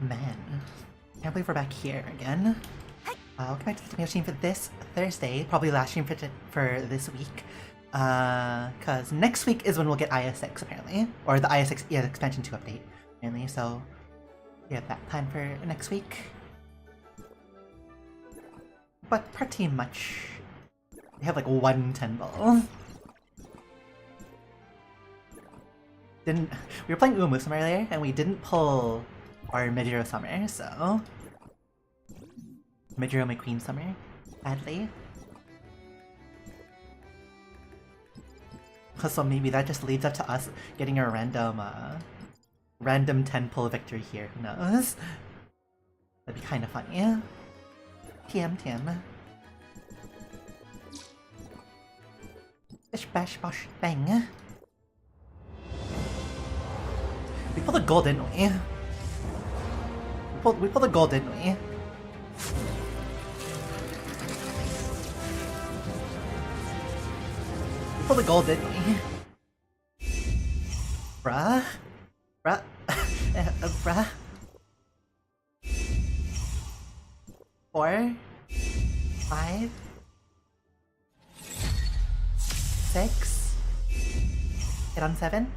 Man, can't believe we're back here again. Welcome back to the Tomato Stream for this Thursday, probably last stream for this week. Cause next week is when we'll get IS6 apparently, or the IS6 expansion 2 update apparently. So we have that plan for next week. But pretty much we have like one 10 ball. didn't. We were playing Umusum earlier, and we didn't pull our Midiro Summer, so Midiro McQueen Summer, sadly. So maybe that just leads up to us getting a random 10 pull victory here. Who knows? That'd be kind of funny. TM. Bish bash bosh bang. We pulled a gold, didn't we? We pulled a gold, didn't we? We pulled a gold, didn't we? Bruh? Bruh? Bruh? 4? 5? 6? Hit on 7?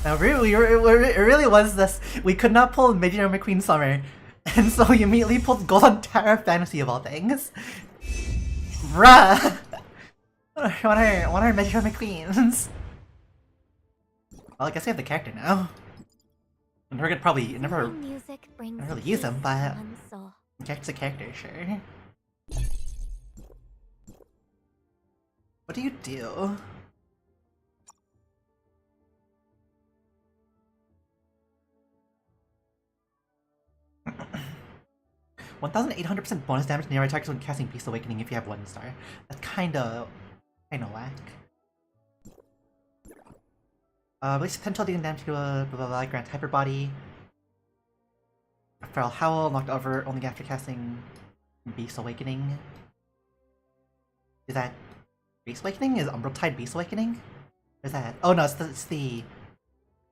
Now really, it really was this. We could not pull Midiro McQueen Summer, and so we immediately pulled gold on Tower of Fantasy of all things. Bruh! What are Midiro McQueens? Well, I guess we have the character now. And we're gonna probably never really use him, but character's a character, sure. What do you do? (1,800% bonus damage near attacks when casting Beast Awakening if you have 1 star. That's kinda whack. Release potential dealing damage to a blah blah blah, grant Hyper Body. Feral Howl, knocked over only after casting Beast Awakening. Is that Beast Awakening? Is Umbral Tide Beast Awakening? Or is that? Oh no, it's the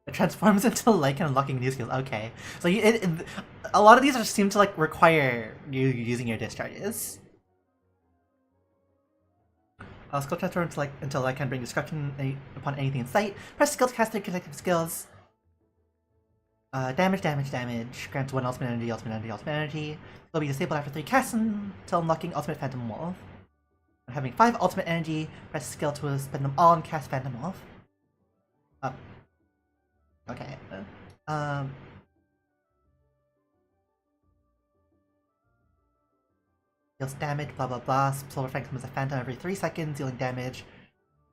it transforms into like unlocking new skills. Okay, so a lot of these just seem to like require you using your discharges. Skill transfer until I can bring destruction upon anything in sight. Press skill to cast their connective skills. Damage. Grants 1 ultimate energy. Will be disabled after 3 casts until unlocking ultimate Phantom Wolf. And having 5 ultimate energy, press skill to spend them all and cast Phantom Wolf. Okay. Deals damage, blah blah blah. Silver Fang becomes a phantom every 3 seconds, dealing damage.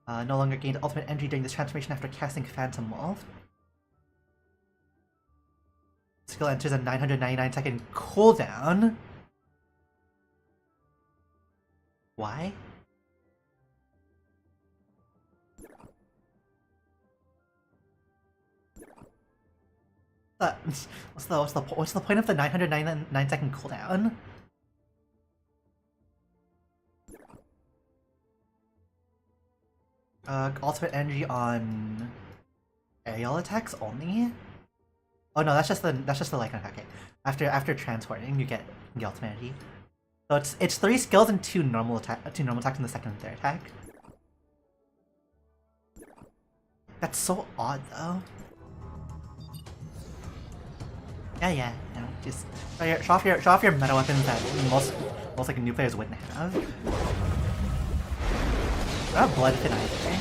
No longer gained ultimate energy during this transformation after casting Phantom Wolf. Skill enters a 999-second cooldown. Why? What's the point of the 999-second cooldown? Ultimate energy on aerial attacks only? Oh no, that's just the Lycan attack. Okay. After transporting, you get the ultimate energy. So it's 3 skills and 2 normal attacks in the second and third attack. That's so odd though. Yeah. You know, just show off your meta weapons that most like new players wouldn't have. Not blood fit either.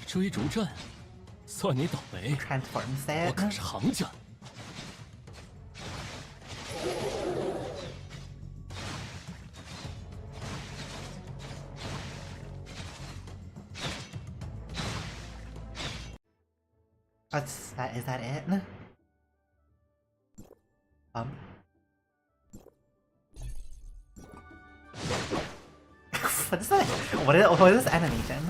追逐战，算你倒霉。 Transforms that. 我可是行家。Is that it? What is that? What is this animation?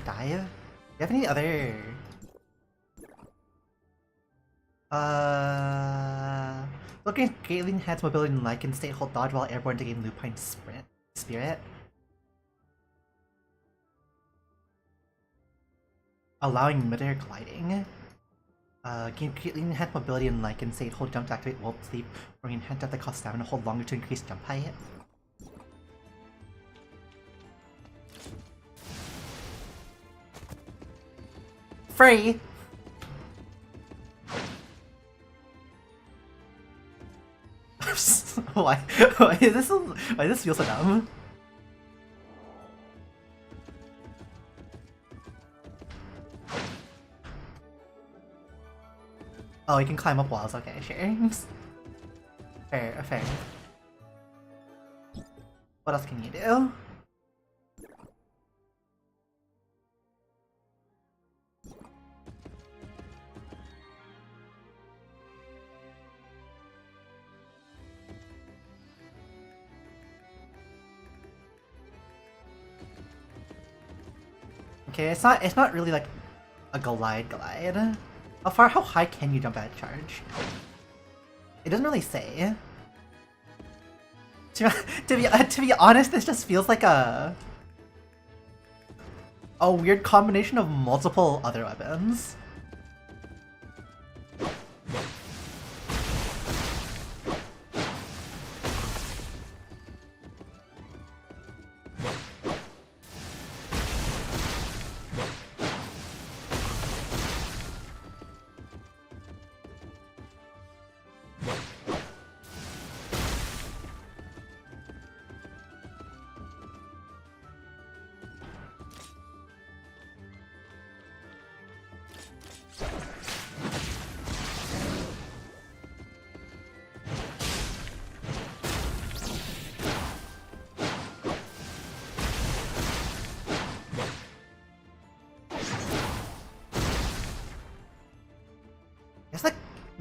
Dive? Do you have any other? Looking at greatly enhanced mobility and Lycan state, hold dodge while airborne to gain Lupine Spirit. Allowing midair gliding. Gain greatly enhanced mobility and Lycan state, hold jump to activate Wolf Sleep, or enhance at the cost stamina, hold longer to increase jump height. Free! why? Why is this? Why does this feel so dumb? Oh, you can climb up walls. Okay, sure. Fair, fair. What else can you do? Okay, it's not really like a glide. How high can you jump at charge? It doesn't really say. To be honest, this just feels like a weird combination of multiple other weapons.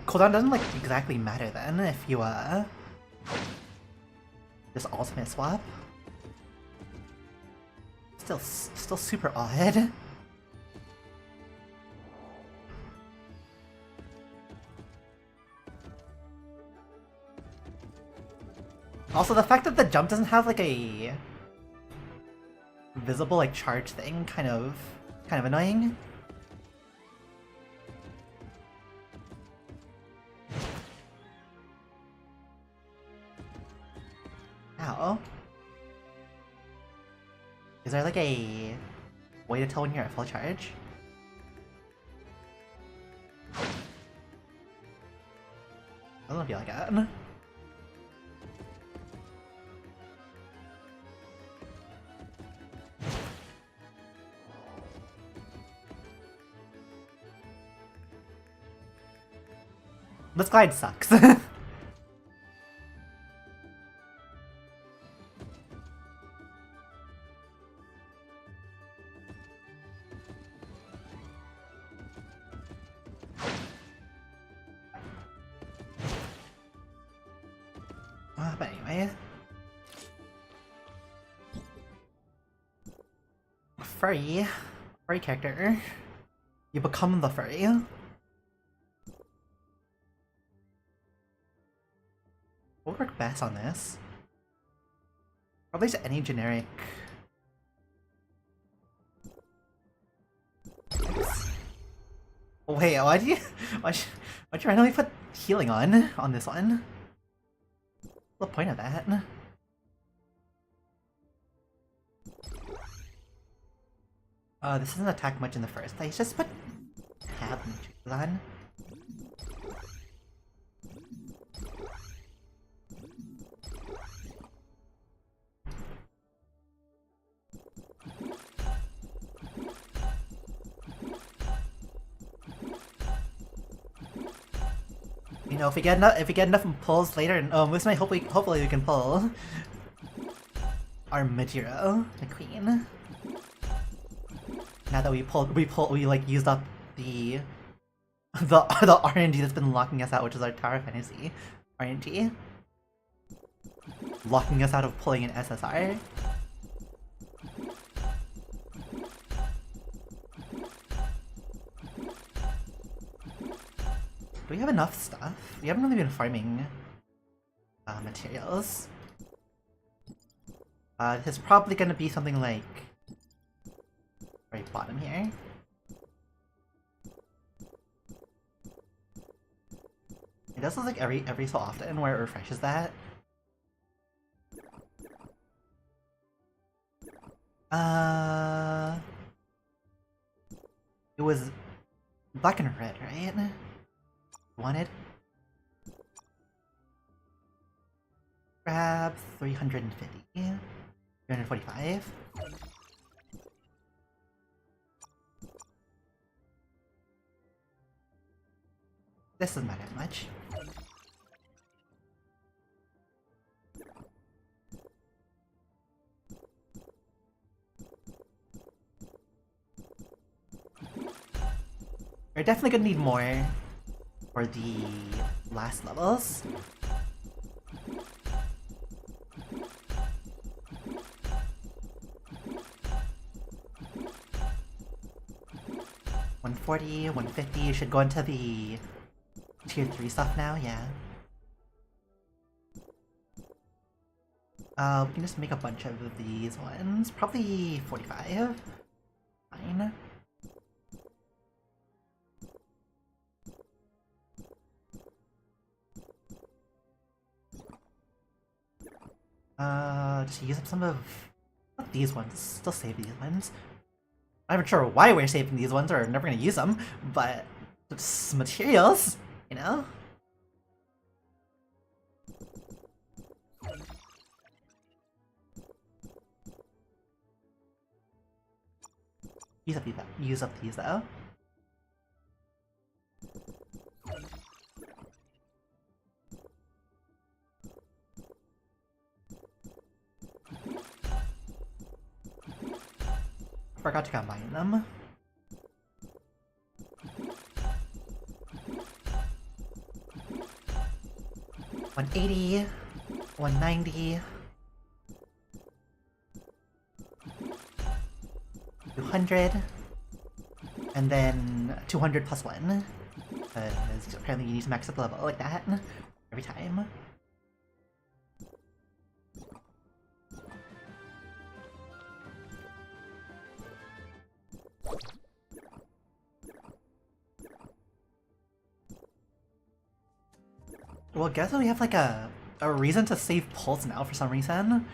Cooldown doesn't like exactly matter then if you just ultimate swap. Still super odd. Also, the fact that the jump doesn't have like a visible like charge thing kind of annoying. Ow. Is there like a way to tell when you're at full charge? Doesn't feel like that. This glide sucks. But anyway. Furry character. You become the furry. What would work best on this? Probably just any generic. Wait, why'd you randomly put healing on this one? What's the point of that? This doesn't attack much in the first place. Just put tab on. You know, if we get enough pulls later, this might hopefully we can pull our Majiro, the queen. Now that we like used up the RNG that's been locking us out, which is our Tower of Fantasy RNG, locking us out of pulling an SSR. Do we have enough stuff? We haven't really been farming materials. This is probably gonna be something like right bottom here. It does look like every so often where it refreshes that. It was Black and red, right? Wanted. Grab 350. 345. This doesn't matter that much. We're definitely gonna need more for the last levels. $140, $150 should go into the tier 3 stuff now, yeah. We can just make a bunch of these ones. Probably 45. Fine. Just use up some of not these ones. Still save these ones. I'm not sure why we're saving these ones, or we're never gonna use them, but it's materials, you know? Use up these though. Forgot to combine them. $180, $190, $200, and then 200 plus 1. Because apparently you need to max up the level like that every time. Well, guess we have like a reason to save pulse now for some reason.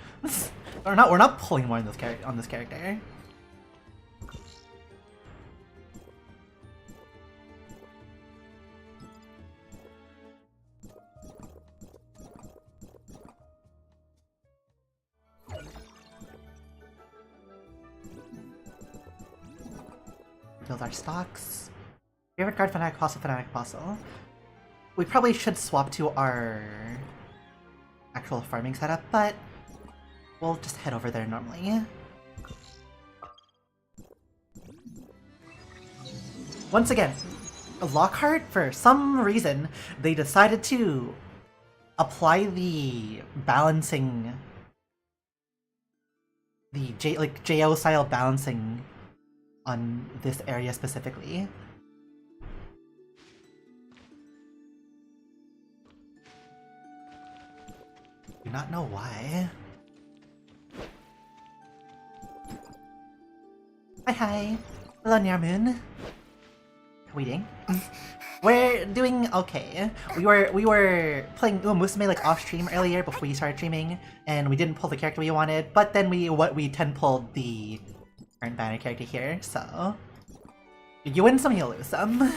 We're not pulling more on this character. Build our stocks. Favorite card, Fanatic Apostle, Fanatic Apostle. We probably should swap to our actual farming setup, but we'll just head over there normally. Once again, Lockhart, for some reason, they decided to apply the balancing, the JO style balancing on this area specifically. Do not know why. Hi. Hello, Nyarmoon. How we doing? We're doing okay. We were playing Uma Musume like off stream earlier before we started streaming, and we didn't pull the character we wanted. But then we 10-pulled the current banner character here. So you win some, you lose some.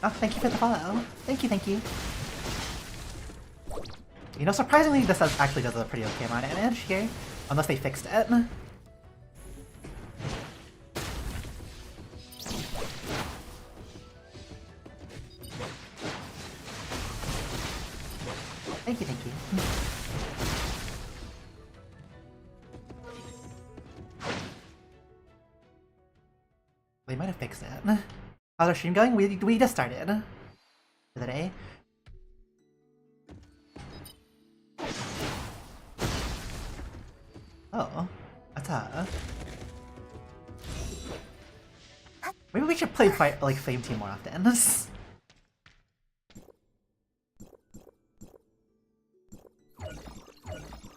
Oh, thank you for the follow. Thank you, thank you. You know, surprisingly, this actually does a pretty okay amount of damage here. Unless they fixed it. Thank you, thank you. They might have fixed it. How's our stream going? We just started for the day. Oh, what's up? Maybe we should play Flame Team more often.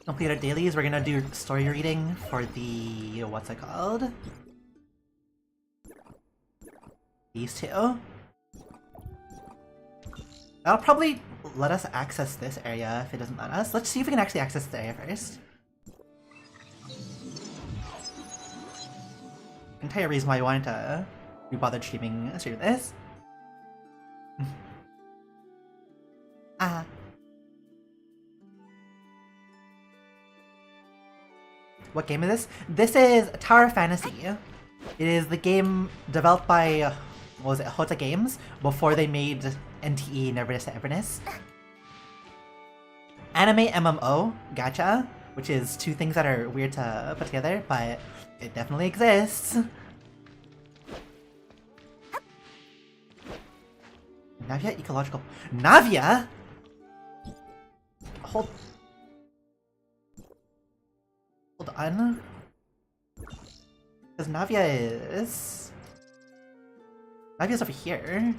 Complete our dailies. We're gonna do story reading for the what's it called? These two. That'll probably let us access this area if it doesn't let us. Let's see if we can actually access the area first. I can tell you a reason why I wanted to be bothered streaming this. Ah. What game is this? This is Tower of Fantasy. It is the game developed by, what was it, Hota Games, before they made NTE Never to Everness. Anime MMO, gacha, which is two things that are weird to put together, but it definitely exists. Navia Ecological... Navia?! Hold on. Because Navia is... Navia's over here.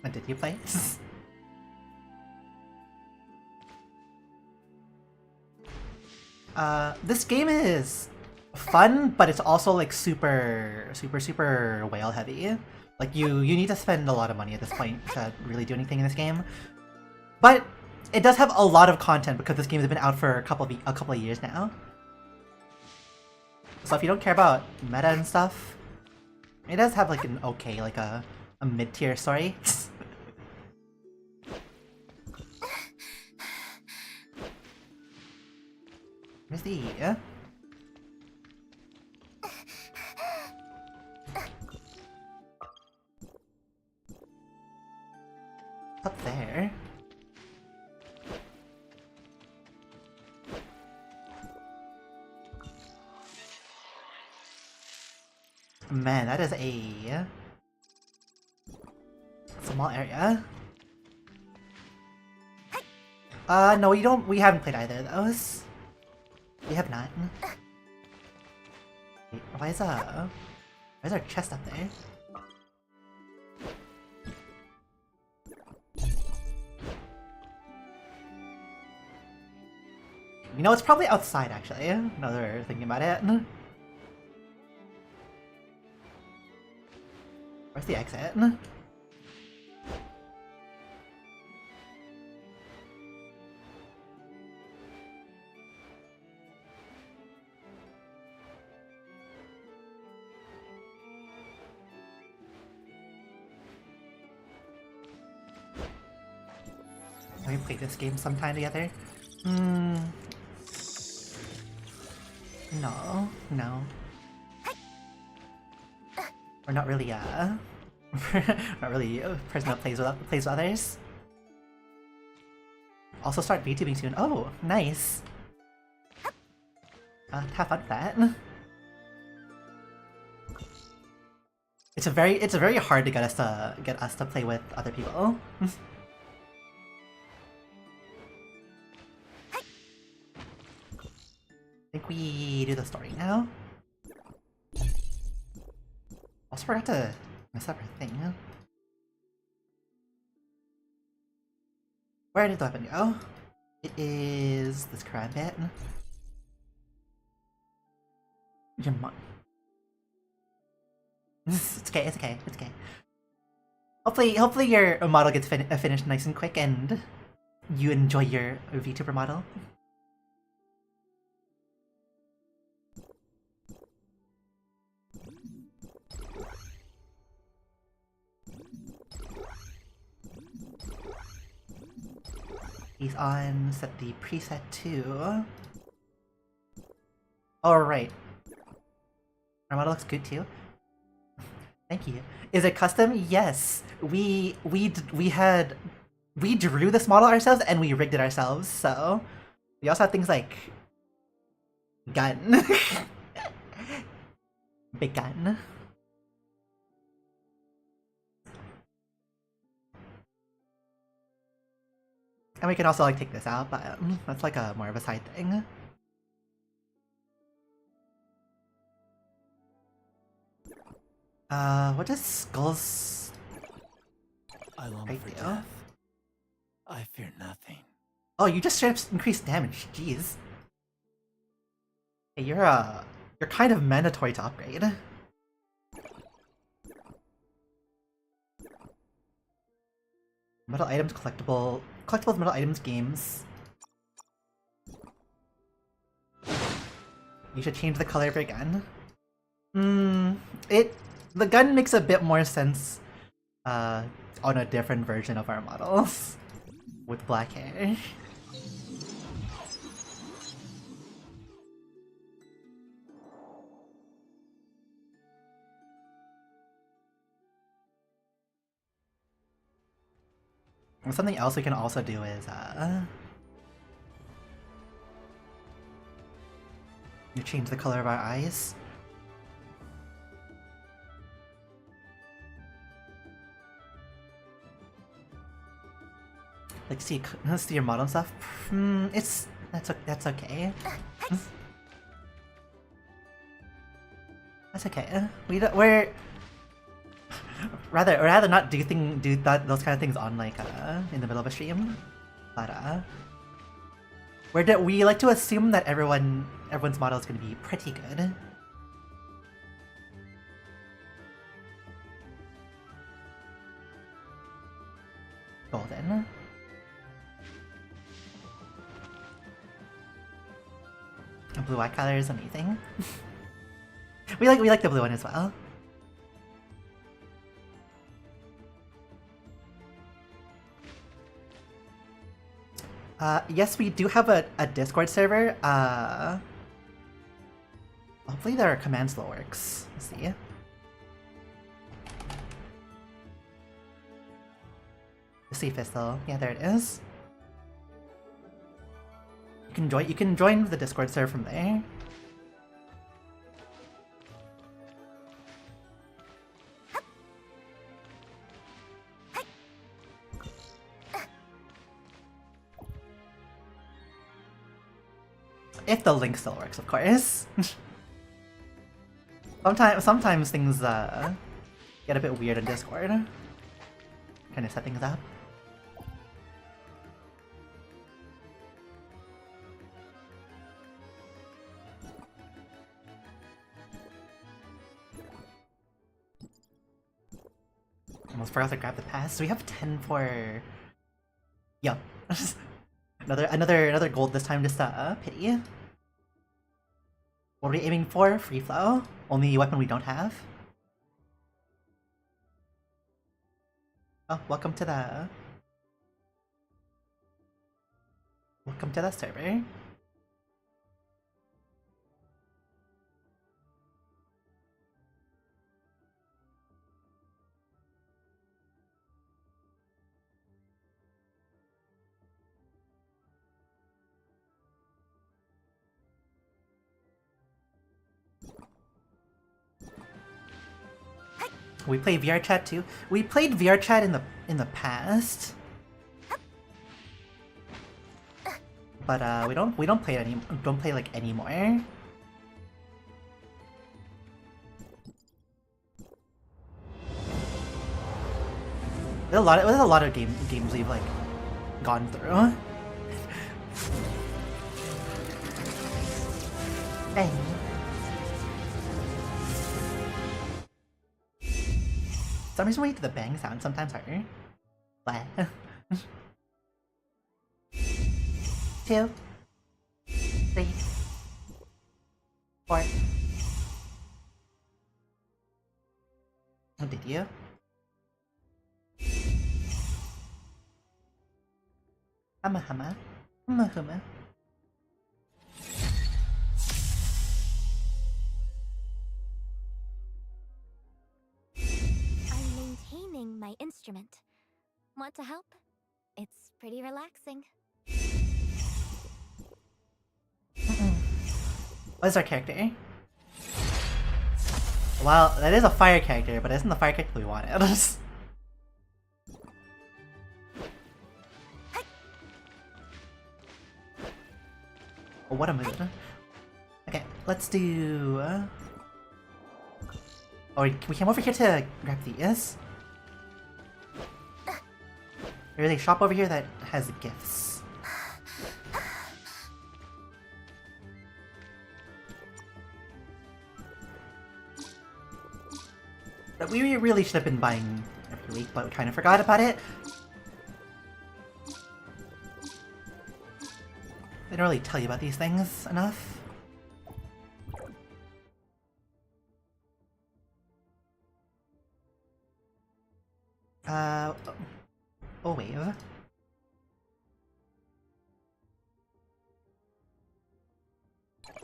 And did you play? This game is fun, but it's also like super whale heavy. Like you need to spend a lot of money at this point to really do anything in this game. But it does have a lot of content because this game has been out for a couple of years now. So if you don't care about meta and stuff, it does have like an okay, like a mid-tier story. Where's the... Up there. Man, that is a small area. No, we haven't played either of those. We have not. Wait, why is our chest up there? You know, it's probably outside, actually, now that we're thinking about it. Where's the exit? We play this game sometime together? No. We're not really, not really a person that plays with others. Also start VTubing soon. Oh, nice. Have fun with that. It's very hard to get us to play with other people. I think we do the story now. Also forgot to mess up our thing. Where did the weapon go? It is this crab bit. Your mom. It's okay. Hopefully your model gets finished nice and quick and you enjoy your VTuber model. He's on set the preset to... Alright. Our model looks good too. Thank you. Is it custom? Yes. We drew this model ourselves and we rigged it ourselves, so... We also have things like... gun. Big gun. And we can also like take this out, but that's like a more of a side thing. What does Skull's I long right for do? death. I fear nothing. Oh, you just straight up increased damage. Jeez. Hey, you're kind of mandatory to upgrade. Metal items, collectibles, metal items, games. You should change the color of your gun. The gun makes a bit more sense on a different version of our models with black hair. And something else we can also do is you change the color of our eyes. Like see your model and stuff. That's okay. That's okay. We're rather not do those kind of things on like in the middle of a stream, but we like to assume that everyone's model is going to be pretty good. Golden. A blue-eye color is amazing. we like the blue one as well. Yes, we do have a Discord server. Hopefully their command still works. Let's see. Let's see if it's still... Yeah, there it is. You can join the Discord server from there. If the link still works, of course. Sometimes things get a bit weird in Discord. Kind of set things up. Almost forgot to grab the pass. So we have 10 for... Yup. Another gold this time, just pity. What are we aiming for? Free flow? Only weapon we don't have? Oh, welcome to the server. We play VR chat too. We played VR chat in the past, but we don't play it anymore. There's a lot of games we've like gone through. Dang. For some reason, we do the bang sound sometimes harder. What? 2, 3, 4. Oh, did you? Humma. My instrument. Want to help? It's pretty relaxing. What is our character? Well, that is a fire character, but it isn't the fire character we wanted. Oh, what a move. Okay, let's do... Oh, we came over here to grab these. There's a shop over here that has gifts. that we really should have been buying every week, but we kind of forgot about it. They don't really tell you about these things enough. Oh, wave.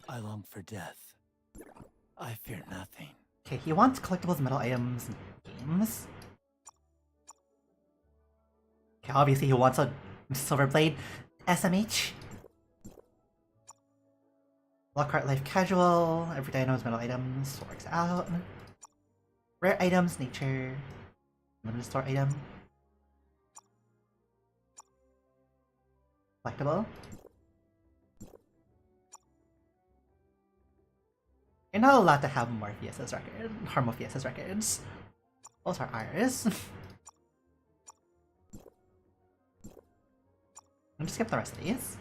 I long for death. I fear nothing. Okay, he wants collectibles, metal items, and games. Okay, obviously he wants a Silver Blade SMH. Lockhart Life Casual, everyday items, metal items, works out. Rare items, nature, limited store item. Collectible. You're not allowed to have Morpheus's record, Morpheus's records. Those are ours. Let me just skip the rest of these.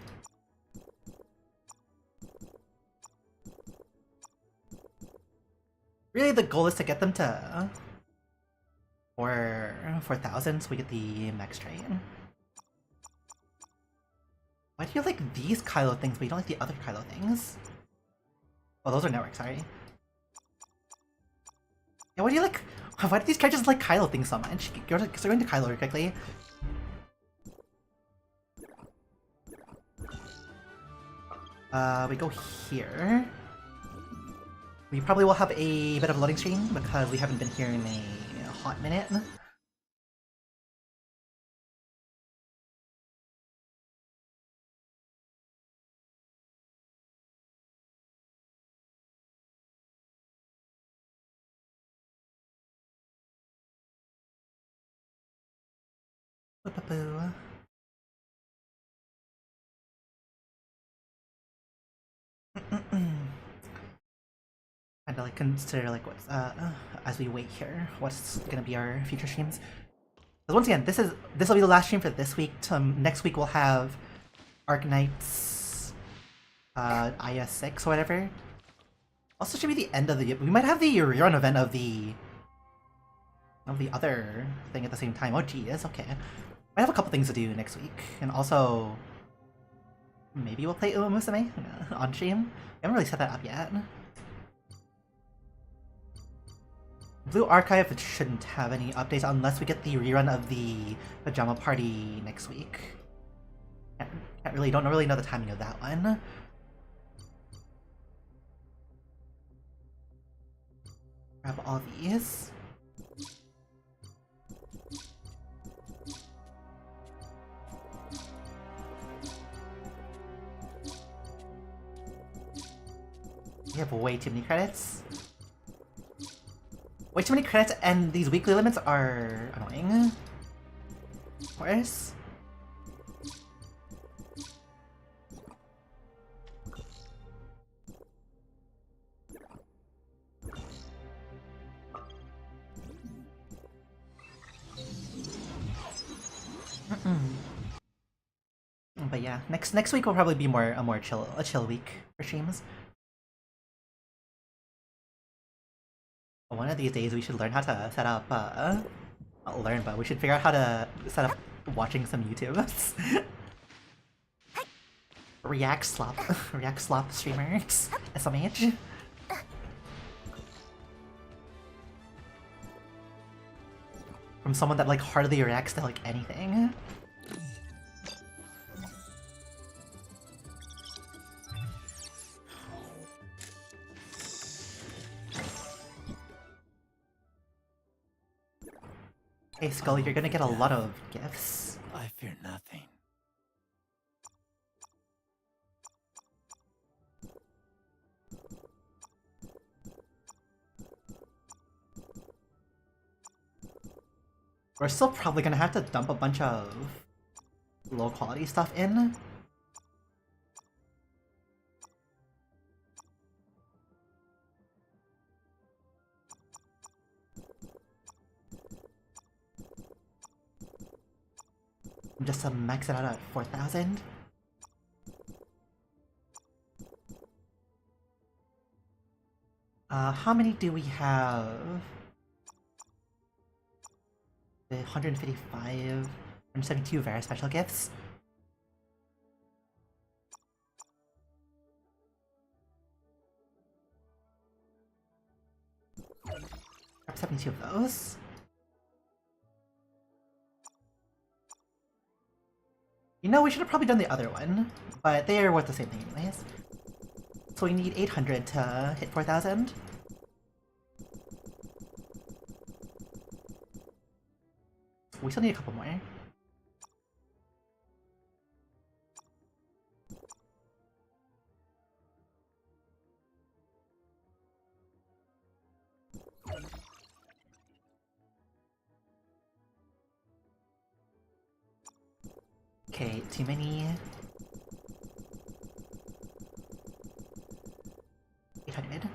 Really, the goal is to get them to 4,000 so we get the max train. Why do you like these Kylo things but you don't like the other Kylo things? Oh, those are network, sorry. Yeah, why do you like... Why do these characters like Kylo things so much? Go into Kylo really quickly. We go here. We probably will have a bit of a loading screen because we haven't been here in a hot minute. Boo-boo-boo. And to like consider like what's as we wait here, what's gonna be our future streams. Because once again, this will be the last stream for this week. Next week we'll have Arknights, IS6 or whatever. Also should be the end of the. We might have the rerun event of the other thing at the same time. Oh geez, okay. I have a couple things to do next week, and also maybe we'll play Uma Musume on stream. I haven't really set that up yet. Blue Archive shouldn't have any updates unless we get the rerun of the Pajama Party next week. Don't really know the timing of that one. Grab all these. We have way too many credits. Way too many credits, and these weekly limits are annoying. Of course. But yeah, next week will probably be a chill week for streams. One of these days we should learn how to set up, not learn, but we should figure out how to set up watching some YouTube. React slop streamers, SMH. From someone that like hardly reacts to like anything. Hey Skull, you're gonna get a lot of gifts. I fear nothing. We're still probably gonna have to dump a bunch of low quality stuff in. Just to max it out at 4,000. How many do we have? The 155, 172 Vera special gifts. Grab 72 of those. You know, we should have probably done the other one, but they are worth the same thing anyways. So we need 800 to hit 4,000. We still need a couple more. Okay, too many. 800.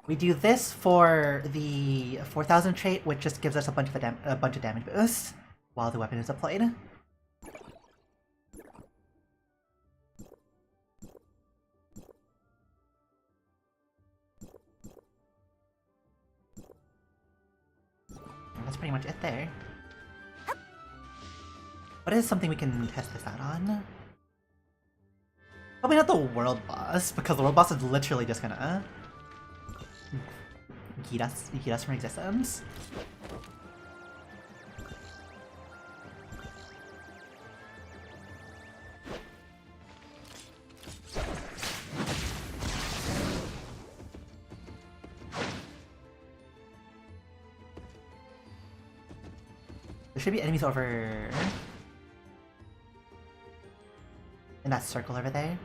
We do this for the 4,000 trait, which just gives us a bunch of damage boost while the weapon is deployed. That's pretty much it there. What is something we can test this out on? Probably not the world boss, because the world boss is literally just gonna yeet us from existence. There should be enemies over in that circle over there.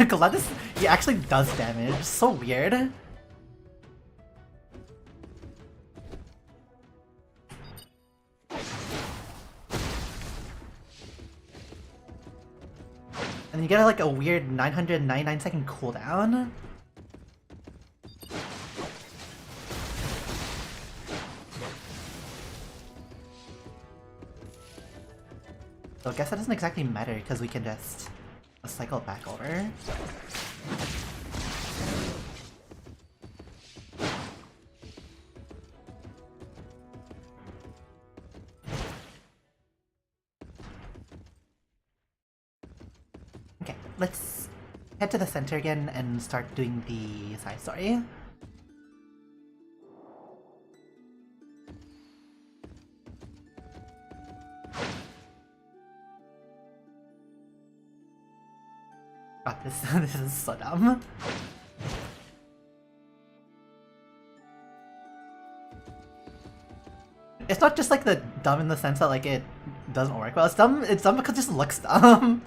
Glad this he actually does damage. So weird. And you get like a weird 999-second cooldown. So I guess that doesn't exactly matter because we can just cycle back over. Okay, let's head to the center again and start doing the side story. God, this is so dumb. It's not just like the dumb in the sense that like it doesn't work well. It's dumb because it just looks dumb.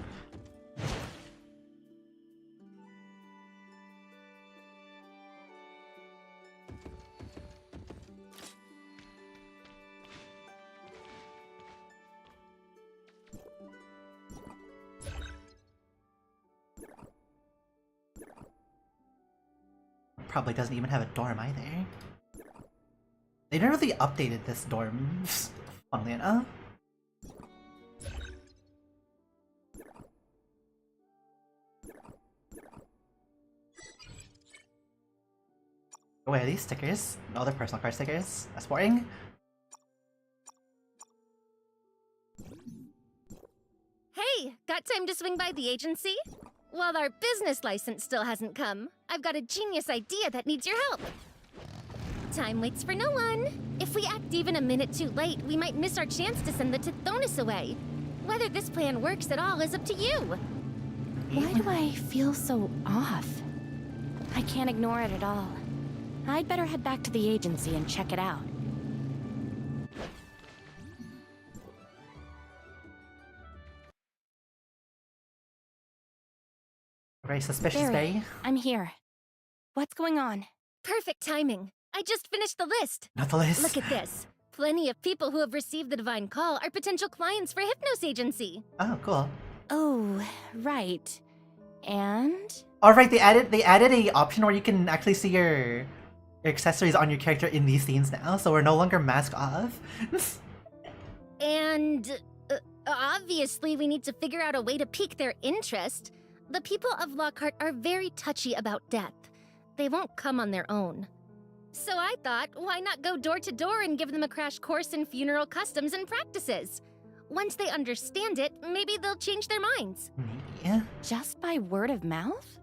Probably doesn't even have a dorm either. They never really updated this dorm, funnily enough. Oh wait, are these stickers? No, they're personal card stickers. That's boring. Hey, got time to swing by the agency? While our business license still hasn't come, I've got a genius idea that needs your help. Time waits for no one. If we act even a minute too late, we might miss our chance to send the Tithonus away. Whether this plan works at all is up to you. Why do I feel so off? I can't ignore it at all. I'd better head back to the agency and check it out. Very suspicious Barry, day. I'm here. What's going on? Perfect timing. I just finished the list. Not the list. Look at this. Plenty of people who have received the Divine Call are potential clients for Hypnos Agency. Oh, cool. Oh, right. And? All right, they added a option where you can actually see your accessories on your character in these scenes now, so we're no longer mask off. And obviously, we need to figure out a way to pique their interest. The people of Lockhart are very touchy about death. They won't come on their own. So I thought, why not go door to door and give them a crash course in funeral customs and practices? Once they understand it, maybe they'll change their minds. Maybe. Just by word of mouth?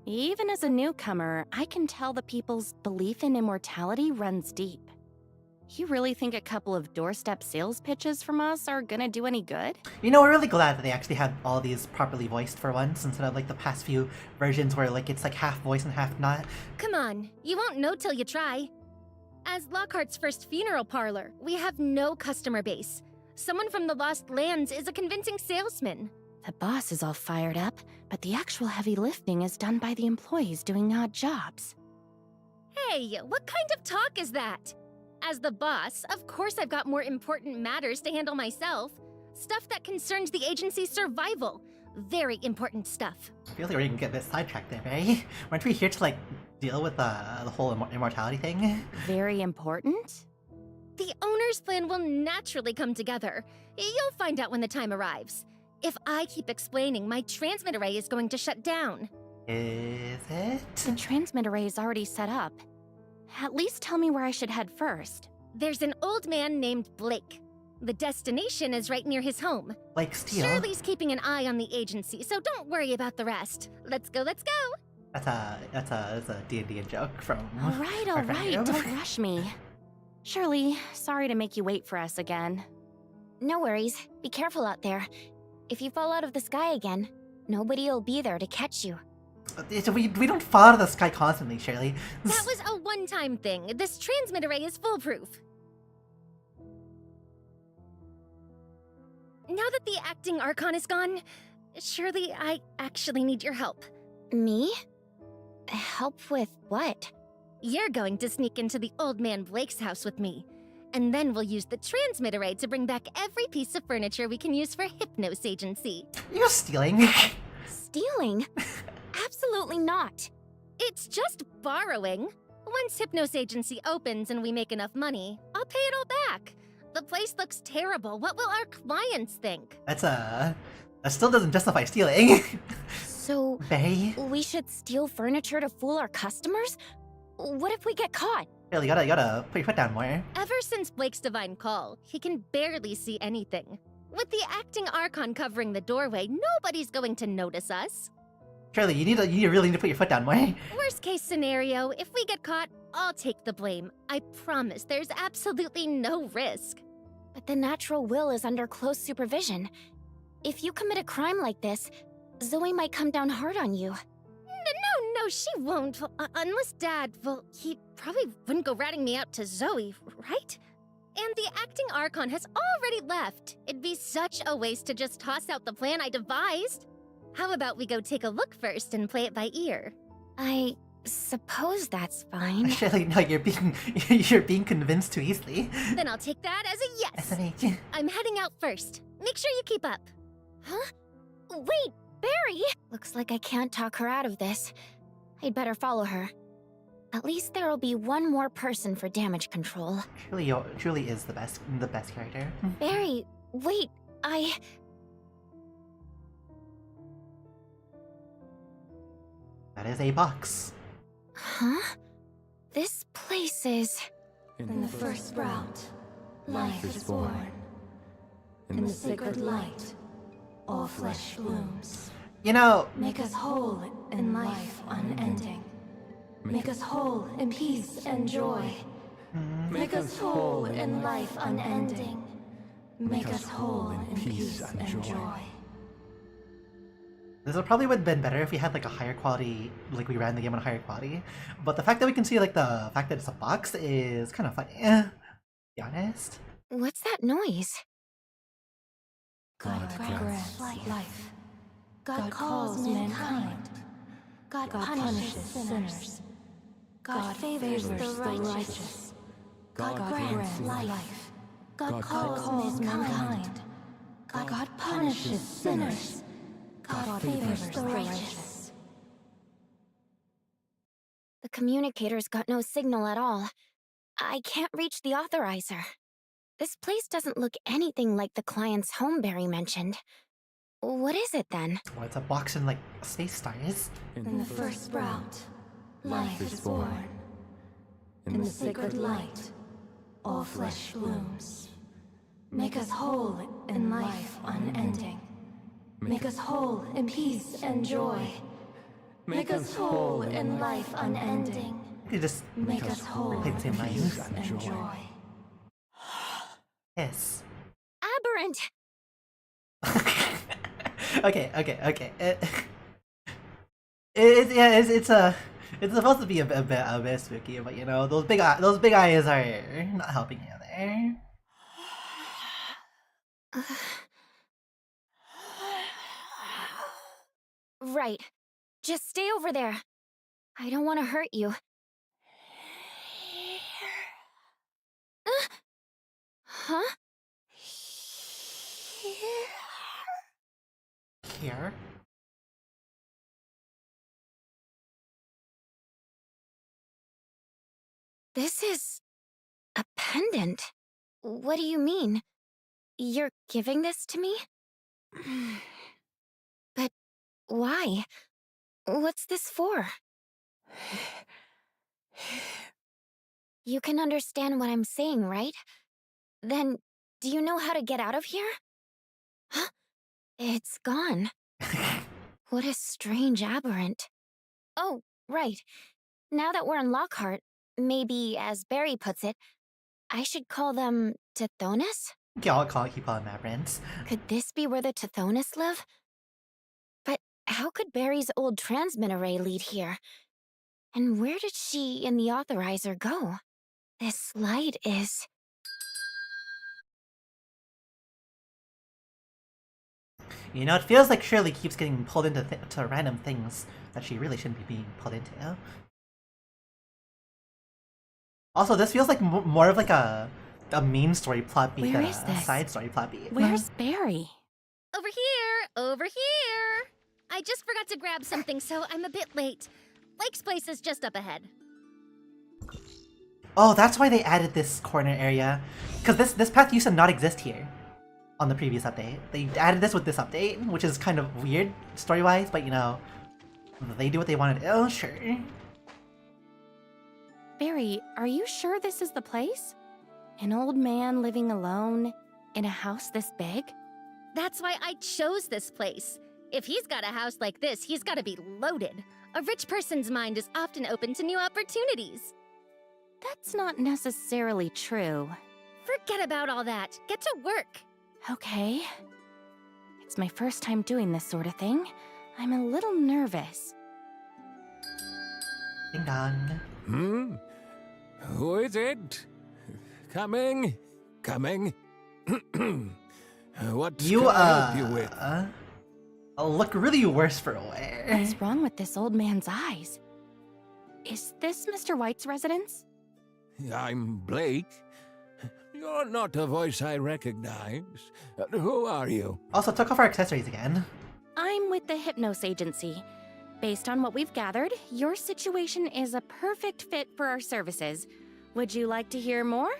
Even as a newcomer, I can tell the people's belief in immortality runs deep. You really think a couple of doorstep sales pitches from us are gonna do any good? You know, we're really glad that they actually had all these properly voiced for once, instead of like the past few versions where like it's like half voice and half not. Come on, you won't know till you try. As Lockhart's first funeral parlor, we have no customer base. Someone from the Lost Lands is a convincing salesman. The boss is all fired up, but the actual heavy lifting is done by the employees doing odd jobs. Hey, what kind of talk is that? As the boss, of course I've got more important matters to handle myself. Stuff that concerns the agency's survival. Very important stuff. I feel like we can get a bit sidetracked there, Barry. Weren't we here to like deal with the whole immortality thing? Very important? The owner's plan will naturally come together. You'll find out when the time arrives. If I keep explaining, my transmit array is going to shut down. Is it? The transmit array is already set up. At least tell me where I should head first. There's an old man named Blake. The destination is right near his home. Like Steel? Shirley's keeping an eye on the agency, so don't worry about the rest. Let's go, let's go! That's a D&D joke from All right, our friend Noob. don't rush me. Shirley, sorry to make you wait for us again. No worries. Be careful out there. If you fall out of the sky again, nobody'll be there to catch you. We don't fall out of the sky constantly, Shirley. That was a one-time thing. This transmit array is foolproof. Now that the acting Archon is gone, Shirley, I actually need your help. Me? Help with what? You're going to sneak into the old man Blake's house with me. And then we'll use the transmit array to bring back every piece of furniture we can use for Hypnos Agency. You're stealing. Stealing? Absolutely not. It's just borrowing. Once Hypnos Agency opens and we make enough money, I'll pay it all back. The place looks terrible. What will our clients think? That still doesn't justify stealing. So, Barry? we should steal furniture to fool our customers? What if we get caught? Shirley, you gotta put your foot down more. Ever since Blake's divine call, he can barely see anything. With the acting Archon covering the doorway, nobody's going to notice us. Shirley, you really need to put your foot down more. Worst case scenario, if we get caught, I'll take the blame. I promise there's absolutely no risk. But the natural will is under close supervision. If you commit a crime like this, Zoe might come down hard on you. No, she won't. Unless Dad, well, he probably wouldn't go ratting me out to Zoe, right? And the acting Archon has already left. It'd be such a waste to just toss out the plan I devised. How about we go take a look first and play it by ear? I suppose that's fine. Shirley, no, you're being convinced too easily. Then I'll take that as a yes. SMH. I'm heading out first. Make sure you keep up. Huh? Wait, Barry! Looks like I can't talk her out of this. I'd better follow her. At least there'll be one more person for damage control. Truly is the best character. Barry, wait, That is a box. Huh? This place is... In the first sprout, life is born. In the sacred light, all flesh blooms. You know, Make us whole in life unending. Make us whole in peace and joy. Make us whole in life unending. Make us whole in peace and joy. this would probably would have been better if we had like a higher quality, like we ran the game on a higher quality. But the fact that we can see like the fact that it's a box is kind of funny. To be honest. What's that noise? God grants life. God calls mankind. God punishes sinners. God favors the righteous. God grants life. God calls mankind. God punishes sinners. God favors the righteous. The communicator's got no signal at all. I can't reach the authorizer. This place doesn't look anything like the client's home Barry mentioned. What is it then? Oh, it's a box in like space stars. In the first sprout, life is born. In the sacred light, all flesh blooms. Make us whole in life unending. Make us whole in peace and joy. Make us whole in life unending. You just Make us whole play the same in line. peace and joy. Yes. Aberrant! Okay. It's supposed to be a bit spooky, but you know those big eyes are not helping you there. Right. Just stay over there. I don't want to hurt you. Huh? Here. This is a pendant. What do you mean? You're giving this to me? But why? What's this for? You can understand what I'm saying, right? Then, do you know how to get out of here? Huh? It's gone. What a strange aberrant. Oh, right. Now that we're in Lockhart, maybe, as Barry puts it, I should call them Tithonus? Yeah, keep calling aberrants. Could this be where the Tithonus live? But how could Barry's old transmit array lead here? And where did she and the authorizer go? This light is... You know, it feels like Shirley keeps getting pulled into to random things that she really shouldn't be being pulled into. Also, this feels like more of like a main story plot beat Where than is a this? side story plot beat. Where's Barry? Over here! Over here! I just forgot to grab something, so I'm a bit late. Lake's place is just up ahead. Oh, that's why they added this corner area. Because this path used to not exist here on the previous update. They added this with this update, which is kind of weird story-wise, but you know, they do what they wanted. Oh, sure. Barry, are you sure this is the place? An old man living alone in a house this big? That's why I chose this place. If he's got a house like this, he's gotta be loaded. A rich person's mind is often open to new opportunities. That's not necessarily true. Forget about all that. Get to work. Okay. It's my first time doing this sort of thing. I'm a little nervous. Ding dong. Who is it? Coming? What You, can I help you with? look really worse for wear. What's wrong with this old man's eyes? Is this Mr. White's residence? I'm Blake. You're not a voice I recognize. Who are you? Also, took off our accessories again. I'm with the Hypnos Agency. Based on what we've gathered, your situation is a perfect fit for our services. Would you like to hear more?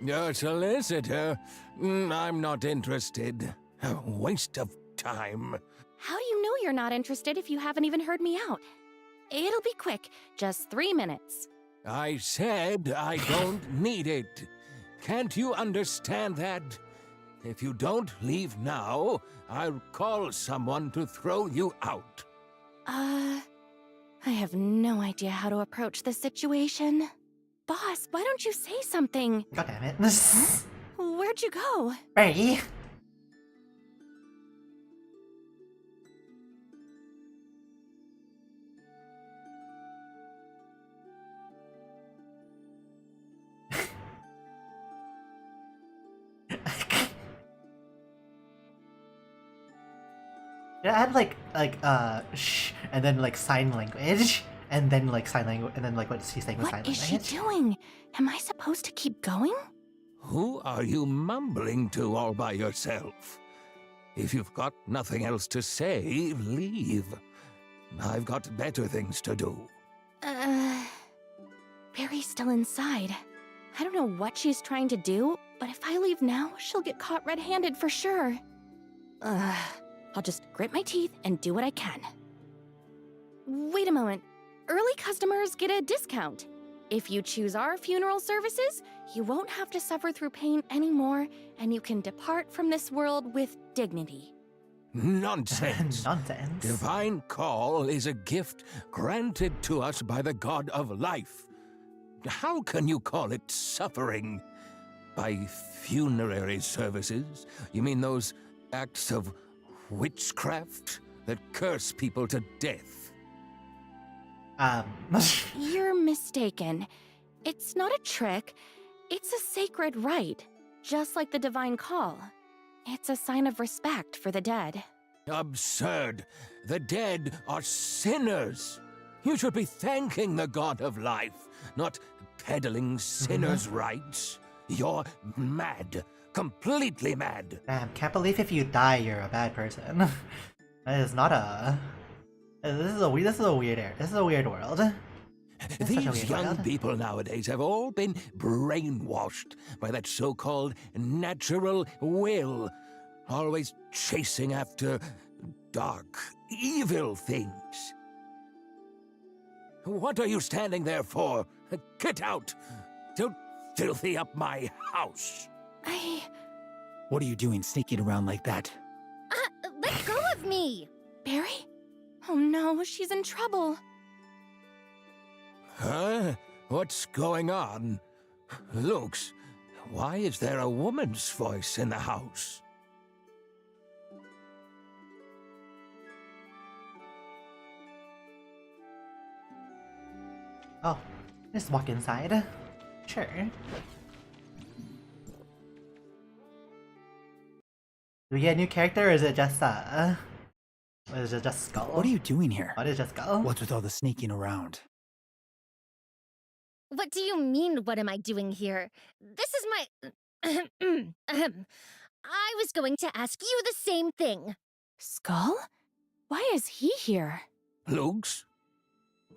A solicitor? I'm not interested. A waste of time. How do you know you're not interested if you haven't even heard me out? It'll be quick, just 3 minutes. I said I don't need it. Can't you understand that? If you don't leave now, I'll call someone to throw you out. I have no idea how to approach this situation. Boss, why don't you say something? God damn it. Where'd you go? Barry. Yeah, I had like shh, and then like sign language, And then like sign language, and then like what she's saying was sign What is language. she doing? Am I supposed to keep going? Who are you mumbling to all by yourself? If you've got nothing else to say, leave. I've got better things to do. Barry's still inside. I don't know what she's trying to do, but if I leave now, she'll get caught red-handed for sure. I'll just grit my teeth and do what I can. Wait a moment. Early customers get a discount. If you choose our funeral services, you won't have to suffer through pain anymore, and you can depart from this world with dignity. Nonsense. Nonsense. Divine Call is a gift granted to us by the God of Life. How can you call it suffering? By funerary services? You mean those acts of witchcraft that curse people to death? You're mistaken. It's not a trick. It's a sacred rite, just like the Divine Call. It's a sign of respect for the dead. Absurd. The dead are sinners. You should be thanking the God of Life, not peddling sinners' rights. You're mad. Completely mad. Damn, can't believe if you die, you're a bad person. That is not a. This is a weird area. This is a weird world. It's such a These weird young world. people nowadays have all been brainwashed by that so-called natural will, always chasing after dark, evil things. What are you standing there for? Get out! Don't filthy up my house! What are you doing sneaking around like that? Let go of me! Barry? Oh no, she's in trouble. Huh? What's going on? Lux, why is there a woman's voice in the house? Oh, just walk inside. Sure. Do we get a new character, or is it just is it just Skull? What are you doing here? What is just Skull? What's with all the sneaking around? What do you mean, what am I doing here? This is my... I was going to ask you the same thing. Skull? Why is he here? Lux?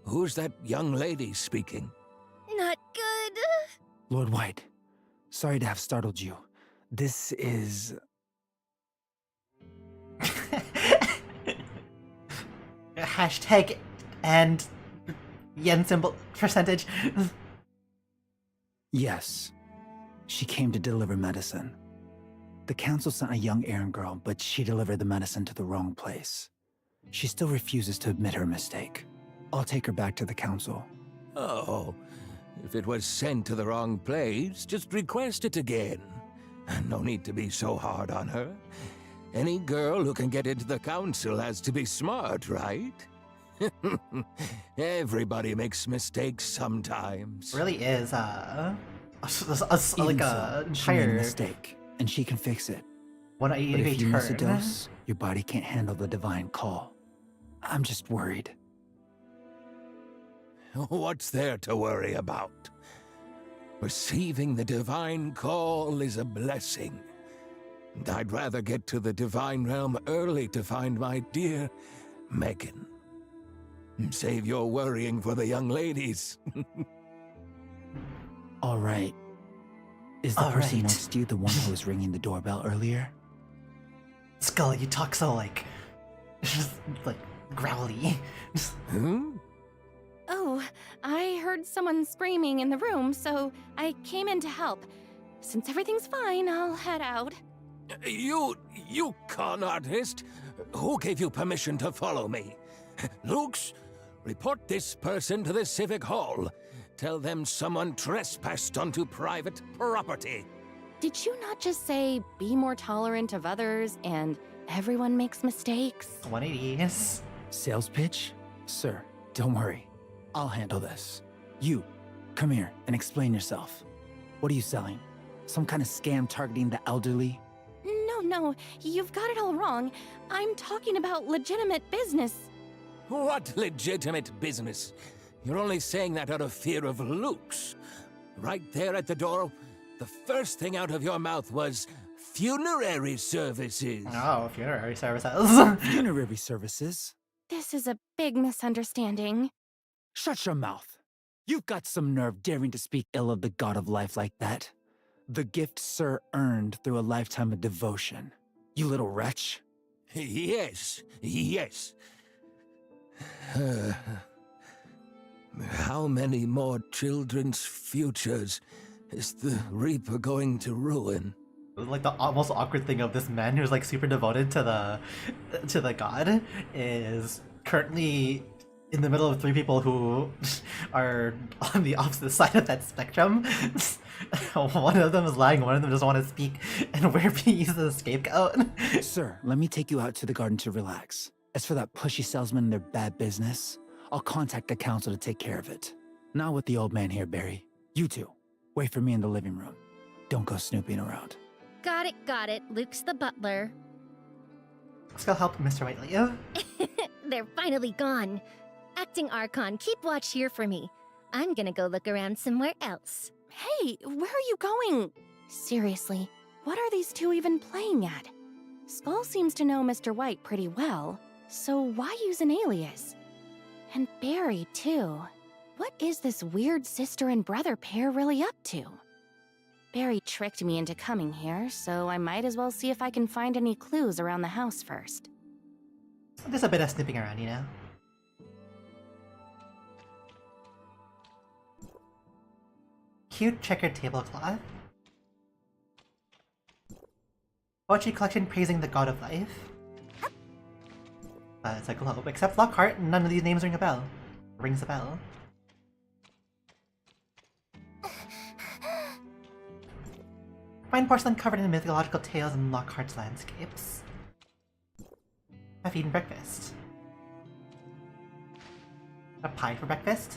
Who's that young lady speaking? Not good. Lord White, sorry to have startled you. This is... Hashtag and yen symbol percentage. Yes. She came to deliver medicine. The council sent a young errand girl, but she delivered the medicine to the wrong place. She still refuses to admit her mistake. I'll take her back to the council. Oh, if it was sent to the wrong place, just request it again. No need to be so hard on her. Any girl who can get into the council has to be smart, right? Everybody makes mistakes sometimes. Really is like Even a so, she made a entire mistake, and she can fix it. 180 But if you miss a turn. dose, your body can't handle the divine call. I'm just worried. What's there to worry about? Receiving the divine call is a blessing. And I'd rather get to the divine realm early to find my dear Megan. Save your worrying for the young ladies. All right. Is the All person right. next to you the one who was ringing the doorbell earlier? Skull, you talk so like growly. Hmm? Oh, I heard someone screaming in the room, so I came in to help. Since everything's fine, I'll head out. You con artist! Who gave you permission to follow me? Lux, report this person to the Civic Hall. Tell them someone trespassed onto private property. Did you not just say be more tolerant of others and everyone makes mistakes? 180s. Sales pitch? Sir, don't worry. I'll handle this. You, come here and explain yourself. What are you selling? Some kind of scam targeting the elderly? No, you've got it all wrong. I'm talking about legitimate business. What legitimate business? You're only saying that out of fear of Luke's. Right there at the door, the first thing out of your mouth was funerary services. Oh, funerary services. Funerary services? This is a big misunderstanding. Shut your mouth. You've got some nerve daring to speak ill of the god of life like that. The gift Sir earned through a lifetime of devotion. You little wretch. Yes. How many more children's futures is the Reaper going to ruin? Like the most awkward thing of this man who's like super devoted to the god is currently in the middle of three people who are on the opposite side of that spectrum. One of them is lying, one of them doesn't want to speak, and we're being used as a scapegoat. Sir, let me take you out to the garden to relax. As for that pushy salesman and their bad business, I'll contact the council to take care of it. Not with the old man here, Barry. You two, wait for me in the living room. Don't go snooping around. Got it. Luke's the butler. Let's go help Mr. Whiteley. They're finally gone. Acting Archon, keep watch here for me. I'm gonna go look around somewhere else. Hey, where are you going? Seriously, what are these two even playing at? Skull seems to know Mr. White pretty well, so why use an alias? And Barry, too. What is this weird sister and brother pair really up to? Barry tricked me into coming here, so I might as well see if I can find any clues around the house first. There's a bit of snipping around, you know? Cute checkered tablecloth. Poetry collection praising the god of life. It's a globe, except Lockhart, none of these names ring a bell. Rings a bell. Fine porcelain covered in mythological tales and Lockhart's landscapes. I've eaten breakfast. A pie for breakfast?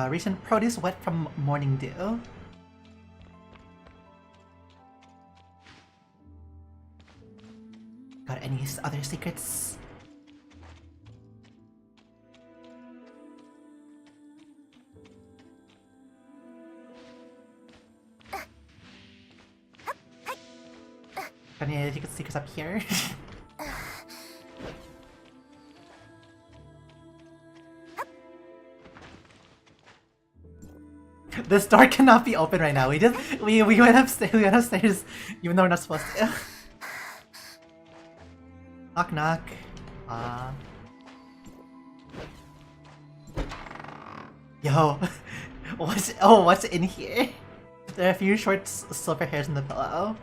Recent produce wet from morning dew. Got any other secrets? Got any other secrets up here? This door cannot be open right now. We went upstairs even though we're not supposed to. Knock knock. Yo, what's in here? There are a few short silver hairs in the pillow.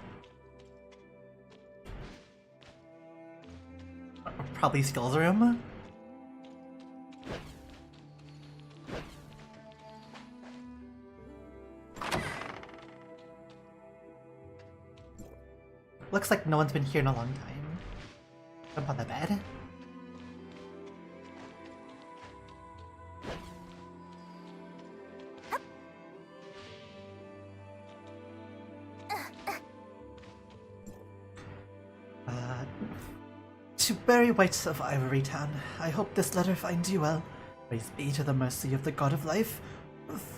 Probably skills room. Looks like no one's been here in a long time. Jump on the bed. To Barry White of Ivory Town, I hope this letter finds you well. Praise be to the mercy of the God of Life.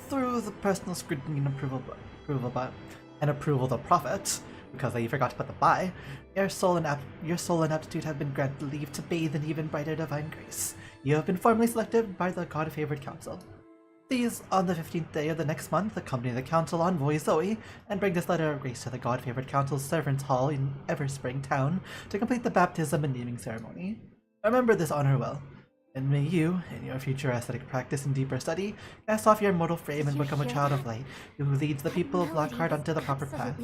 Through the personal scrutiny and approval of the prophet, because I forgot to put the by, your soul and aptitude have been granted leave to bathe in even brighter divine grace. You have been formally selected by the God-favored council. Please, on the 15th day of the next month, accompany the council envoy Zoe and bring this letter of grace to the God-favored council's servants' hall in Everspring Town to complete the baptism and naming ceremony. Remember this honor well, and may you, in your future ascetic practice and deeper study, cast off your mortal frame and become a child of light who leads the people of Lockhart onto the proper path.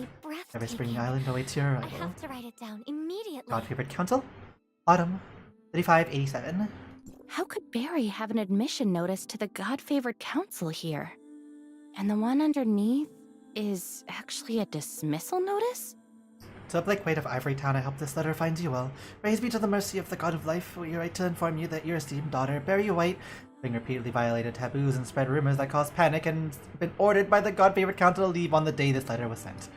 Everspring Island awaits your arrival. I have to write it down immediately. God-favored council, Autumn, 3587. How could Barry have an admission notice to the God-favored council here? And the one underneath is actually a dismissal notice? To Blake White of Ivory Town, I hope this letter finds you well. Praise be to the mercy of the God of Life. We write to inform you that your esteemed daughter, Barry White, having repeatedly violated taboos and spread rumors that caused panic and been ordered by the God-favored council to leave on the day this letter was sent.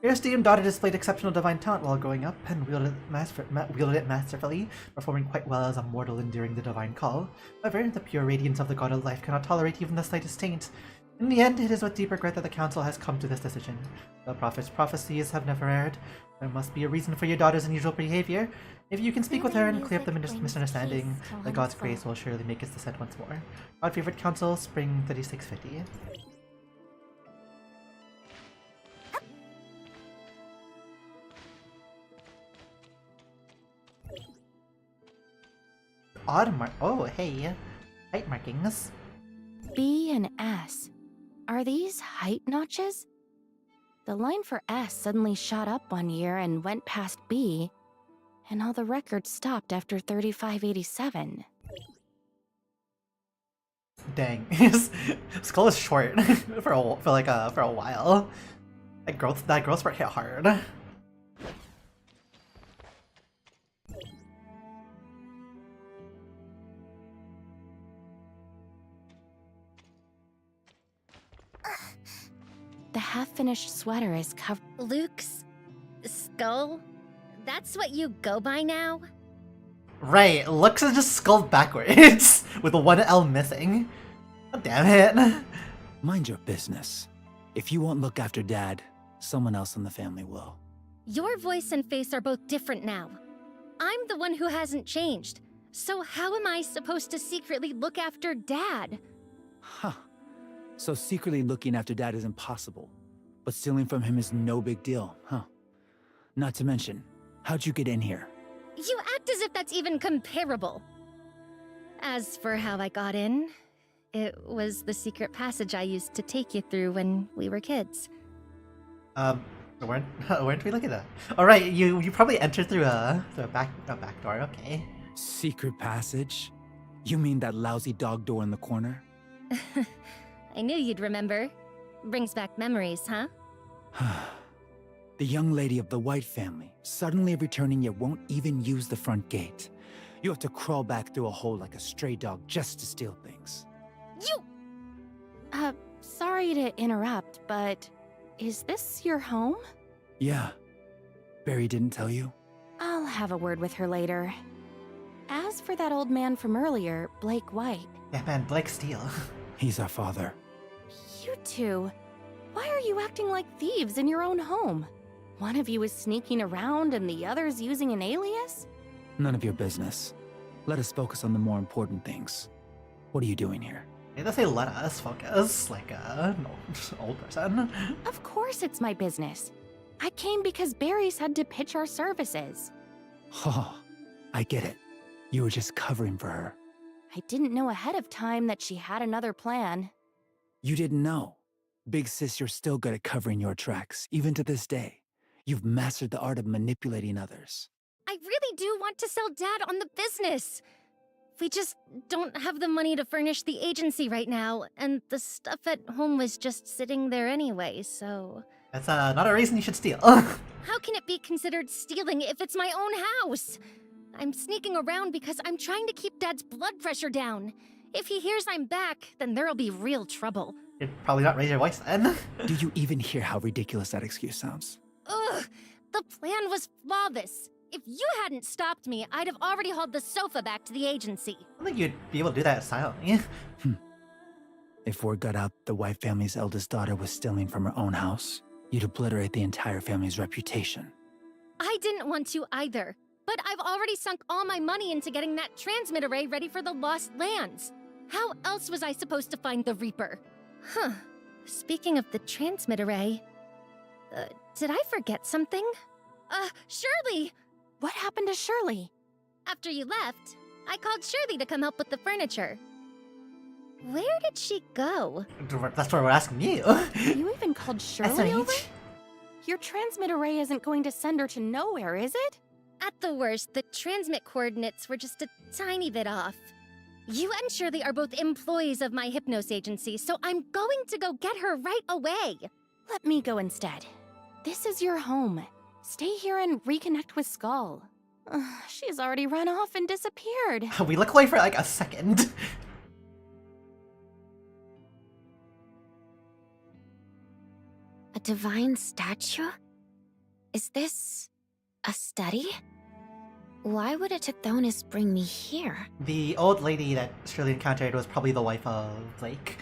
Your esteemed daughter displayed exceptional divine talent while growing up and wielded it masterfully, performing quite well as a mortal enduring the divine call. However, the pure radiance of the god of life cannot tolerate even the slightest taint. In the end, it is with deep regret that the council has come to this decision. The prophet's prophecies have never erred. There must be a reason for your daughter's unusual behavior. If you can speak with her and clear up the misunderstanding, the god's grace will surely make its descent once more. God Favorite Council, Spring 3650. Oh, hey. Height markings. B and S. Are these height notches? The line for S suddenly shot up one year and went past B, and all the records stopped after 3587. Dang. His skull is short for a while. That growth spurt hit hard. The half-finished sweater is covered. Luke's skull? That's what you go by now? Right, Lux is just skulled backwards with one L missing. Oh, damn it. Mind your business. If you won't look after Dad, someone else in the family will. Your voice and face are both different now. I'm the one who hasn't changed. So how am I supposed to secretly look after Dad? Huh. So secretly looking after Dad is impossible, but stealing from him is no big deal, huh? Not to mention, how'd you get in here? You act as if that's even comparable. As for how I got in, it was the secret passage I used to take you through when we were kids. Weren't we looking at that? All right, you probably entered through a back door. Okay. Secret passage? You mean that lousy dog door in the corner? I knew you'd remember. Brings back memories, huh? The young lady of the White family, suddenly returning yet won't even use the front gate. You have to crawl back through a hole like a stray dog just to steal things. You! Sorry to interrupt, but is this your home? Yeah. Barry didn't tell you? I'll have a word with her later. As for that old man from earlier, Blake White. Yeah, man, Blake Steele. He's our father. You two, why are you acting like thieves in your own home? One of you is sneaking around and the other's using an alias? None of your business. Let us focus on the more important things. What are you doing here? They just say let us focus, like an old person. Of course it's my business. I came because Barry said to pitch our services. Oh, I get it. You were just covering for her. I didn't know ahead of time that she had another plan. You didn't know. Big sis, you're still good at covering your tracks, even to this day. You've mastered the art of manipulating others. I really do want to sell Dad on the business. We just don't have the money to furnish the agency right now, and the stuff at home was just sitting there anyway, so... That's not a reason you should steal. How can it be considered stealing if it's my own house? I'm sneaking around because I'm trying to keep Dad's blood pressure down. If he hears I'm back, then there'll be real trouble. You'd probably not raise your voice then. Do you even hear how ridiculous that excuse sounds? Ugh! The plan was flawless. If you hadn't stopped me, I'd have already hauled the sofa back to the agency. I don't think you'd be able to do that silently. If word got out the White family's eldest daughter was stealing from her own house, you'd obliterate the entire family's reputation. I didn't want to either, but I've already sunk all my money into getting that transmit array ready for the Lost Lands. How else was I supposed to find the Reaper? Huh. Speaking of the transmit array... did I forget something? Shirley! What happened to Shirley? After you left, I called Shirley to come help with the furniture. Where did she go? That's what we're asking you. You even called Shirley over? SMH? Your transmit array isn't going to send her to nowhere, is it? At the worst, the transmit coordinates were just a tiny bit off. You and Shirley are both employees of my Hypnos agency, so I'm going to go get her right away. Let me go instead. This is your home. Stay here and reconnect with Skull. She's already run off and disappeared. We look away for like a second. A divine statue? Is this a study? Why would a Tithonus bring me here? The old lady that Shirley encountered was probably the wife of Blake.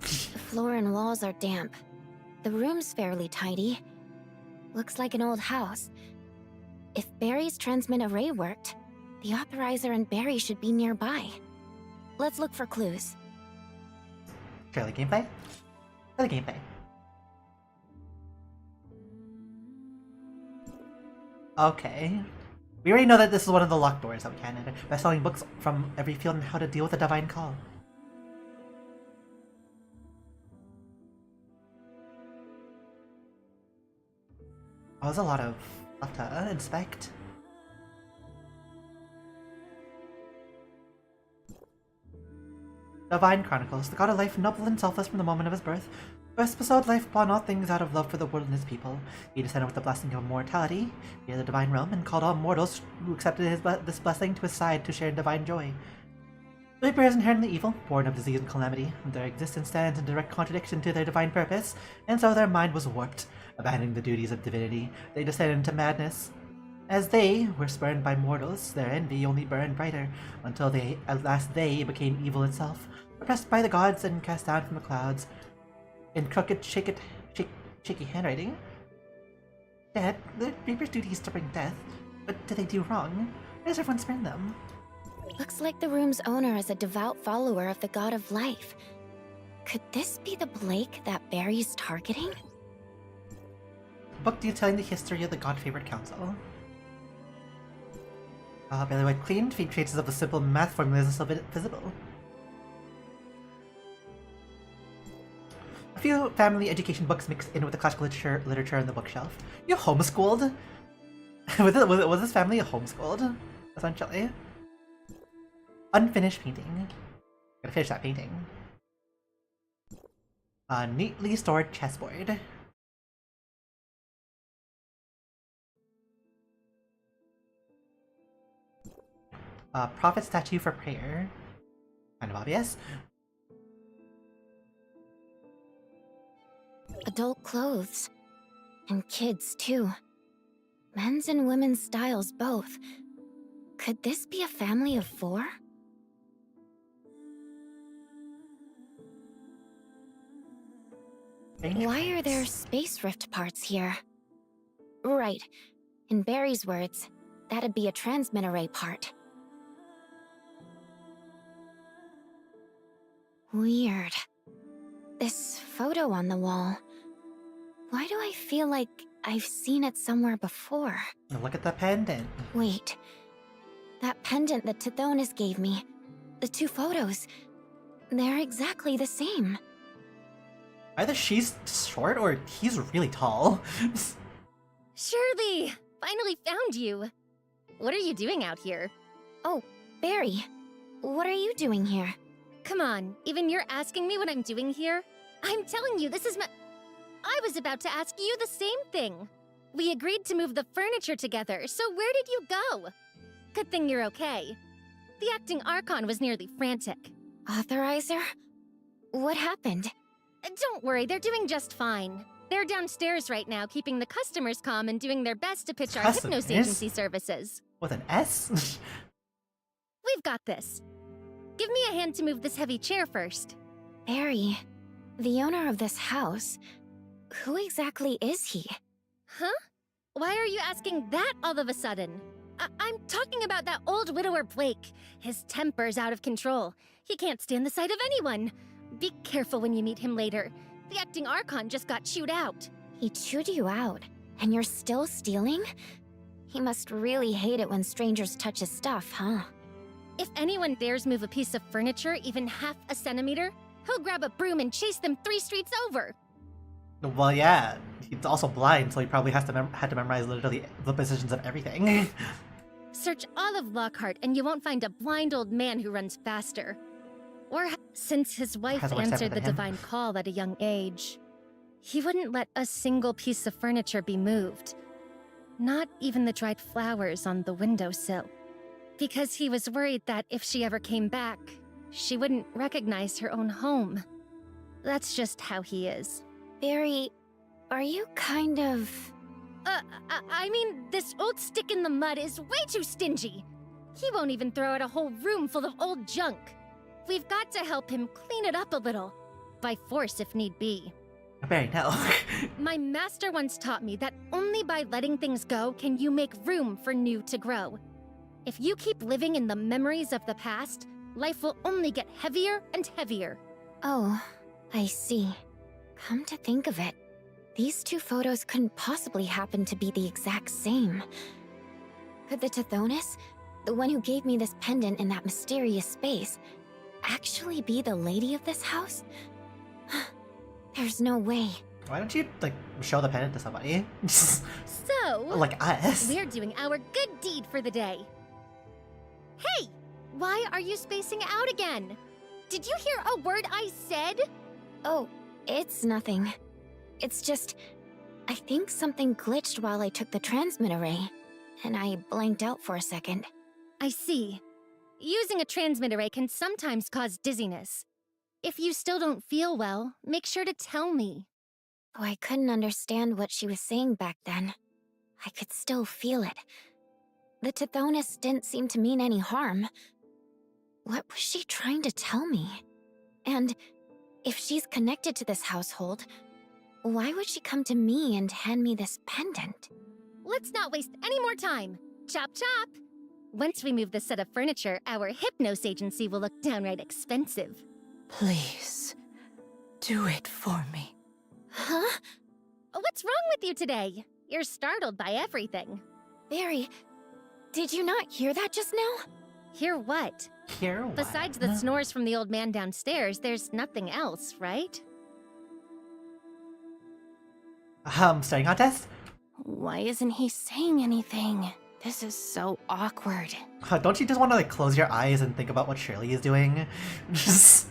The floor and walls are damp. The room's fairly tidy. Looks like an old house. If Barry's transmit array worked, the authorizer and Barry should be nearby. Let's look for clues. Shirley gameplay? Shirley gameplay. Okay. We already know that this is one of the locked doors that we can enter by selling books from every field on how to deal with a divine call. Oh, there's a lot of stuff to inspect. Divine Chronicles. The god of life, noble and selfless from the moment of his birth, first bestowed life upon all things out of love for the world and his people. He descended with the blessing of immortality via the divine realm and called all mortals who accepted this blessing to his side to share in divine joy. The Reaper is inherently evil, born of disease and calamity. Their existence stands in direct contradiction to their divine purpose, and so their mind was warped. Abandoning the duties of divinity, they descended into madness. As they were spurned by mortals, their envy only burned brighter, until at last they became evil itself, oppressed by the gods and cast down from the clouds. In crooked, shaky handwriting. Dad, the Reaper's duty is to bring death, but do they do wrong? Why does everyone spurn them? Looks like the room's owner is a devout follower of the god of life. Could this be the Blake that Barry's targeting? Book detailing the history of the God-favored council. Barely wiped clean, faint traces of the simple math formulas are still visible. A few family education books mixed in with the classical literature on the bookshelf. You homeschooled? was this family homeschooled? Essentially. Unfinished painting. Gotta finish that painting. A neatly stored chessboard. A prophet statue for prayer. Kind of obvious. Adult clothes. And kids, too. Men's and women's styles both. Could this be a family of 4? Why are there space rift parts here? Right. In Barry's words, that'd be a transmit array part. Weird. This photo on the wall. Why do I feel like I've seen it somewhere before? Look at the pendant. Wait. That pendant that Tithonus gave me. The 2 photos. They're exactly the same. Either she's short or he's really tall. Shirley! Finally found you! What are you doing out here? Oh, Barry. What are you doing here? Come on, even you're asking me what I'm doing here? I'm telling you, this is I was about to ask you the same thing. We agreed to move the furniture together, so where did you go? Good thing you're okay. The acting Archon was nearly frantic. Authorizer? What happened? Don't worry, they're doing just fine. They're downstairs right now, keeping the customers calm and doing their best to pitch our Customers? Hypnos agency services. With an S? We've got this. Give me a hand to move this heavy chair first. Barry, the owner of this house, who exactly is he? Huh? Why are you asking that all of a sudden? I'm talking about that old widower Blake. His temper's out of control. He can't stand the sight of anyone. Be careful when you meet him later. The acting Archon just got chewed out. He chewed you out, and you're still stealing? He must really hate it when strangers touch his stuff, huh? If anyone dares move a piece of furniture even half a centimeter, he'll grab a broom and chase them 3 streets over. Well, yeah. He's also blind, so he probably had to memorize literally the positions of everything. Search all of Lockhart and you won't find a blind old man who runs faster. Or since his wife Has a worse temper answered the than him. divine call at a young age, he wouldn't let a single piece of furniture be moved. Not even the dried flowers on the windowsill. Because he was worried that if she ever came back, she wouldn't recognize her own home. That's just how he is. Barry, are you kind of... I mean, this old stick in the mud is way too stingy. He won't even throw out a whole room full of old junk. We've got to help him clean it up a little. By force, if need be. Barry, no. My master once taught me that only by letting things go can you make room for new to grow. If you keep living in the memories of the past, life will only get heavier and heavier. Oh, I see. Come to think of it, these two photos couldn't possibly happen to be the exact same. Could the Tithonus, the one who gave me this pendant in that mysterious space, actually be the lady of this house? There's no way. Why don't you, like, show the pendant to somebody? So, Like us. we're doing our good deed for the day. Hey! Why are you spacing out again? Did you hear a word I said? Oh, it's nothing. It's just, I think something glitched while I took the transmit array, and I blanked out for a second. I see. Using a transmit array can sometimes cause dizziness. If you still don't feel well, make sure to tell me. Though I couldn't understand what she was saying back then, I could still feel it. The Tithonus didn't seem to mean any harm. What was she trying to tell me? And if she's connected to this household, why would she come to me and hand me this pendant? Let's not waste any more time. Chop chop! Once we move this set of furniture, our Hypnos agency will look downright expensive. Please, do it for me. Huh? What's wrong with you today? You're startled by everything. Barry, did you not hear that just now? Hear what? Here, what? Besides the snores from the old man downstairs, there's nothing else, right? Studying contest? Why isn't he saying anything? This is so awkward. Don't you just want to, like, close your eyes and think about what Shirley is doing? Just...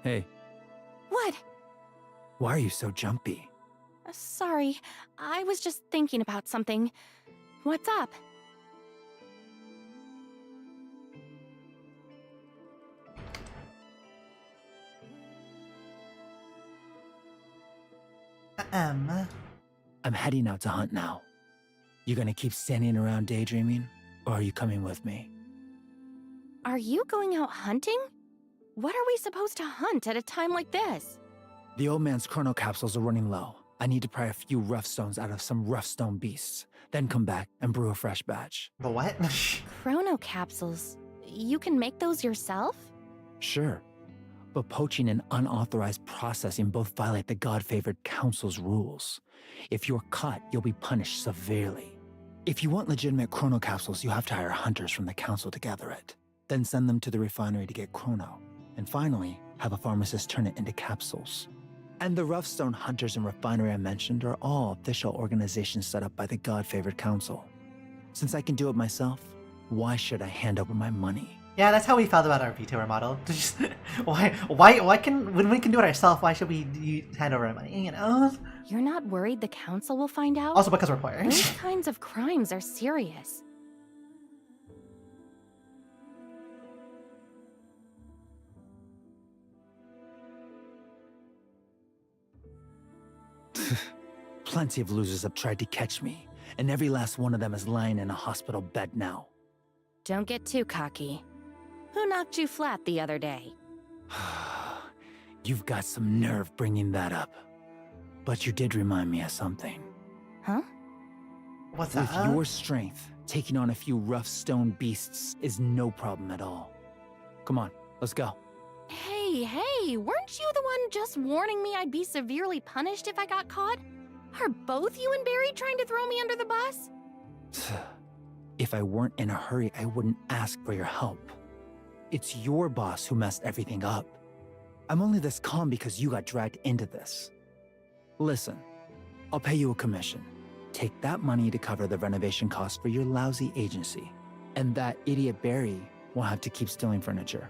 Hey, What? why are you so jumpy? Sorry, I was just thinking about something. What's up? I'm heading out to hunt now. You gonna keep standing around daydreaming, or are you coming with me? Are you going out hunting? What are we supposed to hunt at a time like this? The old man's chrono capsules are running low. I need to pry a few rough stones out of some rough stone beasts, then come back and brew a fresh batch. The what? Chrono capsules. You can make those yourself? Sure, but poaching and unauthorized processing both violate the God-favored Council's rules. If you're caught, you'll be punished severely. If you want legitimate chrono capsules, you have to hire hunters from the Council to gather it, then send them to the refinery to get chrono, and finally, have a pharmacist turn it into capsules. And the Roughstone Hunters and Refinery I mentioned are all official organizations set up by the God-favored Council. Since I can do it myself, why should I hand over my money? Yeah, that's how we felt about our VTuber model. Just, why can, when we can do it ourselves, why should we hand over our money, you know? You're not worried the council will find out? Also because we're poor. Those kinds of crimes are serious. Plenty of losers have tried to catch me, and every last one of them is lying in a hospital bed now. Don't get too cocky. Who knocked you flat the other day? You've got some nerve bringing that up. But you did remind me of something. Huh? What's With that? your strength, taking on a few rough stone beasts is no problem at all. Come on, let's go. Hey, weren't you the one just warning me I'd be severely punished if I got caught? Are both you and Barry trying to throw me under the bus? If I weren't in a hurry, I wouldn't ask for your help. It's your boss who messed everything up. I'm only this calm because you got dragged into this. Listen, I'll pay you a commission. Take that money to cover the renovation costs for your lousy agency. And that idiot Barry won't have to keep stealing furniture.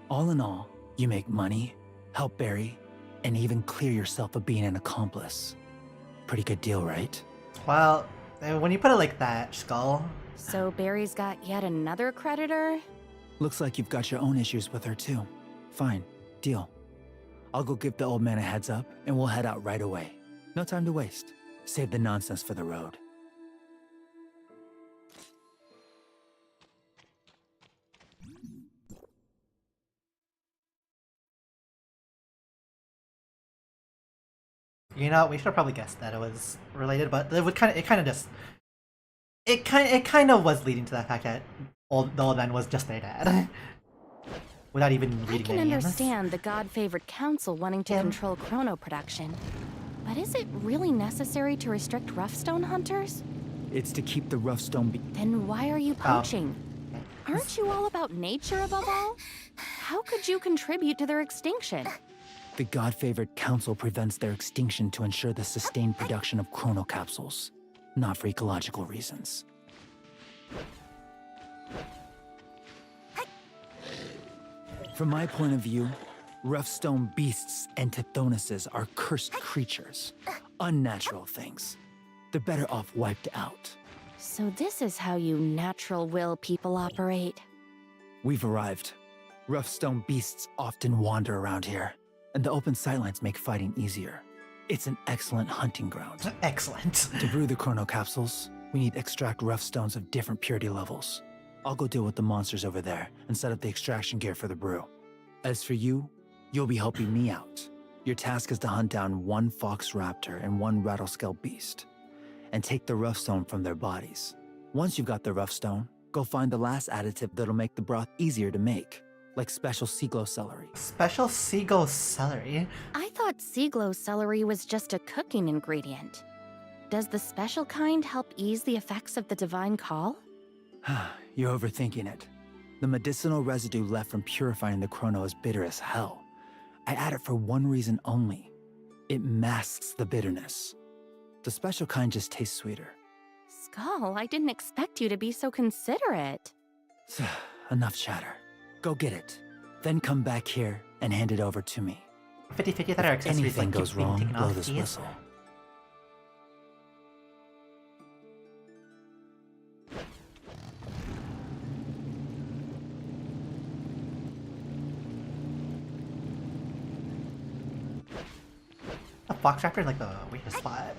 All in all, you make money, help Barry, and even clear yourself of being an accomplice. Pretty good deal, right? Well, when you put it like that, Skull... So Barry's got yet another creditor? Looks like you've got your own issues with her too. Fine, deal. I'll go give the old man a heads up, and we'll head out right away. No time to waste. Save the nonsense for the road. You know, we should have probably guessed that it was related, but it kind of was leading to the fact that the old man was just their dad, without even I reading can their names. understand the god-favored council wanting to Yeah. control chrono production. But is it really necessary to restrict Roughstone hunters? It's to keep the Roughstone Then why are you poaching? Aren't you all about nature above all? How could you contribute to their extinction? The god-favored council prevents their extinction to ensure the sustained production of chrono capsules, not for ecological reasons. From my point of view, Roughstone beasts and Tithonus's are cursed creatures, unnatural things. They're better off wiped out. So this is how you natural will people operate. We've arrived. Roughstone beasts often wander around here, and the open sightlines make fighting easier. It's an excellent hunting ground. Excellent. To brew the chrono capsules, we need extract rough stones of different purity levels. I'll go deal with the monsters over there and set up the extraction gear for the brew. As for you, you'll be helping me out. Your task is to hunt down one fox raptor and one rattlescale beast, and take the rough stone from their bodies. Once you've got the rough stone, go find the last additive that'll make the broth easier to make, like special seaglow celery. Special seagull celery. I thought seaglow celery was just a cooking ingredient. Does the special kind help ease the effects of the divine call? You're overthinking it. The medicinal residue left from purifying the chrono is bitter as hell. I add it for one reason only. It masks the bitterness. The special kind just tastes sweeter. Skull, I didn't expect you to be so considerate. Enough chatter. Go get it. Then come back here and hand it over to me. 50-50 that our If accessories anything like goes keep being wrong, taken blow off this these. whistle. A fox raptor in like the weirdest spot.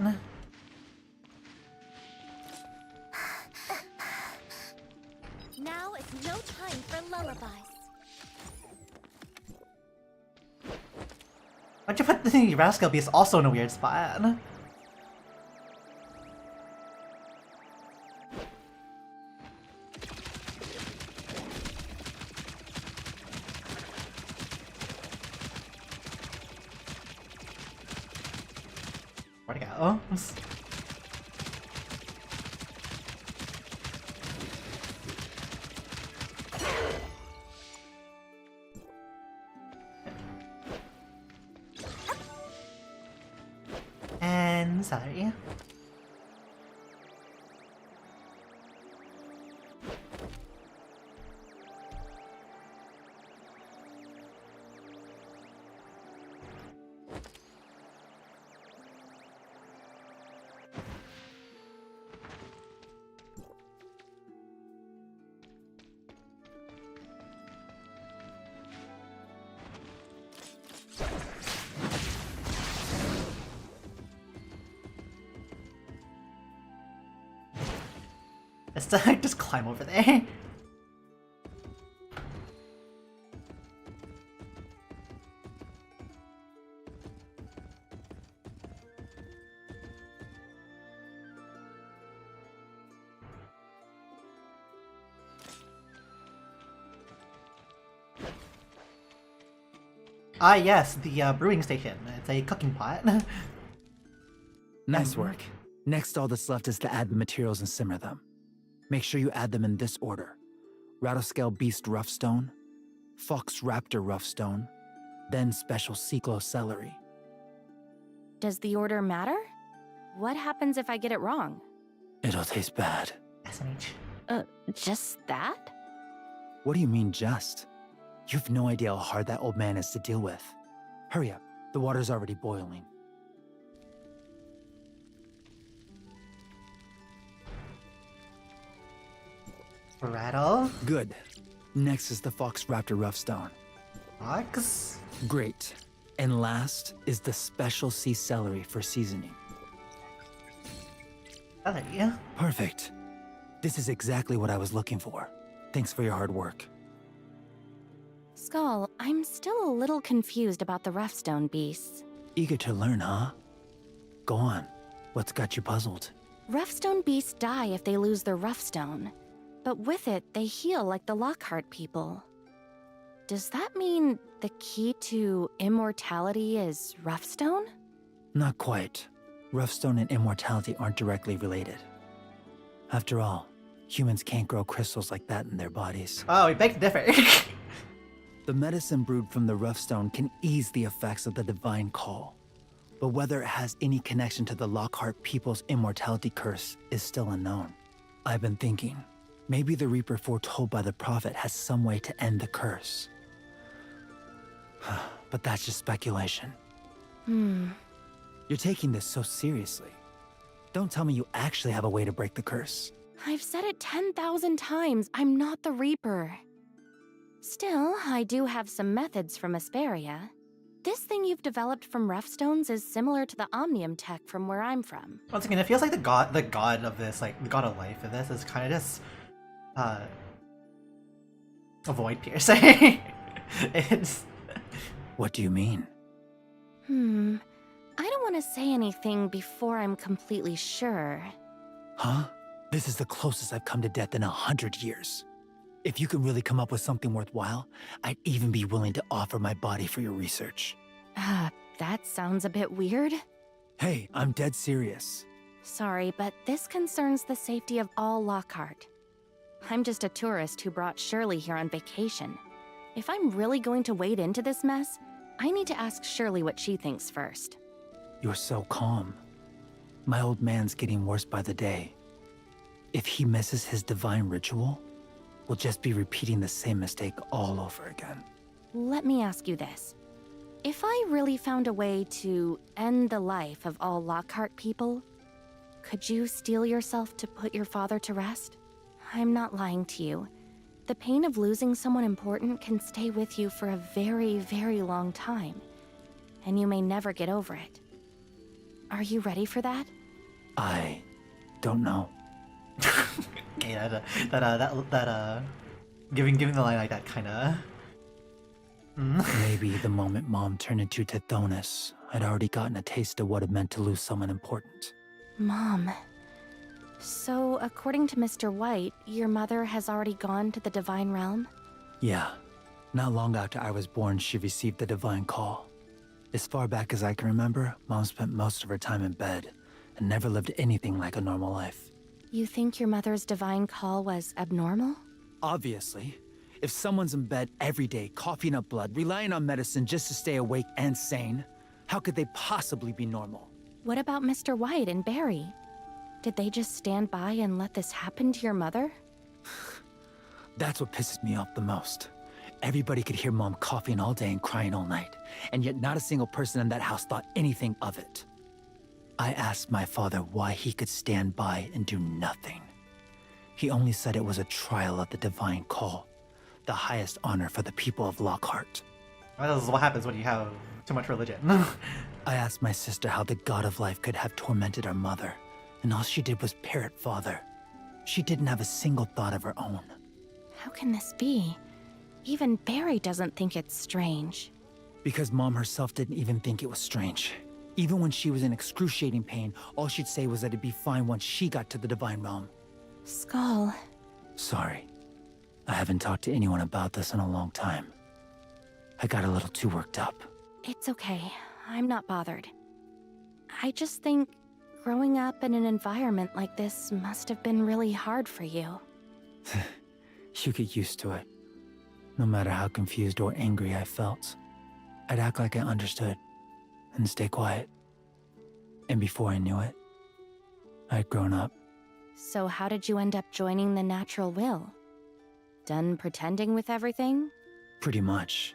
Now is no time for lullabies. Why'd you put the rascal beast also in a weird spot? Where'd it go? And celery. Just climb over there. Ah yes, the brewing station. It's a cooking pot. Nice work. Next, all that's left is to add the materials and simmer them. Make sure you add them in this order. Rattlescale Beast Roughstone, Fox Raptor Roughstone, then Special Seaglow Celery. Does the order matter? What happens if I get it wrong? It'll taste bad. SMH. Just that? What do you mean, just? You've no idea how hard that old man is to deal with. Hurry up, the water's already boiling. Rattle. Good. Next is the Fox Raptor Roughstone. Fox. Great. And last is the Special Sea Celery for seasoning. Valerie. Perfect. This is exactly what I was looking for. Thanks for your hard work. Skull, I'm still a little confused about the Roughstone beasts. Eager to learn, huh? Go on. What's got you puzzled? Roughstone beasts die if they lose their Roughstone, but with it, they heal like the Lockhart people. Does that mean the key to immortality is Roughstone? Not quite. Roughstone and immortality aren't directly related. After all, humans can't grow crystals like that in their bodies. Oh, we beg to differ. The medicine brewed from the Roughstone can ease the effects of the Divine Call. But whether it has any connection to the Lockhart people's immortality curse is still unknown. I've been thinking, maybe the Reaper foretold by the Prophet has some way to end the curse. But that's just speculation. You're taking this so seriously. Don't tell me you actually have a way to break the curse. I've said it 10,000 times, I'm not the Reaper. Still, I do have some methods from Asperia. This thing you've developed from Roughstones is similar to the Omnium tech from where I'm from. Once again, it feels like the god of this, like the god of life of this is kind of just avoid piercing. It's What do you mean? I don't want to say anything before I'm completely sure. Huh? This is the closest I've come to death in 100 years. If you could really come up with something worthwhile, I'd even be willing to offer my body for your research. That sounds a bit weird. Hey, I'm dead serious. Sorry, but this concerns the safety of all Lockhart. I'm just a tourist who brought Shirley here on vacation. If I'm really going to wade into this mess, I need to ask Shirley what she thinks first. You're so calm. My old man's getting worse by the day. If he misses his divine ritual, we'll just be repeating the same mistake all over again. Let me ask you this. If I really found a way to end the life of all Lockhart people, could you steel yourself to put your father to rest? I'm not lying to you. The pain of losing someone important can stay with you for a very, very long time, and you may never get over it. Are you ready for that? I don't know. okay, giving the line like that kind of. Maybe the moment Mom turned into Tithonus, I'd already gotten a taste of what it meant to lose someone important. Mom. So, according to Mr. White, your mother has already gone to the Divine Realm? Yeah. Not long after I was born, she received the Divine Call. As far back as I can remember, Mom spent most of her time in bed and never lived anything like a normal life. You think your mother's Divine Call was abnormal? Obviously. If someone's in bed every day, coughing up blood, relying on medicine just to stay awake and sane, how could they possibly be normal? What about Mr. White and Barry? Did they just stand by and let this happen to your mother? That's what pisses me off the most. Everybody could hear Mom coughing all day and crying all night, and yet not a single person in that house thought anything of it. I asked my father why he could stand by and do nothing. He only said it was a trial of the Divine Call, the highest honor for the people of Lockhart. Well, this is what happens when you have too much religion. I asked my sister how the god of life could have tormented our mother, and all she did was parrot father. She didn't have a single thought of her own. How can this be? Even Barry doesn't think it's strange. Because Mom herself didn't even think it was strange. Even when she was in excruciating pain, all she'd say was that it'd be fine once she got to the Divine Realm. Skull. Sorry. I haven't talked to anyone about this in a long time. I got a little too worked up. It's okay. I'm not bothered. I just think growing up in an environment like this must have been really hard for you. You get used to it. No matter how confused or angry I felt, I'd act like I understood and stay quiet. And before I knew it, I'd grown up. So how did you end up joining the Natural Will? Done pretending with everything? Pretty much.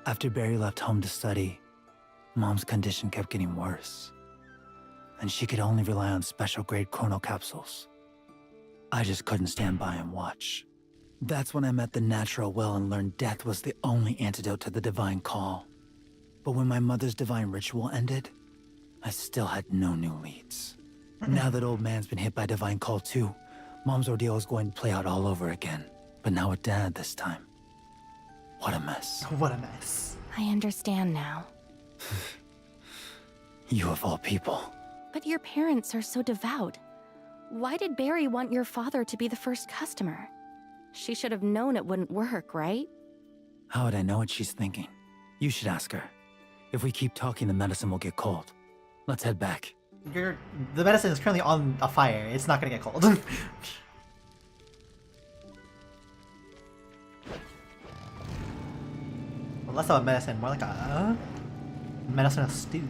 After Barry left home to study, Mom's condition kept getting worse. And she could only rely on special grade chrono capsules. I just couldn't stand by and watch. That's when I met the Natural Will and learned death was the only antidote to the Divine Call. But when my mother's divine ritual ended, I still had no new leads. Now that old man's been hit by Divine Call too, Mom's ordeal is going to play out all over again. But now with Dad this time. What a mess. What a mess. I understand now. You of all people. But your parents are so devout. Why did Barry want your father to be the first customer? She should have known it wouldn't work, right? How would I know what she's thinking? You should ask her. If we keep talking, the medicine will get cold. Let's head back. The medicine is currently on a fire. It's not gonna get cold. Less of a medicine, more like a medicinal stew.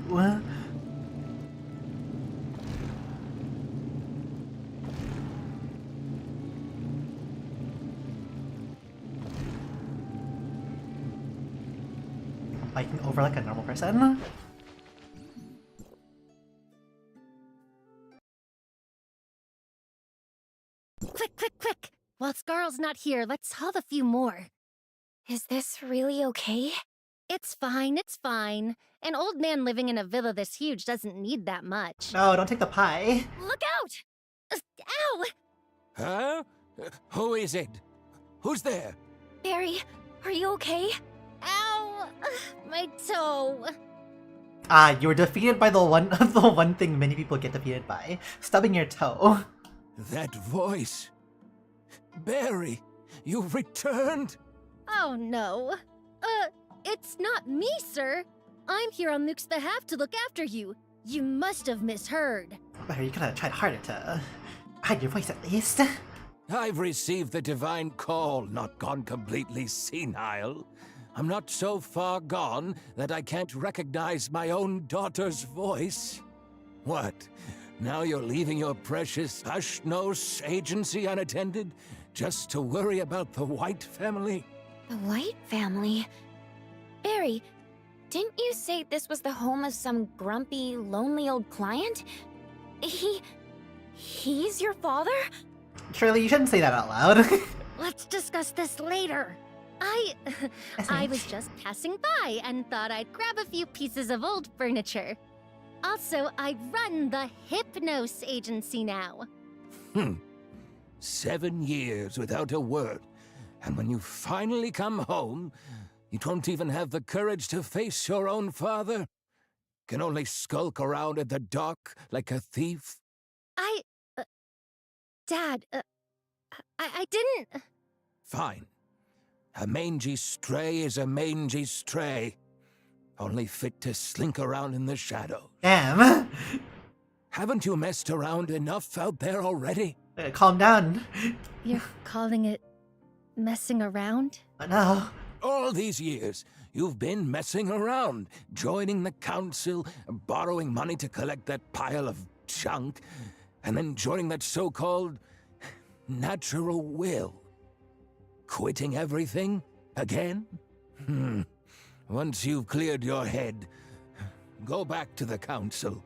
Biking over like a normal person. Quick, quick, quick! While Scarl's not here, let's haul a few more. Is this really okay? It's fine, it's fine. An old man living in a villa this huge doesn't need that much. No, don't take the pie. Look out! Ow! Huh? Who is it? Who's there? Barry, are you okay? Ow! My toe. Ah, you were defeated by the one thing many people get defeated by. Stubbing your toe. That voice. Barry, you've returned? Oh no. It's not me, sir. I'm here on Luke's behalf to look after you. You must have misheard. Barry, you could have tried harder to hide your voice at least. I've received the divine call, not gone completely senile. I'm not so far gone that I can't recognize my own daughter's voice. What? Now you're leaving your precious hush-nose agency unattended just to worry about the White family? The White family? Barry, didn't you say this was the home of some grumpy, lonely old client? He's your father? Shirley, you shouldn't say that out loud. Let's discuss this later. I was just passing by and thought I'd grab a few pieces of old furniture. Also, I run the Hypnos agency now. 7 years without a word. And when you finally come home, you don't even have the courage to face your own father? Can only skulk around in the dark like a thief? Dad, I didn't... Fine. A mangy stray is a mangy stray. Only fit to slink around in the shadow. Damn. Haven't you messed around enough out there already? Calm down. You're calling it messing around? No. All these years, you've been messing around, joining the council, borrowing money to collect that pile of junk, and then joining that so-called natural will. Quitting everything again? Once you've cleared your head, go back to the council.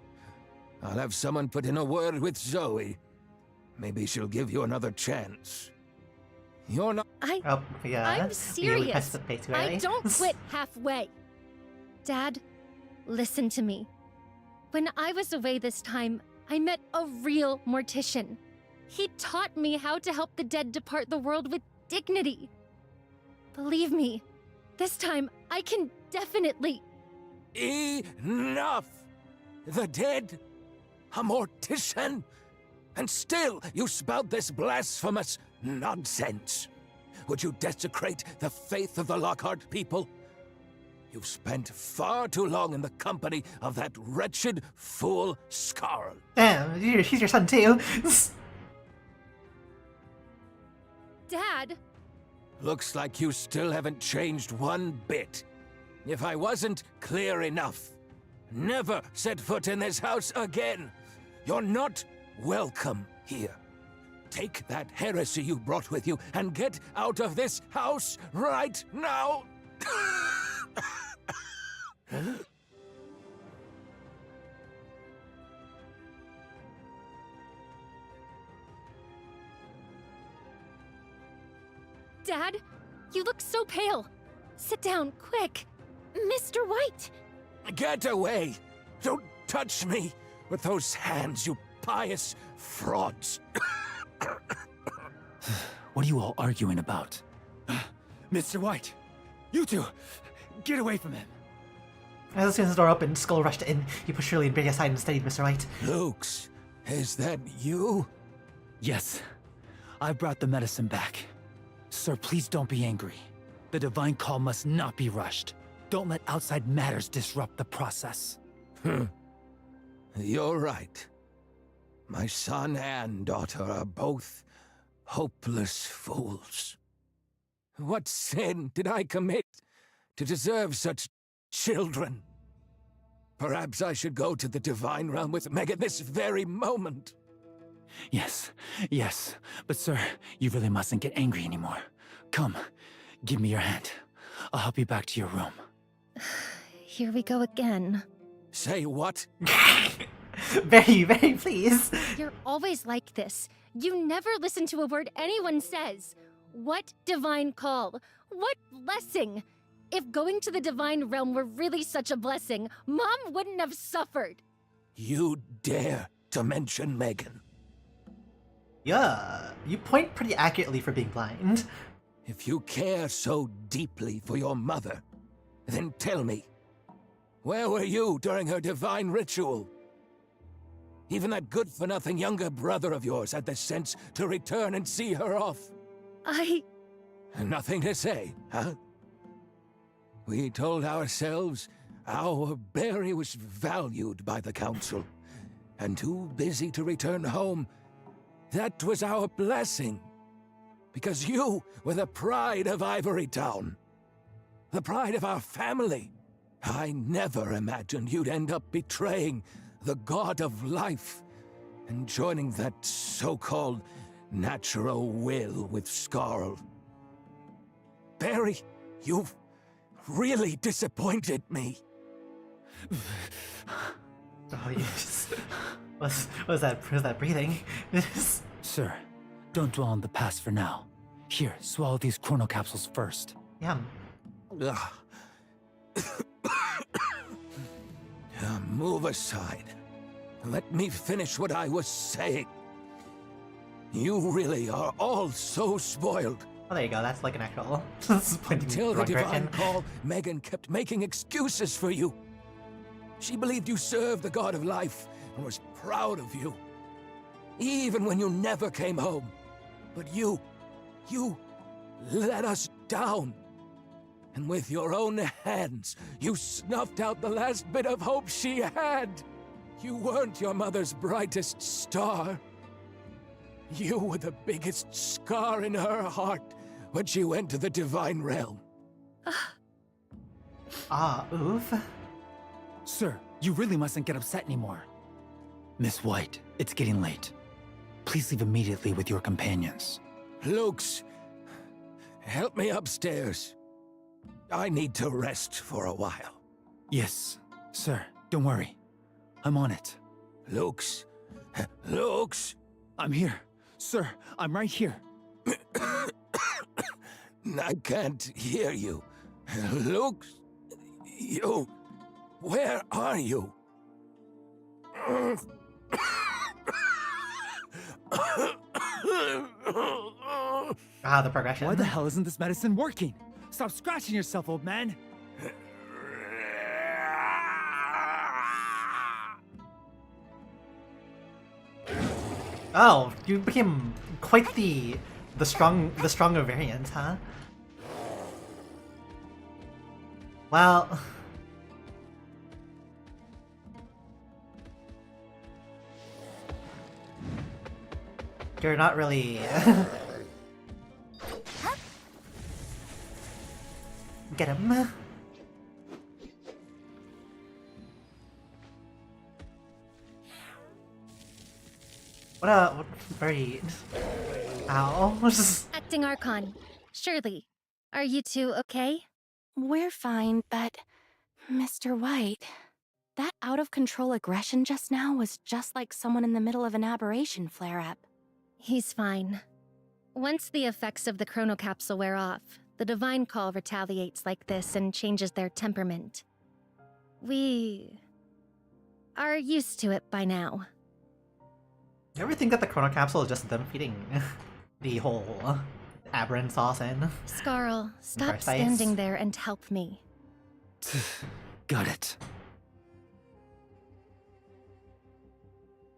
I'll have someone put in a word with Zoe. Maybe she'll give you another chance. You're not... Oh, yeah. I'm You serious. pressed the face, I really. don't quit halfway. Dad, listen to me. When I was away this time, I met a real mortician. He taught me how to help the dead depart the world with dignity. Believe me, this time I can definitely... Enough! The dead? A mortician? And still you spout this blasphemous nonsense. Would you desecrate the faith of the Lockhart people? You've spent far too long in the company of that wretched fool Scarl. Damn, he's your son too. Dad, Looks like you still haven't changed one bit. If I wasn't clear enough, never set foot in this house again. You're not welcome here. Take that heresy you brought with you and get out of this house right now. Dad, you look so pale. Sit down, quick. Mr. White! Get away! Don't touch me with those hands, you impious frauds. What are you all arguing about? Mr. White, you two, get away from him. As soon as the door opened, Skull rushed in. He pushed Shirley and Brady aside and steadied Mr. White. Lukes, is that you? Yes, I brought the medicine back. Sir, please don't be angry. The divine call must not be rushed. Don't let outside matters disrupt the process. You're right. My son and daughter are both hopeless fools. What sin did I commit to deserve such children? Perhaps I should go to the Divine Realm with Megan this very moment. Yes, but sir, you really mustn't get angry anymore. Come, give me your hand. I'll help you back to your room. Here we go again. Say what? Very, very please. You're always like this. You never listen to a word anyone says. What divine call? What blessing? If going to the Divine Realm were really such a blessing, Mom wouldn't have suffered. You dare to mention Megan? Yeah, you point pretty accurately for being blind. If you care so deeply for your mother, then tell me, where were you during her divine ritual? Even that good-for-nothing younger brother of yours had the sense to return and see her off. Nothing to say, huh? We told ourselves our Barry was valued by the Council, and too busy to return home. That was our blessing. Because you were the pride of Ivory Town. The pride of our family. I never imagined you'd end up betraying the God of Life and joining that so-called natural will with Skarl. Barry, you've really disappointed me. Oh, you just... What was that breathing? Sir, don't dwell on the past for now. Here, swallow these chrono capsules first. Yum. Ugh. Move aside. Let me finish what I was saying. You really are all so spoiled. Oh, there you go. That's like an actual... Until the divine call, Megan kept making excuses for you. She believed you served the God of Life and was proud of you. Even when you never came home. But you let us down. And with your own hands, you snuffed out the last bit of hope she had. You weren't your mother's brightest star. You were the biggest scar in her heart when she went to the Divine Realm. Oof. Sir, you really mustn't get upset anymore. Miss White, it's getting late. Please leave immediately with your companions. Lukes, help me upstairs. I need to rest for a while. Yes, sir, don't worry. I'm on it. Lukes. I'm here. Sir, I'm right here. I can't hear you. Lukes? Where are you? The progression. Why the hell isn't this medicine working? Stop scratching yourself, old man. Oh, you became quite the stronger variant, huh? Well, you're not really get him. What very... Ow. Acting Archon. Shirley, are you two okay? We're fine, but... Mr. White, that out-of-control aggression just now was just like someone in the middle of an aberration flare-up. He's fine. Once the effects of the chrono capsule wear off, the Divine Call retaliates like this and changes their temperament. We... are used to it by now. You ever think that the Chrono Capsule is just them feeding the whole aberrant sauce in? Scarl, stop First ice. standing there and help me. Got it.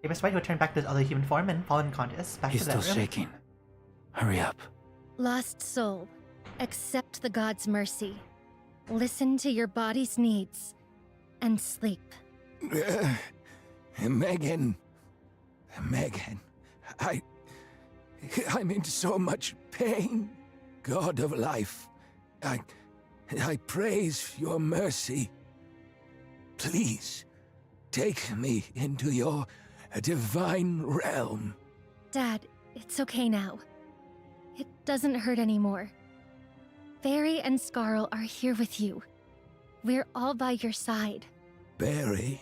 Hey, Mr. White returned back to his other human form and fallen unconscious. Back He's to the still room. shaking. Hurry up. Lost soul, accept the god's mercy. Listen to your body's needs and sleep. Megan. I'm in so much pain. God of life, I praise your mercy. Please, take me into your divine realm. Dad, it's okay now. It doesn't hurt anymore. Barry and Scarl are here with you. We're all by your side. Barry?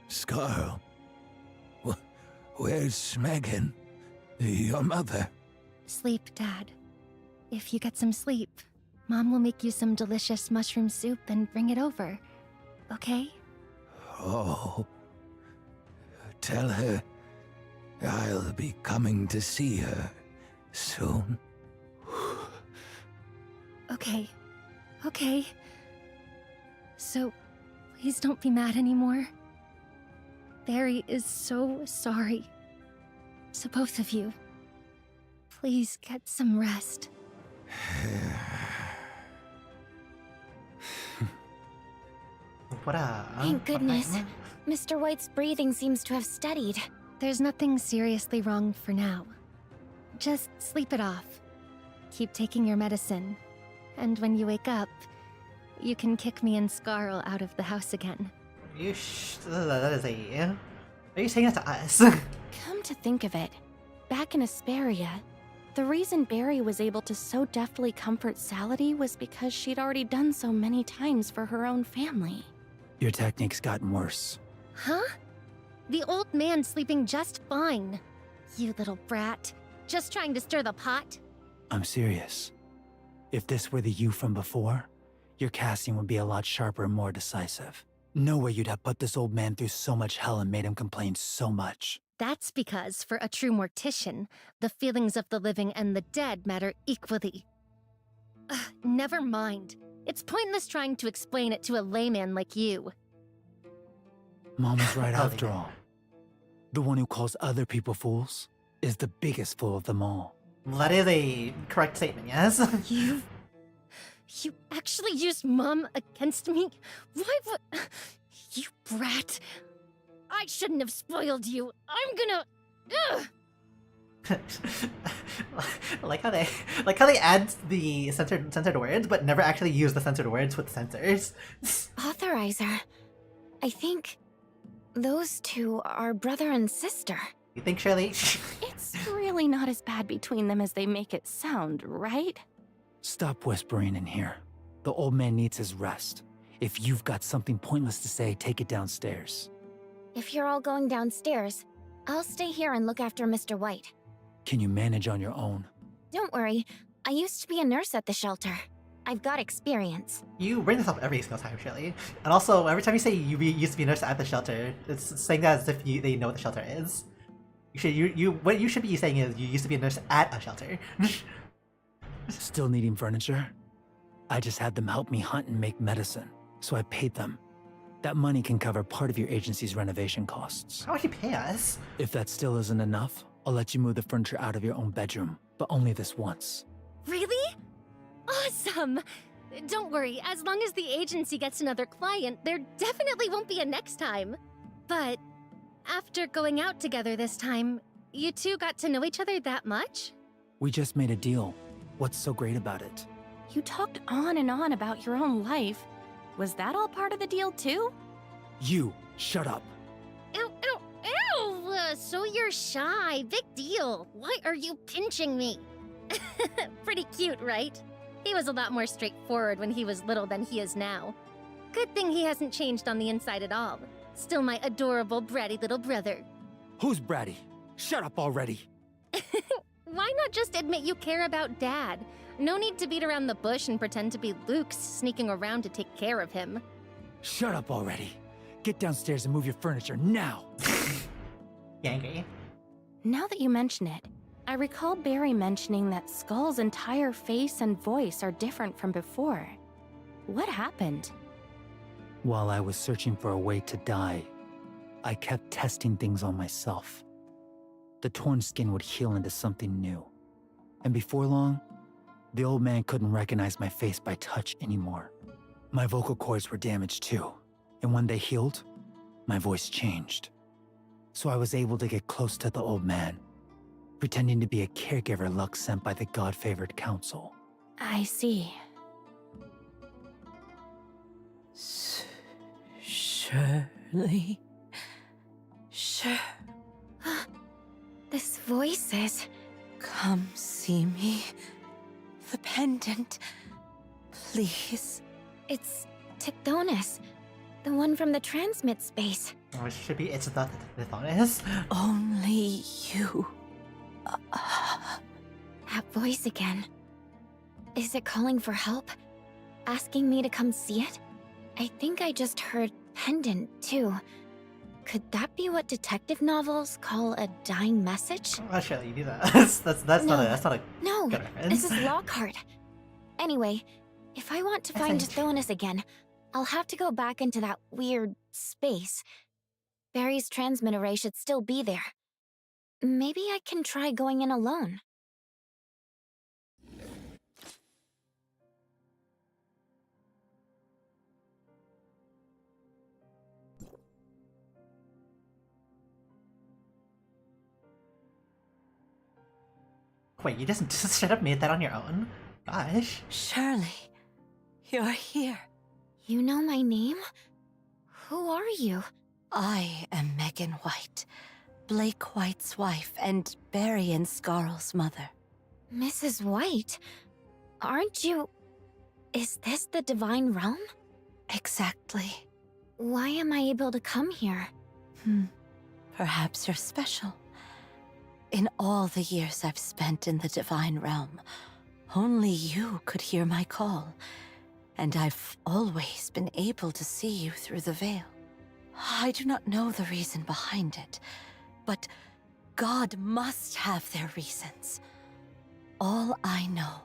Scarl? Where's Megan? Your mother? Sleep, Dad. If you get some sleep, Mom will make you some delicious mushroom soup and bring it over. Okay? Oh. Tell her I'll be coming to see her soon. Okay. Okay. So, please don't be mad anymore. Barry is so sorry. So both of you, please get some rest. What a... Thank goodness. Mr. White's breathing seems to have steadied. There's nothing seriously wrong for now. Just sleep it off. Keep taking your medicine. And when you wake up, you can kick me and Scarl out of the house again. That is a... Are you saying that to us? Come to think of it, back in Asperia, the reason Barry was able to so deftly comfort Salady was because she'd already done so many times for her own family. Your technique's gotten worse. Huh? The old man's sleeping just fine. You little brat. Just trying to stir the pot? I'm serious. If this were the you from before, your casting would be a lot sharper and more decisive. No way you'd have put this old man through so much hell and made him complain so much. That's because, for a true mortician, the feelings of the living and the dead matter equally. Never mind. It's pointless trying to explain it to a layman like you. Mom was right Oh, after yeah. all. The one who calls other people fools is the biggest fool of them all. That is a correct statement, yes? You actually used Mom against me? Why would... You brat. I shouldn't have spoiled you. I'm gonna... Ugh. like how they add the censored words, but never actually use the censored words with censors. Authorizer. I think those two are brother and sister. You think, Shirley? It's really not as bad between them as they make it sound, right? Stop whispering in here. The old man needs his rest. If you've got something pointless to say, take it downstairs. If you're all going downstairs, I'll stay here and look after Mr. White. Can you manage on your own? Don't worry, I used to be a nurse at the shelter. I've got experience. You bring this up every single time, Shirley. And also, every time you say used to be a nurse at the shelter, it's saying that as if they know what the shelter is. What you should be saying is you used to be a nurse at a shelter. Still needing furniture? I just had them help me hunt and make medicine, so I paid them. That money can cover part of your agency's renovation costs. How would you pay us? If that still isn't enough, I'll let you move the furniture out of your own bedroom, but only this once. Really? Awesome! Don't worry, as long as the agency gets another client, there definitely won't be a next time. But after going out together this time, you two got to know each other that much? We just made a deal. What's so great about it? You talked on and on about your own life. Was that all part of the deal too? You, shut up. Ew, ew, ew! So you're shy. Big deal. Why are you pinching me? Pretty cute, right? He was a lot more straightforward when he was little than he is now. Good thing he hasn't changed on the inside at all. Still my adorable, bratty little brother. Who's bratty? Shut up already. Why not just admit you care about Dad? No need to beat around the bush and pretend to be Luke's sneaking around to take care of him. Shut up already. Get downstairs and move your furniture now. You angry? Now that you mention it, I recall Barry mentioning that Skull's entire face and voice are different from before. What happened? While I was searching for a way to die, I kept testing things on myself. The torn skin would heal into something new. And before long, the old man couldn't recognize my face by touch anymore. My vocal cords were damaged too, and when they healed, my voice changed. So I was able to get close to the old man, pretending to be a caregiver Lux sent by the God-favored council. I see. Shirley. This voice is... Come see me. The pendant. Please. It's Tithonus, the one from the transmit space. Or it should be it's the Tithonus. Only you. That voice again. Is it calling for help? Asking me to come see it? I think I just heard pendant, too. Could that be what detective novels call a dying message? Oh, Shirley, you do that. That's not a No, good reference. this is Lockhart. Anyway, if I want to I find think- Tithonus again, I'll have to go back into that weird space. Barry's transmit array should still be there. Maybe I can try going in alone. Wait, you just straight up made that on your own? Gosh. Shirley. You're here. You know my name? Who are you? I am Megan White. Blake White's wife and Barry and Scarl's mother. Mrs. White? Aren't you... Is this the Divine Realm? Exactly. Why am I able to come here? Perhaps you're special. In all the years I've spent in the Divine Realm, only you could hear my call, and I've always been able to see you through the veil. I do not know the reason behind it, but God must have their reasons. All I know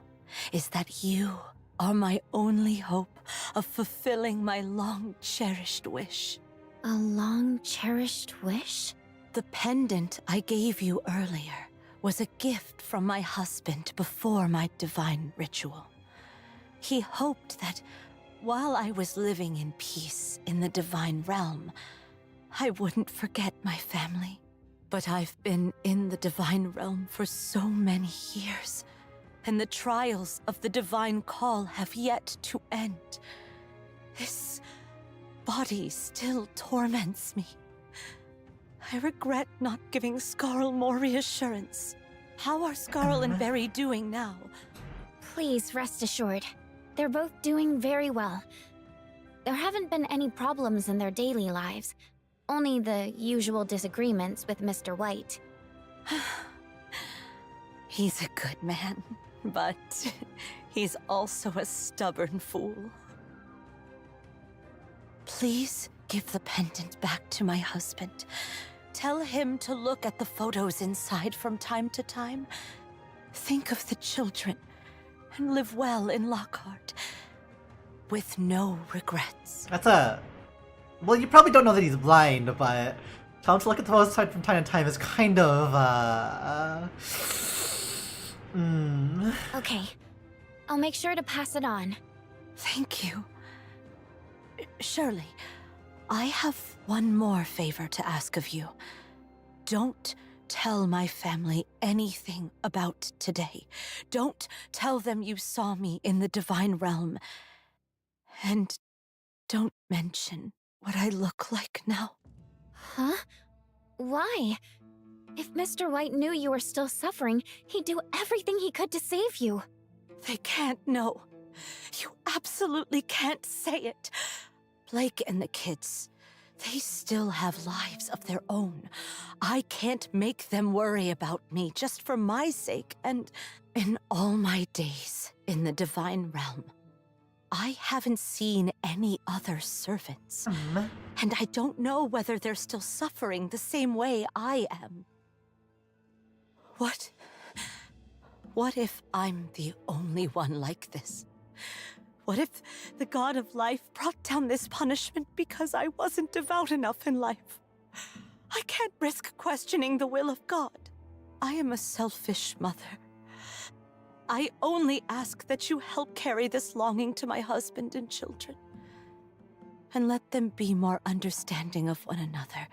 is that you are my only hope of fulfilling my long-cherished wish. A long-cherished wish? The pendant I gave you earlier was a gift from my husband before my divine ritual. He hoped that while I was living in peace in the Divine Realm, I wouldn't forget my family. But I've been in the Divine Realm for so many years, and the trials of the Divine Call have yet to end. This body still torments me. I regret not giving Scarl more reassurance. How are Scarl and Barry doing now? Please rest assured. They're both doing very well. There haven't been any problems in their daily lives. Only the usual disagreements with Mr. White. He's a good man, but he's also a stubborn fool. Please give the pendant back to my husband. Tell him to look at the photos inside from time to time. Think of the children and live well in Lockhart with no regrets. That's a... Well, you probably don't know that he's blind, but tell him to look at the photos from time to time is kind of, Okay. I'll make sure to pass it on. Thank you. Shirley, I have one more favor to ask of you. Don't tell my family anything about today. Don't tell them you saw me in the Divine Realm. And don't mention what I look like now. Huh? Why? If Mr. White knew you were still suffering, he'd do everything he could to save you. They can't know. You absolutely can't say it. Blake and the kids, they still have lives of their own. I can't make them worry about me just for my sake, and in all my days in the Divine Realm, I haven't seen any other servants. And I don't know whether they're still suffering the same way I am. What if I'm the only one like this? What if the god of life brought down this punishment because I wasn't devout enough in life? I can't risk questioning the will of God. I am a selfish mother. I only ask that you help carry this longing to my husband and children, and let them be more understanding of one another,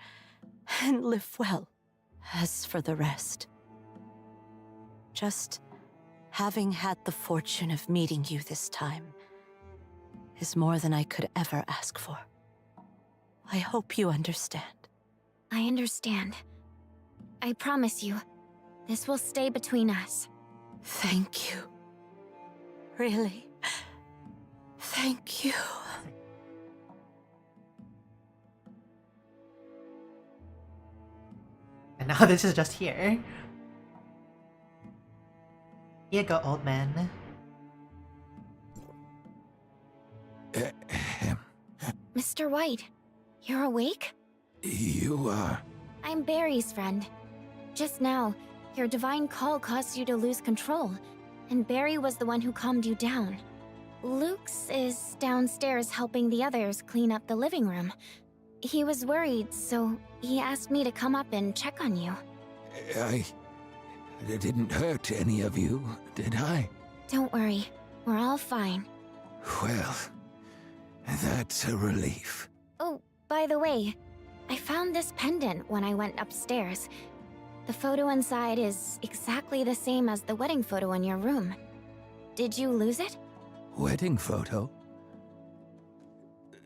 and live well. As for the rest, just having had the fortune of meeting you this time is more than I could ever ask for. I hope you understand. I understand. I promise you, this will stay between us. Thank you. Really. Thank you. And now this is just here. Here you go, old man. Mr. White, you're awake? You are... I'm Barry's friend. Just now, your divine call caused you to lose control, and Barry was the one who calmed you down. Luke's is downstairs helping the others clean up the living room. He was worried, so he asked me to come up and check on you. I didn't hurt any of you, did I? Don't worry, we're all fine. Well, that's a relief. Oh, by the way, I found this pendant when I went upstairs. The photo inside is exactly the same as the wedding photo in your room. Did you lose it? Wedding photo?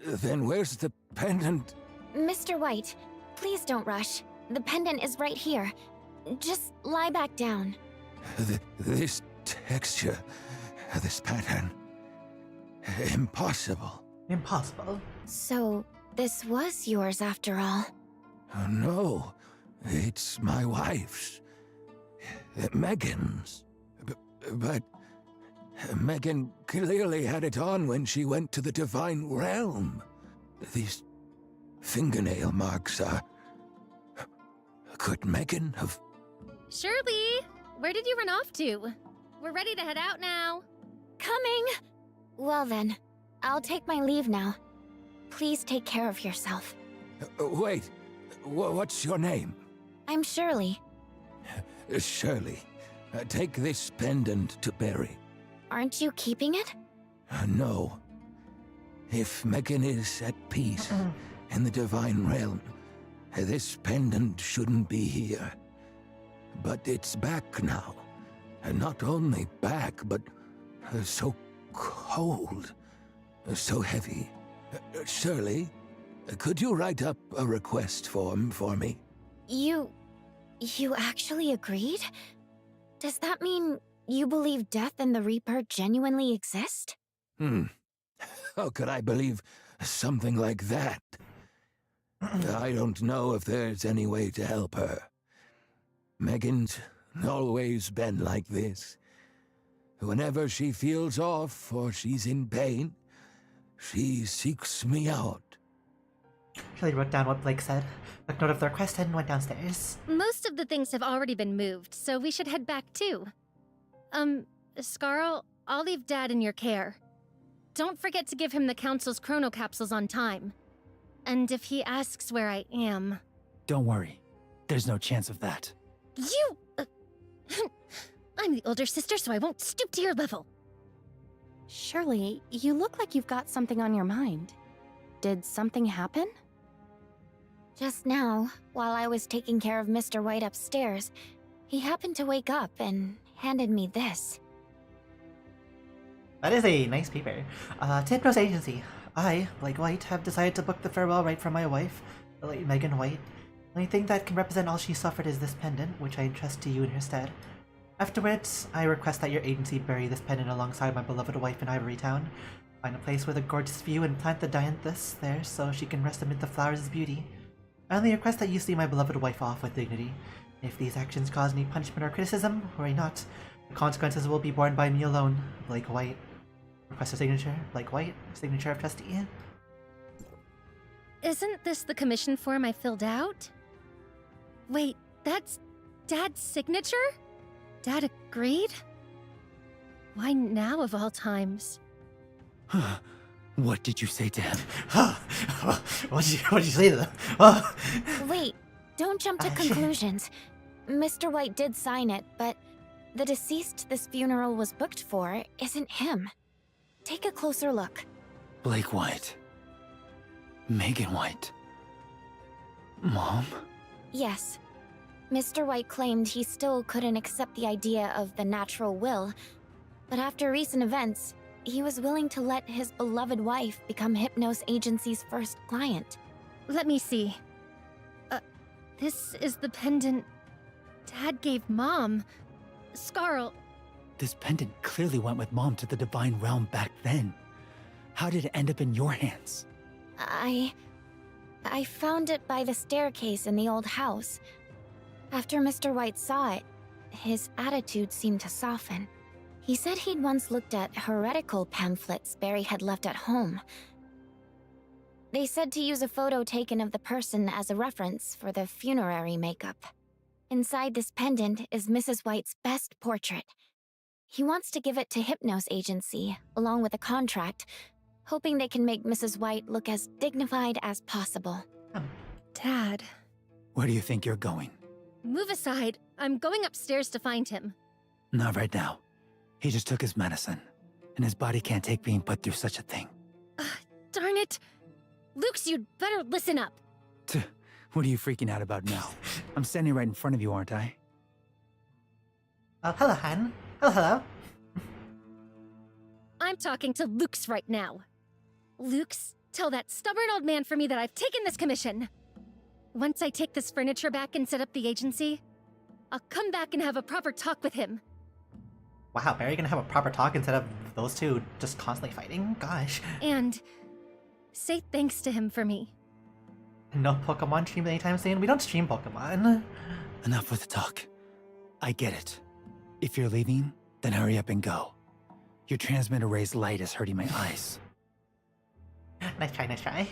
Then where's the pendant? Mr. White, please don't rush. The pendant is right here. Just lie back down. This texture, this pattern... impossible. Impossible. So, this was yours after all. No, it's my wife's. Megan's. But Megan clearly had it on when she went to the Divine Realm. These fingernail marks are... Could Megan have... Shirley, where did you run off to? We're ready to head out now. Coming! Well then, I'll take my leave now. Please take care of yourself. Wait, what's your name? I'm Shirley. Shirley, take this pendant to Barry. Aren't you keeping it? No. If Megan is at peace in the Divine Realm, this pendant shouldn't be here. But it's back now. And not only back, but so cold, so heavy. Shirley, could you write up a request form for me? You actually agreed? Does that mean you believe Death and the Reaper genuinely exist? How could I believe something like that? I don't know if there's any way to help her. Megan's always been like this. Whenever she feels off or she's in pain, she seeks me out. Shirley wrote down what Blake said, took note of the request, and went downstairs. Most of the things have already been moved, so we should head back too. Scarl, I'll leave Dad in your care. Don't forget to give him the Council's chrono capsules on time. And if he asks where I am... Don't worry. There's no chance of that. You... I'm the older sister, so I won't stoop to your level. Shirley, you look like you've got something on your mind. Did something happen? Just now, while I was taking care of Mr. White upstairs, he happened to wake up and handed me this. That is a nice paper. To Hypnos Agency. I, Blake White, have decided to book the farewell rite for my wife, the late Megan White. The only thing that can represent all she suffered is this pendant, which I entrust to you in her stead. Afterwards, I request that your agency bury this pendant alongside my beloved wife in Ivory Town. Find a place with a gorgeous view and plant the dianthus there so she can rest amid the flowers of beauty. I only request that you see my beloved wife off with dignity. If these actions cause any punishment or criticism, worry not. The consequences will be borne by me alone, Blake White. Request a signature, Blake White, signature of trustee. Isn't this the commission form I filled out? Wait, that's Dad's signature? Dad agreed? Why now of all times? What did you say to him? What'd you say to them? Oh. Wait, don't jump to shit. conclusions. Mr. White did sign it, but the deceased this funeral was booked for isn't him. Take a closer look. Blake White. Megan White. Mom? Yes. Mr. White claimed he still couldn't accept the idea of the natural will, but after recent events, he was willing to let his beloved wife become Hypnos Agency's first client. Let me see. This is the pendant Dad gave Mom. Scarl, This pendant clearly went with Mom to the Divine Realm back then. How did it end up in your hands? I found it by the staircase in the old house. After Mr. White saw it, his attitude seemed to soften. He said he'd once looked at heretical pamphlets Barry had left at home. They said to use a photo taken of the person as a reference for the funerary makeup. Inside this pendant is Mrs. White's best portrait. He wants to give it to Hypnos Agency, along with a contract, hoping they can make Mrs. White look as dignified as possible. Dad. Where do you think you're going? Move aside. I'm going upstairs to find him. Not right now. He just took his medicine, and his body can't take being put through such a thing. Darn it! Luke's, you'd better listen up. What are you freaking out about now? I'm standing right in front of you, aren't I? Oh, hello, Han. Hello. I'm talking to Luke's right now. Luke's, tell that stubborn old man for me that I've taken this commission. Once I take this furniture back and set up the agency, I'll come back and have a proper talk with him. Wow, Barry gonna have a proper talk instead of those two just constantly fighting? Gosh. And say thanks to him for me. No Pokemon stream anytime soon? We don't stream Pokemon. Enough with the talk. I get it. If you're leaving, then hurry up and go. Your transmitter ray's light is hurting my eyes. Nice try, nice try.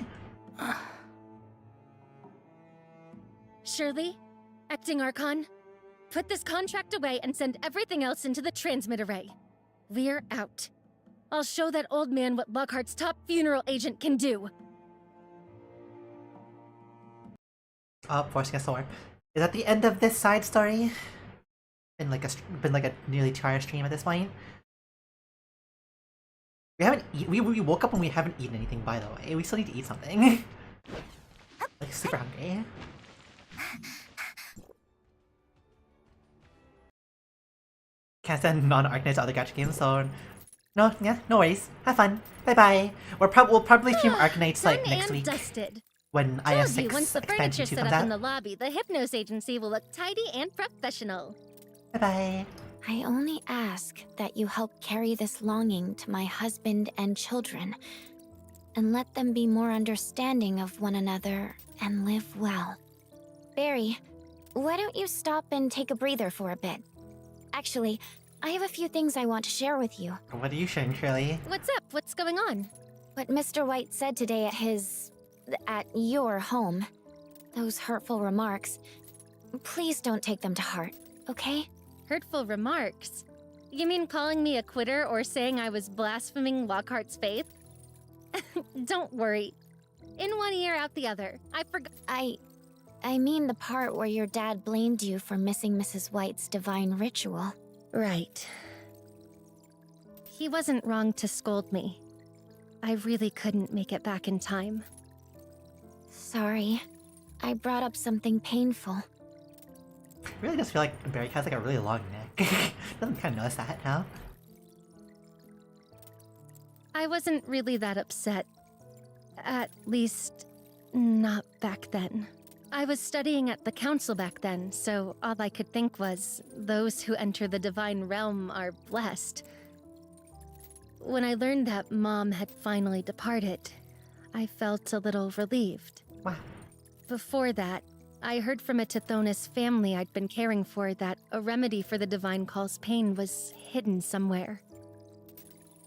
Shirley, acting Archon, put this contract away and send everything else into the transmit array. We're out. I'll show that old man what Lockhart's top funeral agent can do. Oh, forcing a sword. Is that the end of this side story? Been like a nearly 2-hour stream at this point. We haven't we woke up and we haven't eaten anything, by the way. We still need to eat something. Like super hungry. Can't send non-Arknights to other gacha games, so no worries. Have fun. Bye bye. We'll probably stream Arknights like Done next and week dusted. when Told IS6 you, once the expansion furniture's 2 set comes up in out. the lobby, the Hypnos Agency will look tidy and professional. Bye bye. I only ask that you help carry this longing to my husband and children, and let them be more understanding of one another and live well. Barry, why don't you stop and take a breather for a bit? Actually, I have a few things I want to share with you. What are you sharing, Shirley? What's up? What's going on? What Mr. White said today at your home. Those hurtful remarks. Please don't take them to heart, okay? Hurtful remarks? You mean calling me a quitter or saying I was blaspheming Lockhart's faith? Don't worry. In one ear, out the other. I forgot. I mean the part where your dad blamed you for missing Mrs. White's divine ritual. Right. He wasn't wrong to scold me. I really couldn't make it back in time. Sorry. I brought up something painful. I really just feel like Barry has like a really long neck. Doesn't kind of notice that now. I wasn't really that upset. At least, not back then. I was studying at the council back then, so all I could think was, those who enter the divine realm are blessed. When I learned that Mom had finally departed, I felt a little relieved. Wow. Before that, I heard from a Tithonus family I'd been caring for that a remedy for the Divine Call's pain was hidden somewhere.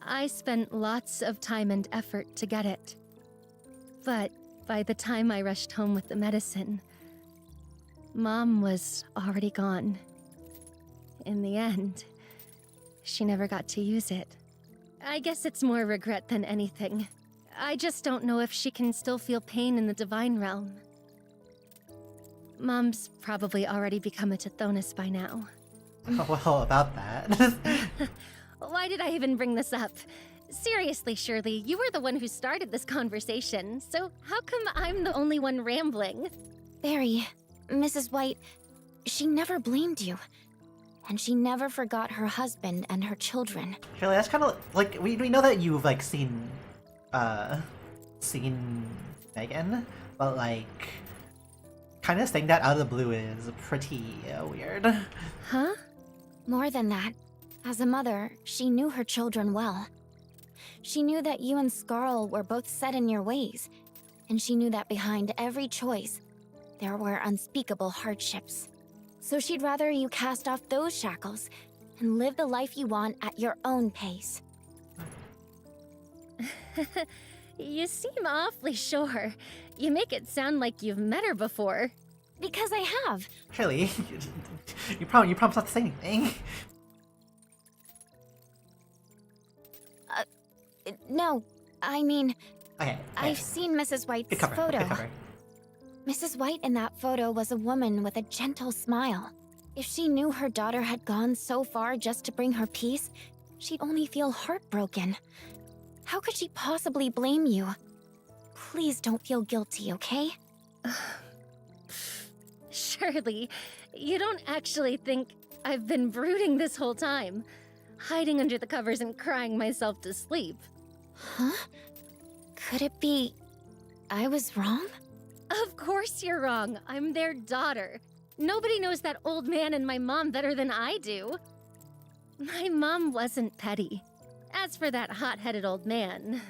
I spent lots of time and effort to get it. But by the time I rushed home with the medicine, Mom was already gone. in the end, she never got to use it. I guess it's more regret than anything. I just don't know if she can still feel pain in the Divine Realm. Mom's probably already become a Tithonus by now. Well, about that. Why did I even bring this up? Seriously, Shirley, you were the one who started this conversation, so how come I'm the only one rambling? Barry, Mrs. White, she never blamed you. And she never forgot her husband and her children. Shirley, that's kind of like we know that you've like seen Megan, but like kind of saying that out of the blue is pretty weird. Huh? More than that, as a mother, she knew her children well. She knew that you and Scarl were both set in your ways, and she knew that behind every choice, there were unspeakable hardships. So she'd rather you cast off those shackles and live the life you want at your own pace. You seem awfully sure. You make it sound like you've met her before. Because I have. Shirley, you promised not to say anything. No, I mean, Okay. I've seen Mrs. White's Good cover. photo. Good cover. Mrs. White in that photo was a woman with a gentle smile. If she knew her daughter had gone so far just to bring her peace, she'd only feel heartbroken. How could she possibly blame you? Please don't feel guilty, okay? Shirley, you don't actually think I've been brooding this whole time, hiding under the covers and crying myself to sleep. Huh? Could it be I was wrong? Of course you're wrong. I'm their daughter. Nobody knows that old man and my mom better than I do. My mom wasn't petty. As for that hot-headed old man,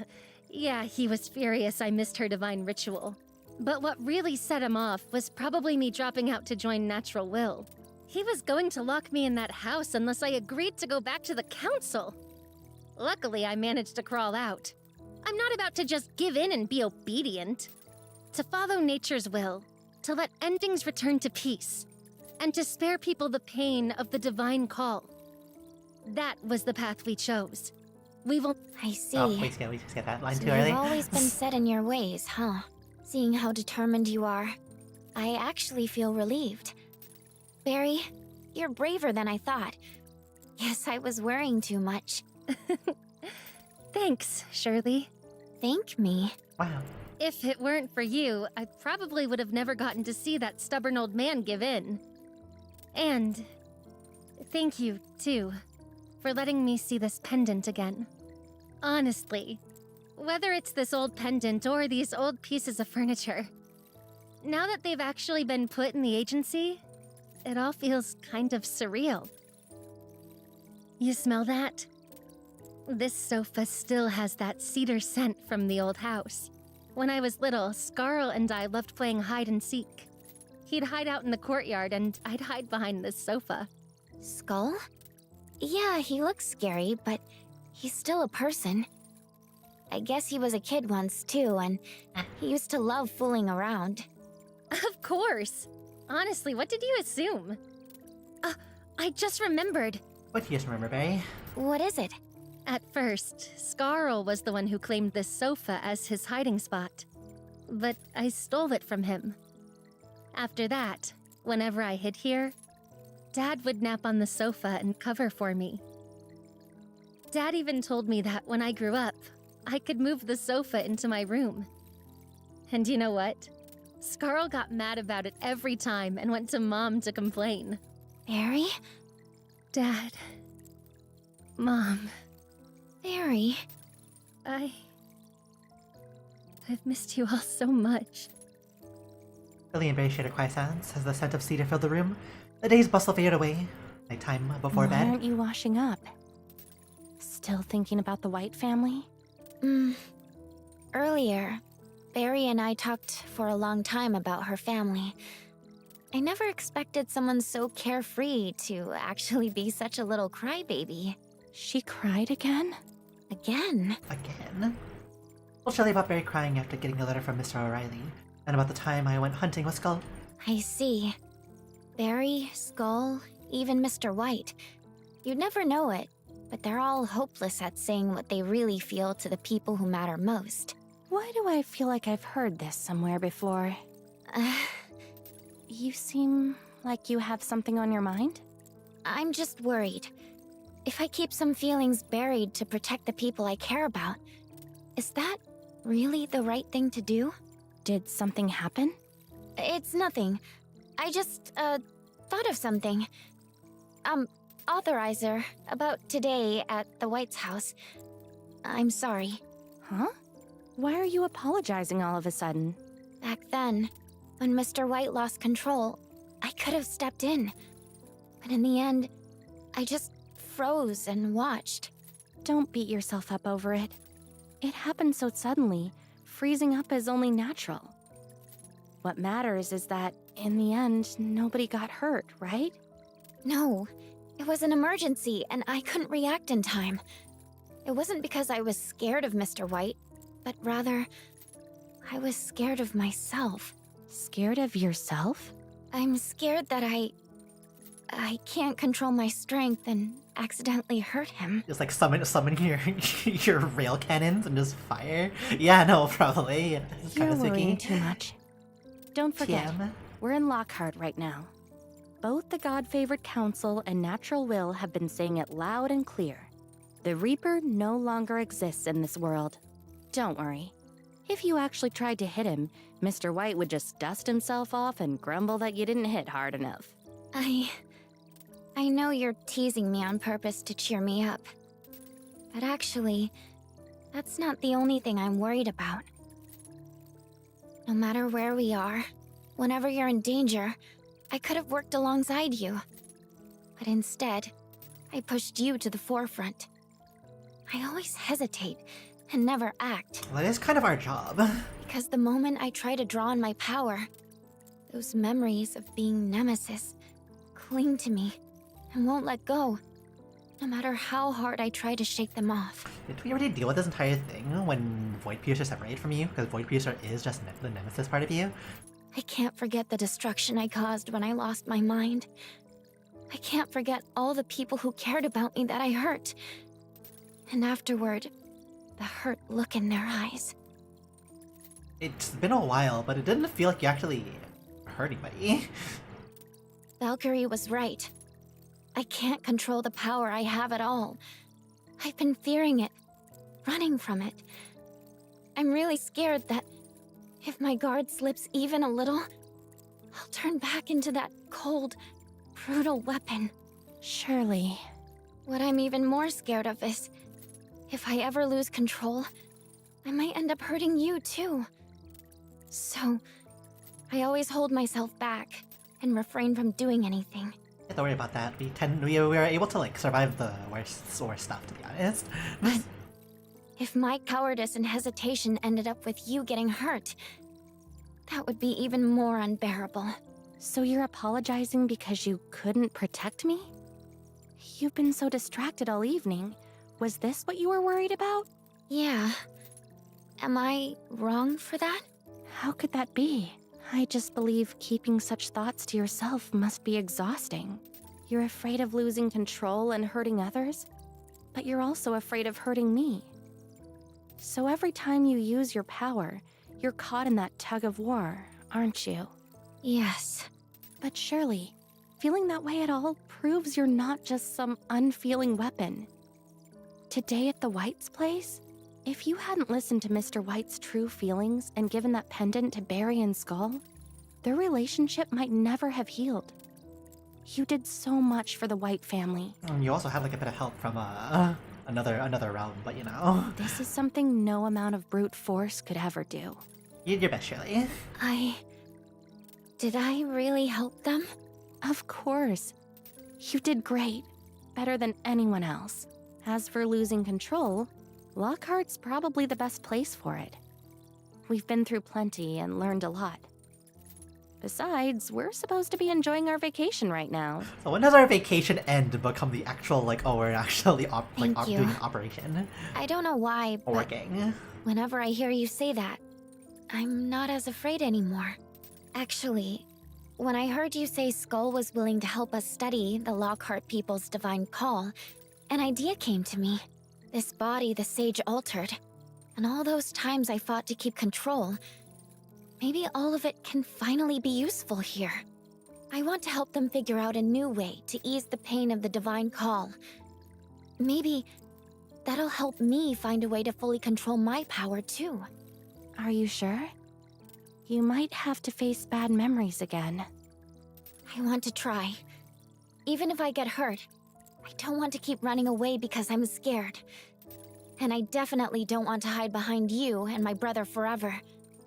yeah, he was furious I missed her divine ritual. But what really set him off was probably me dropping out to join Natural Will. He was going to lock me in that house unless I agreed to go back to the council. Luckily, I managed to crawl out. I'm not about to just give in and be obedient. To follow nature's will, to let endings return to peace, and to spare people the pain of the divine call. That was the path we chose. We will. I see. Oh, we just get that line So too early. you've always been set in your ways, huh? Seeing how determined you are, I actually feel relieved. Barry, you're braver than I thought. Guess I was worrying too much. Thanks, Shirley. Thank me. Wow. If it weren't for you, I probably would have never gotten to see that stubborn old man give in. And thank you, too, for letting me see this pendant again. Honestly, whether it's this old pendant or these old pieces of furniture, now that they've actually been put in the agency, it all feels kind of surreal. You smell that? This sofa still has that cedar scent from the old house. When I was little, Scarl and I loved playing hide and seek. He'd hide out in the courtyard and I'd hide behind this sofa. Skull? Yeah, he looks scary, but he's still a person. I guess he was a kid once, too, and he used to love fooling around. Of course! Honestly, what did you assume? I just remembered. What do you just remember, Barry? What is it? At first, Scarl was the one who claimed this sofa as his hiding spot. But I stole it from him. After that, whenever I hid here, Dad would nap on the sofa and cover for me. Dad even told me that when I grew up, I could move the sofa into my room. And you know what? Scarl got mad about it every time and went to Mom to complain. Barry? Dad. Mom. Barry? I've missed you all so much. Lily and Barry shared a quiet silence as the scent of cedar filled the room. The day's bustle faded away. Nighttime before Why bed. aren't you washing up? Still thinking about the White family? Earlier, Barry and I talked for a long time about her family. I never expected someone so carefree to actually be such a little crybaby. She cried again? Again? Told Shelley about Barry crying after getting a letter from Mr. O'Reilly, and about the time I went hunting with Skull. I see. Barry, Skull, even Mr. White. You'd never know it, but they're all hopeless at saying what they really feel to the people who matter most. Why do I feel like I've heard this somewhere before? You seem like you have something on your mind? I'm just worried. If I keep some feelings buried to protect the people I care about, is that really the right thing to do? Did something happen? It's nothing. I just, thought of something. Authorizer, about today at the White's house. I'm sorry. Huh? Why are you apologizing all of a sudden? Back then, when Mr. White lost control, I could have stepped in. But in the end, I just froze and watched. Don't beat yourself up over it. It happened so suddenly. Freezing up is only natural. What matters is that, in the end, nobody got hurt, right? No, it was an emergency and I couldn't react in time. It wasn't because I was scared of Mr. White, but rather, I was scared of myself. Scared of yourself? I'm scared that I can't control my strength and accidentally hurt him. Just like summon your your rail cannons and just fire. Yeah, no, probably. It's You're kind of worrying sticky. too much. Don't forget, TM. we're in Lockhart right now. Both the God-favored Council and Natural Will have been saying it loud and clear. The Reaper no longer exists in this world. Don't worry. If you actually tried to hit him, Mr. White would just dust himself off and grumble that you didn't hit hard enough. I know you're teasing me on purpose to cheer me up. But actually, that's not the only thing I'm worried about. No matter where we are, whenever you're in danger, I could have worked alongside you. But instead, I pushed you to the forefront. I always hesitate and never act, Well, that is kind of our job. because the moment I try to draw on my power, those memories of being Nemesis cling to me and won't let go, no matter how hard I try to shake them off. Did we already deal with this entire thing when Void Piercer separated from you? Because Void Piercer is just the Nemesis part of you. I can't forget the destruction I caused when I lost my mind. I can't forget all the people who cared about me that I hurt. And afterward, the hurt look in their eyes. It's been a while, but it didn't feel like you actually hurt anybody. Valkyrie was right. I can't control the power I have at all. I've been fearing it, running from it. I'm really scared that if my guard slips even a little, I'll turn back into that cold, brutal weapon. Surely. What I'm even more scared of is, if I ever lose control, I might end up hurting you too. So, I always hold myself back and refrain from doing anything. Don't worry about that. We were able to like survive the worst stuff, to be honest. But if my cowardice and hesitation ended up with you getting hurt, that would be even more unbearable. So you're apologizing because you couldn't protect me? You've been so distracted all evening. Was this what you were worried about? Yeah. Am I wrong for that? How could that be? I just believe keeping such thoughts to yourself must be exhausting. You're afraid of losing control and hurting others, but you're also afraid of hurting me. So every time you use your power, you're caught in that tug of war, aren't you? Yes. But surely, feeling that way at all proves you're not just some unfeeling weapon. Today at the White's place, if you hadn't listened to Mr. White's true feelings and given that pendant to Barry and Skull, their relationship might never have healed. You did so much for the White family. You also have like a bit of help from another realm, but you know. This is something no amount of brute force could ever do. You did your best, Shirley. Did I really help them? Of course. You did great. Better than anyone else. As for losing control, Lockhart's probably the best place for it. We've been through plenty and learned a lot. Besides, we're supposed to be enjoying our vacation right now. So when does our vacation end to become the actual, like, oh, we're actually Thank you. doing an operation? I don't know why, Or but working. whenever I hear you say that, I'm not as afraid anymore. Actually, when I heard you say Skull was willing to help us study the Lockhart people's divine call, an idea came to me. This body the Sage altered, and all those times I fought to keep control, maybe all of it can finally be useful here. I want to help them figure out a new way to ease the pain of the divine call. Maybe that'll help me find a way to fully control my power too. Are you sure? You might have to face bad memories again. I want to try. Even if I get hurt, I don't want to keep running away because I'm scared. And I definitely don't want to hide behind you and my brother forever,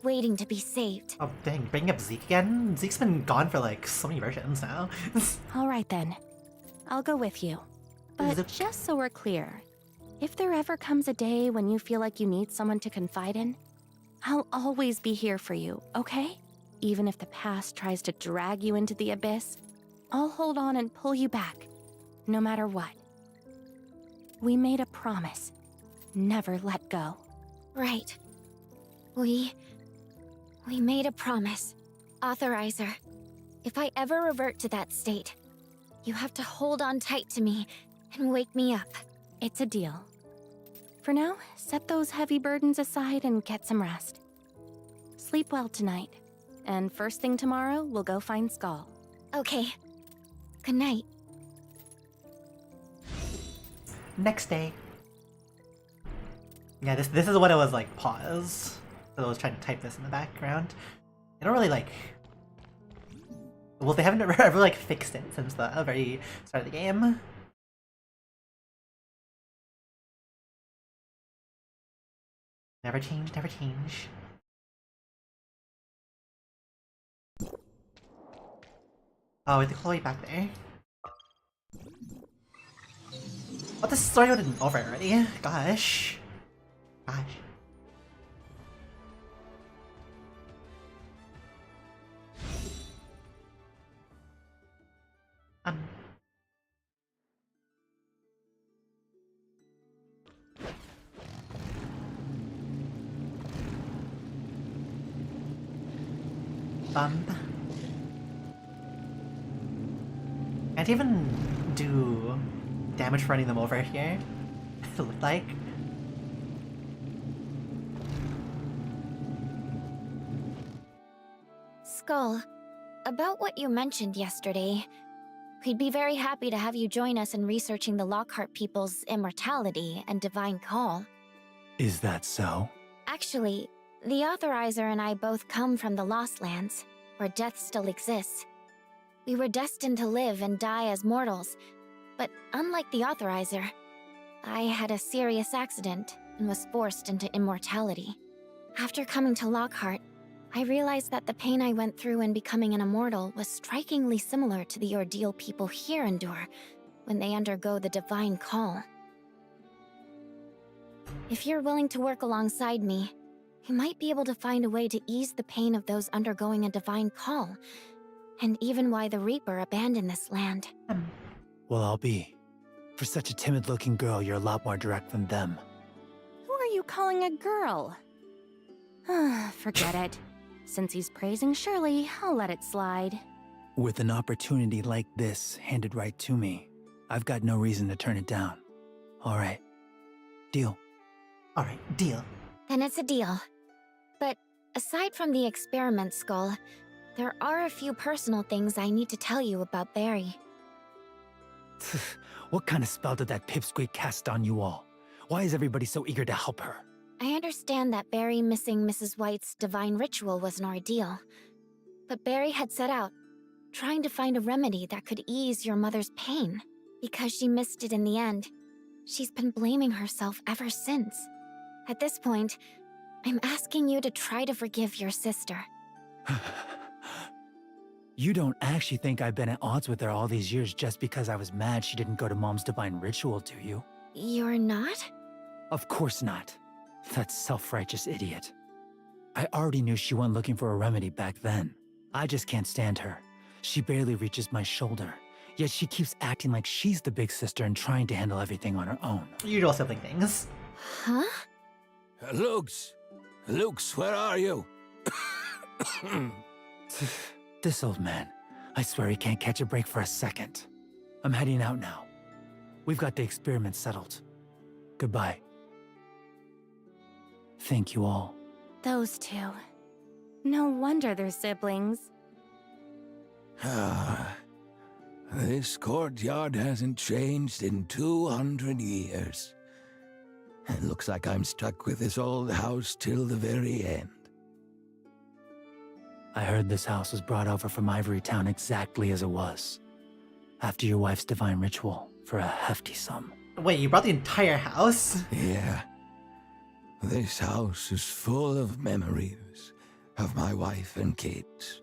waiting to be saved. Oh dang, bringing up Zeke again? Zeke's been gone for like so many versions now. All right then. I'll go with you. But Zook- just so we're clear, if there ever comes a day when you feel like you need someone to confide in, I'll always be here for you, okay? Even if the past tries to drag you into the abyss, I'll hold on and pull you back, no matter what. We made a promise. Never let go. Right. We made a promise. Authorizer, if I ever revert to that state, you have to hold on tight to me and wake me up. It's a deal. For now, set those heavy burdens aside and get some rest. Sleep well tonight. And first thing tomorrow, we'll go find Skull. Okay. Good night. Next day. Yeah, this is what it was like, pause. So I was trying to type this in the background. They don't really like... Well, they haven't ever like fixed it since the very start of the game. Never change, never change. Oh, we have to Chloe back there. Oh, this story wasn't over already. Gosh. Gosh. Um. Bump. Can't even do damage for running them over here. It looked like. Skull, about what you mentioned yesterday, we'd be very happy to have you join us in researching the Lockhart people's immortality and divine call. Is that so? Actually, the Authorizer and I both come from the Lost Lands, where death still exists. We were destined to live and die as mortals, but unlike the Authorizer, I had a serious accident and was forced into immortality. After coming to Lockhart, I realized that the pain I went through in becoming an immortal was strikingly similar to the ordeal people here endure when they undergo the divine call. If you're willing to work alongside me, you might be able to find a way to ease the pain of those undergoing a divine call, and even why the Reaper abandoned this land. Well, I'll be. For such a timid-looking girl, you're a lot more direct than them. Who are you calling a girl? Forget it. Since he's praising Shirley, I'll let it slide. With an opportunity like this handed right to me, I've got no reason to turn it down. All right. Deal. Alright, deal. Then it's a deal. But aside from the experiment, Skull, there are a few personal things I need to tell you about Barry. What kind of spell did that pipsqueak cast on you all? Why is everybody so eager to help her? I understand that Barry missing Mrs. White's divine ritual was an ordeal. But Barry had set out, trying to find a remedy that could ease your mother's pain. Because she missed it in the end, she's been blaming herself ever since. At this point, I'm asking you to try to forgive your sister. You don't actually think I've been at odds with her all these years just because I was mad she didn't go to Mom's divine ritual, do you? You're not? Of course not. That self-righteous idiot. I already knew she went looking for a remedy back then. I just can't stand her. She barely reaches my shoulder. Yet she keeps acting like she's the big sister and trying to handle everything on her own. Usual sibling things. Huh? Lux! Lux, where are you? This old man. I swear he can't catch a break for a second. I'm heading out now. We've got the experiment settled. Goodbye. Thank you all. Those two. No wonder they're siblings. Ah, this courtyard hasn't changed in 200 years. It looks like I'm stuck with this old house till the very end. I heard this house was brought over from Ivory Town exactly as it was, after your wife's divine ritual, for a hefty sum. Wait, you brought the entire house? Yeah. This house is full of memories of my wife and kids.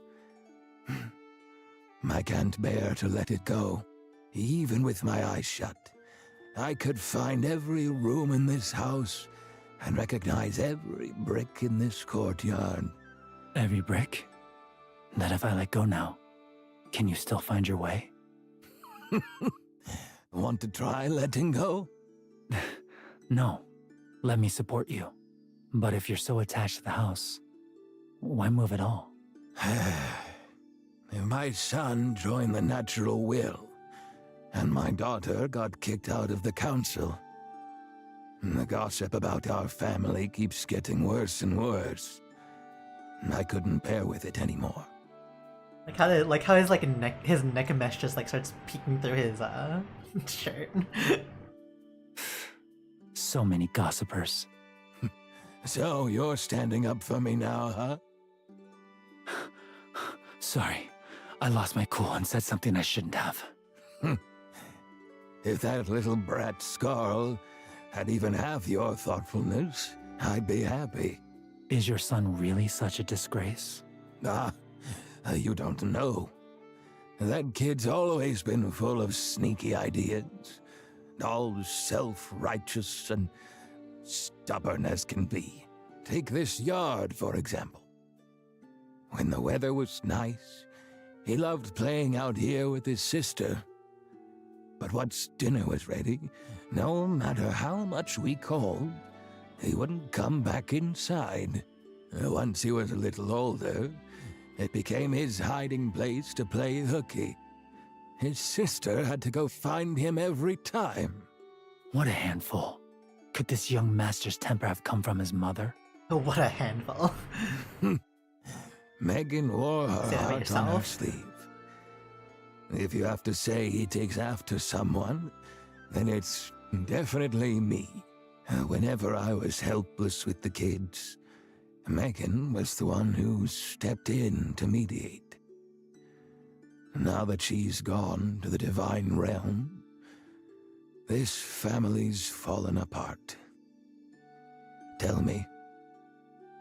I can't bear to let it go, even with my eyes shut. I could find every room in this house and recognize every brick in this courtyard. Every brick? That if I let go now, can you still find your way? Want to try letting go? No. Let me support you. But if you're so attached to the house, why move at all? My son joined the Natural Will, and my daughter got kicked out of the council. The gossip about our family keeps getting worse and worse. I couldn't bear with it anymore. Like how his neck mesh just like starts peeking through his shirt. So many gossipers. So you're standing up for me now, huh? Sorry, I lost my cool and said something I shouldn't have. If that little brat Skarl had even half your thoughtfulness, I'd be happy. Is your son really such a disgrace? You don't know. That kid's always been full of sneaky ideas. All self-righteous and stubborn as can be. Take this yard, for example. When the weather was nice, he loved playing out here with his sister. But once dinner was ready, no matter how much we called, he wouldn't come back inside. Once he was a little older, it became his hiding place to play hooky. His sister had to go find him every time. What a handful. Could this young master's temper have come from his mother? What a handful. Megan wore her Say that about heart on her yourself. sleeve. If you have to say he takes after someone, then it's definitely me. Whenever I was helpless with the kids, Megan was the one who stepped in to mediate. Now that she's gone to the divine realm, this family's fallen apart. Tell me,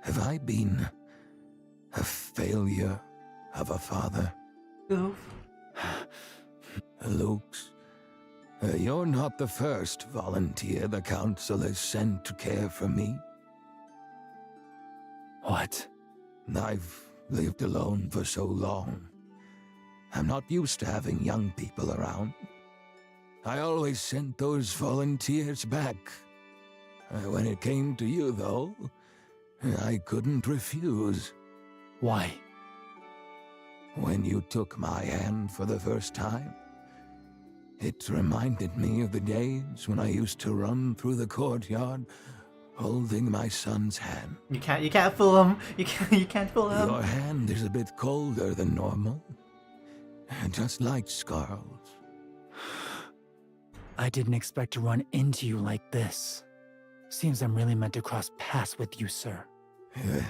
have I been a failure of a father? Oof. Lux, you're not the first volunteer the council has sent to care for me. What? I've lived alone for so long. I'm not used to having young people around. I always sent those volunteers back. When it came to you, though, I couldn't refuse. Why? When you took my hand for the first time, it reminded me of the days when I used to run through the courtyard holding my son's hand. You can't fool him. You can't fool him. Your hand is a bit colder than normal, just like Skarl's. I didn't expect to run into you like this. Seems I'm really meant to cross paths with you, sir.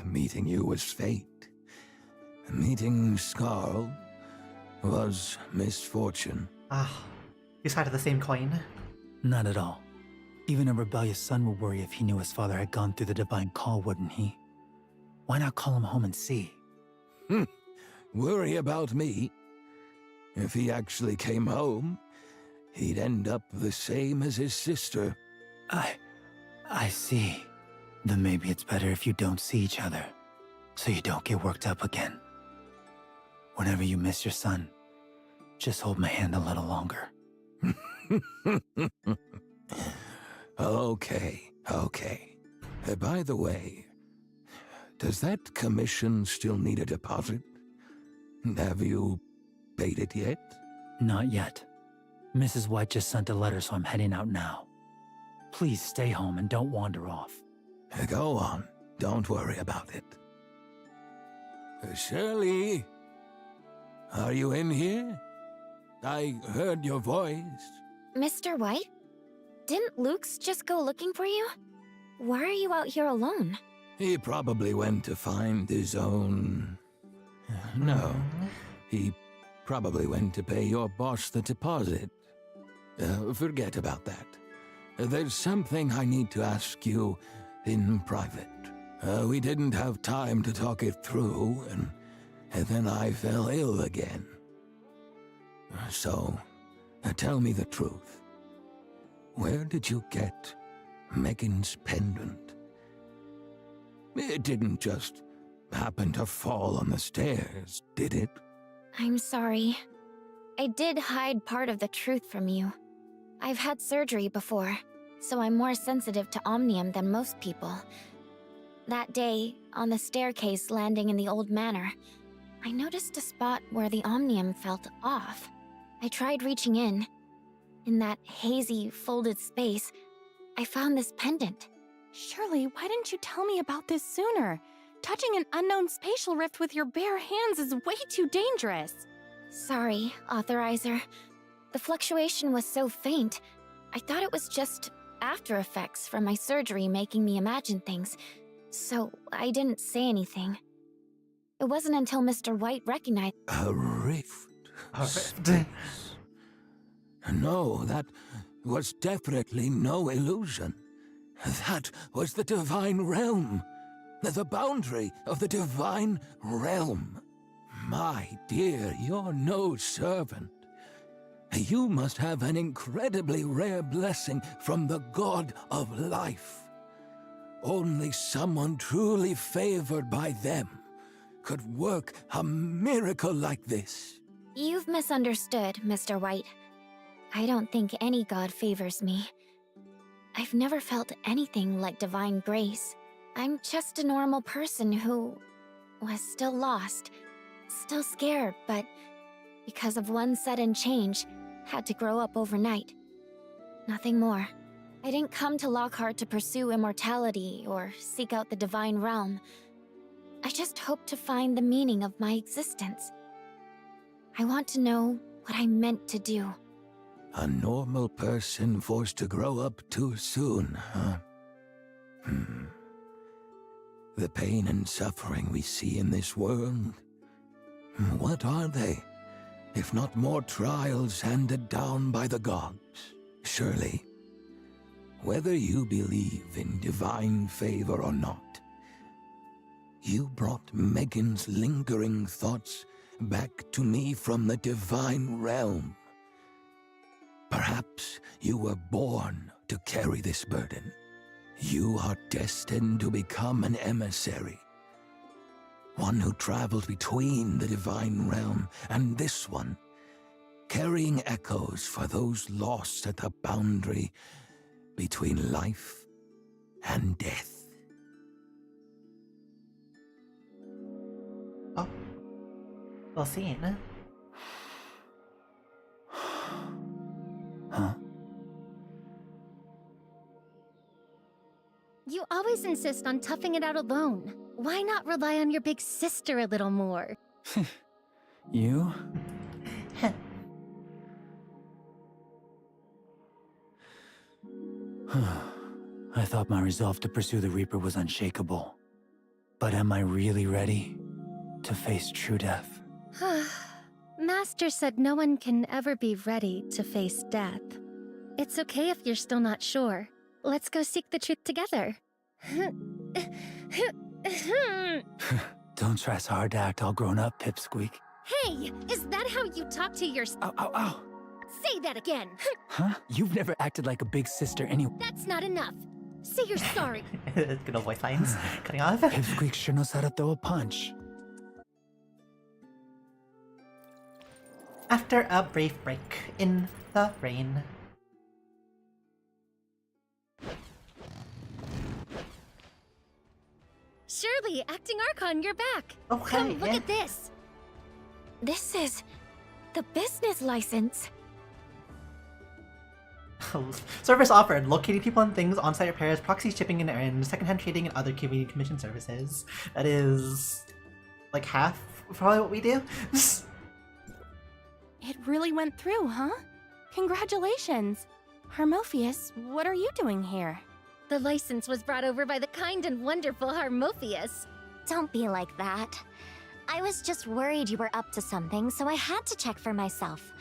Meeting you was fate. Meeting Skarl was misfortune. You side of the same coin. Not at all. Even a rebellious son would worry if he knew his father had gone through the divine call, wouldn't he? Why not call him home and see? Worry about me? If he actually came home, he'd end up the same as his sister. I see. Then maybe it's better if you don't see each other, so you don't get worked up again. Whenever you miss your son, just hold my hand a little longer. Okay. By the way, does that commission still need a deposit? Have you paid it yet? Not yet. Mrs. White just sent a letter, so I'm heading out now. Please stay home and don't wander off. Go on. Don't worry about it. Shirley? Are you in here? I heard your voice. Mr. White? Didn't Luke's just go looking for you? Why are you out here alone? He probably went to find his own... No. He probably went to pay your boss the deposit. Forget about that. There's something I need to ask you in private. We didn't have time to talk it through, and then I fell ill again. So, tell me the truth. Where did you get Megan's pendant? It didn't just happen to fall on the stairs, did it? I'm sorry. I did hide part of the truth from you. I've had surgery before, so I'm more sensitive to Omnium than most people. That day, on the staircase landing in the old manor, I noticed a spot where the Omnium felt off. I tried reaching in. In that hazy, folded space, I found this pendant. Shirley, why didn't you tell me about this sooner? Touching an unknown spatial rift with your bare hands is way too dangerous. Sorry, Authorizer. The fluctuation was so faint, I thought it was just after effects from my surgery making me imagine things, so I didn't say anything. It wasn't until Mr. White recognized— A rift. A rift. Space. No, that was definitely no illusion. That was the Divine Realm. The boundary of the Divine Realm. My dear, you're no servant. You must have an incredibly rare blessing from the God of Life. Only someone truly favored by them could work a miracle like this. You've misunderstood, Mr. White. I don't think any god favors me. I've never felt anything like divine grace. I'm just a normal person who was still lost, still scared, but because of one sudden change, had to grow up overnight. Nothing more. I didn't come to Lockhart to pursue immortality or seek out the divine realm. I just hoped to find the meaning of my existence. I want to know what I'm meant to do. A normal person forced to grow up too soon, huh? The pain and suffering we see in this world, what are they, if not more trials handed down by the gods? Surely, whether you believe in divine favor or not, you brought Megan's lingering thoughts back to me from the divine realm. Perhaps you were born to carry this burden. You are destined to become an emissary. One who travels between the divine realm and this one, carrying echoes for those lost at the boundary between life and death. Oh. Well seen. Huh? You always insist on toughing it out alone. Why not rely on your big sister a little more? You? I thought my resolve to pursue the Reaper was unshakable. But am I really ready to face true death? Master said no one can ever be ready to face death. It's okay if you're still not sure. Let's go seek the truth together. Don't try so hard to act all grown up, Pipsqueak. Hey, is that how you talk to your— Ow, ow, ow! Say that again. Huh? You've never acted like a big sister anyway. That's not enough. Say you're sorry. Good old voice lines cutting off. Pipsqueak sure knows how to throw a punch. After a brief break in the rain. Shirley, acting Archon, you're back. Okay, Come, look yeah. at this. This is The business license. Service offered: locating people and things, on-site repairs, proxy shipping and errands, secondhand trading, and other community commission services. That is like half probably what we do. It really went through, huh? Congratulations. Harmophius, what are you doing here? The license was brought over by the kind and wonderful Harmophius. Don't be like that. I was just worried you were up to something, so I had to check for myself.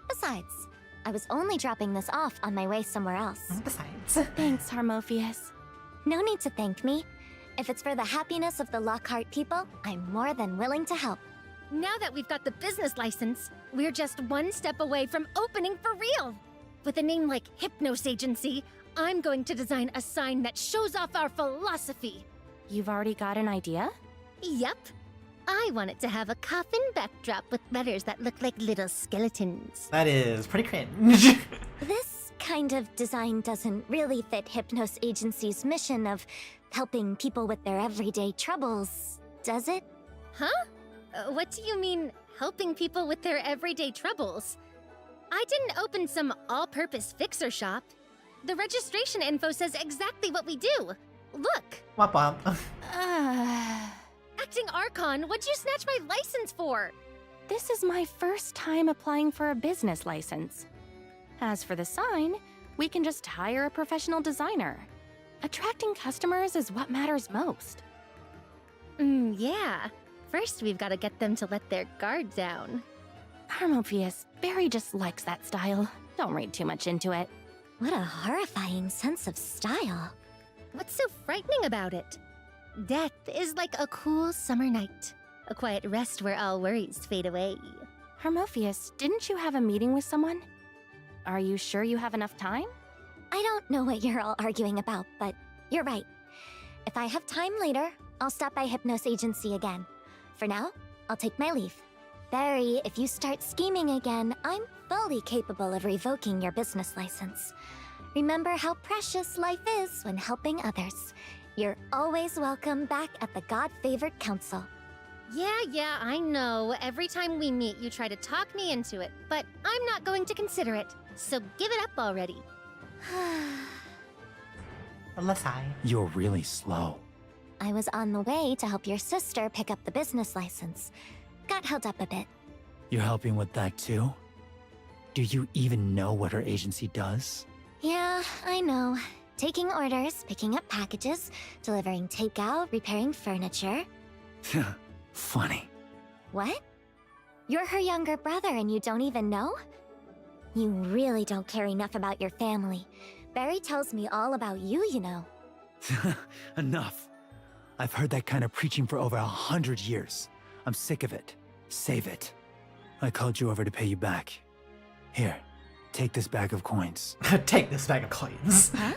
Besides, I was only dropping this off on my way somewhere else. Besides. Thanks, Harmophius. No need to thank me. If it's for the happiness of the Lockhart people, I'm more than willing to help. Now that we've got the business license, we're just one step away from opening for real. With a name like Hypnos Agency, I'm going to design a sign that shows off our philosophy. You've already got an idea? Yep. I want it to have a coffin backdrop with letters that look like little skeletons. That is pretty cringe. This kind of design doesn't really fit Hypnos Agency's mission of helping people with their everyday troubles, does it? Huh? What do you mean, helping people with their everyday troubles? I didn't open some all-purpose fixer shop. The registration info says exactly what we do. Look! Womp womp. Acting Archon, what'd you snatch my license for? This is my first time applying for a business license. As for the sign, we can just hire a professional designer. Attracting customers is what matters most. Yeah. First, we've got to get them to let their guard down. Harmophius, Barry just likes that style. Don't read too much into it. What a horrifying sense of style. What's so frightening about it? Death is like a cool summer night. A quiet rest where all worries fade away. Harmophius, didn't you have a meeting with someone? Are you sure you have enough time? I don't know what you're all arguing about, but you're right. If I have time later, I'll stop by Hypnos Agency again. For now, I'll take my leave. Barry, if you start scheming again, I'm fully capable of revoking your business license. Remember how precious life is when helping others. You're always welcome back at the God-favored council. Yeah, I know. Every time we meet, you try to talk me into it, but I'm not going to consider it. So give it up already. Unless I. You're really slow. I was on the way to help your sister pick up the business license. Got held up a bit. You're helping with that too? Do you even know what her agency does? Yeah, I know. Taking orders, picking up packages, delivering takeout, repairing furniture. Funny. What? You're her younger brother and you don't even know? You really don't care enough about your family. Barry tells me all about you, you know. Enough. I've heard that kind of preaching for over 100 years. I'm sick of it. Save it. I called you over to pay you back. Here, take this bag of coins. Take this bag of coins. Huh?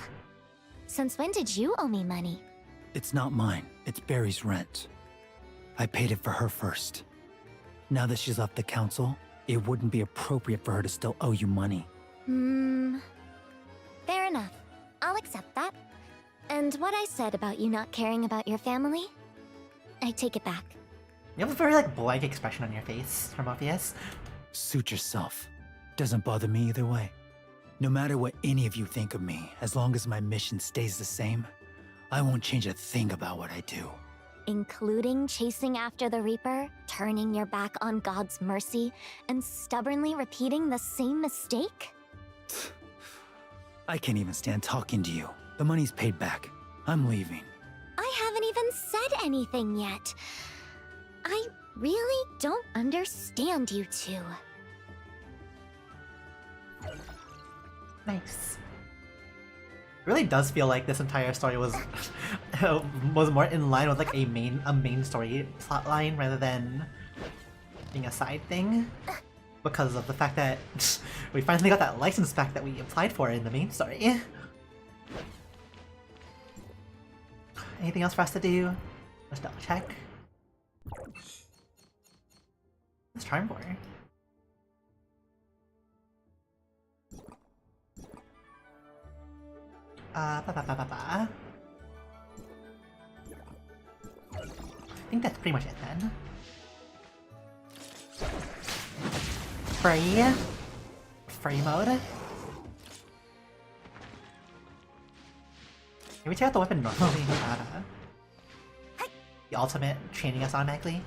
Since when did you owe me money? It's not mine. It's Barry's rent. I paid it for her first. Now that she's left the council, it wouldn't be appropriate for her to still owe you money. Fair enough. I'll accept that. And what I said about you not caring about your family, I take it back. You have a very blank expression on your face, Harmophius. Suit yourself. Doesn't bother me either way. No matter what any of you think of me, as long as my mission stays the same, I won't change a thing about what I do. Including chasing after the Reaper, turning your back on God's mercy, and stubbornly repeating the same mistake? I can't even stand talking to you. The money's paid back. I'm leaving. I haven't even said anything yet. I really don't understand you two. Nice. It really does feel like this entire story was was more in line with a main story plot line rather than being a side thing, because of the fact that we finally got that license back that we applied for in the main story. Anything else for us to do? Let's double check. What's Charm for? I think that's pretty much it then. free mode. Can we take out the weapon normally without the ultimate chaining us automatically?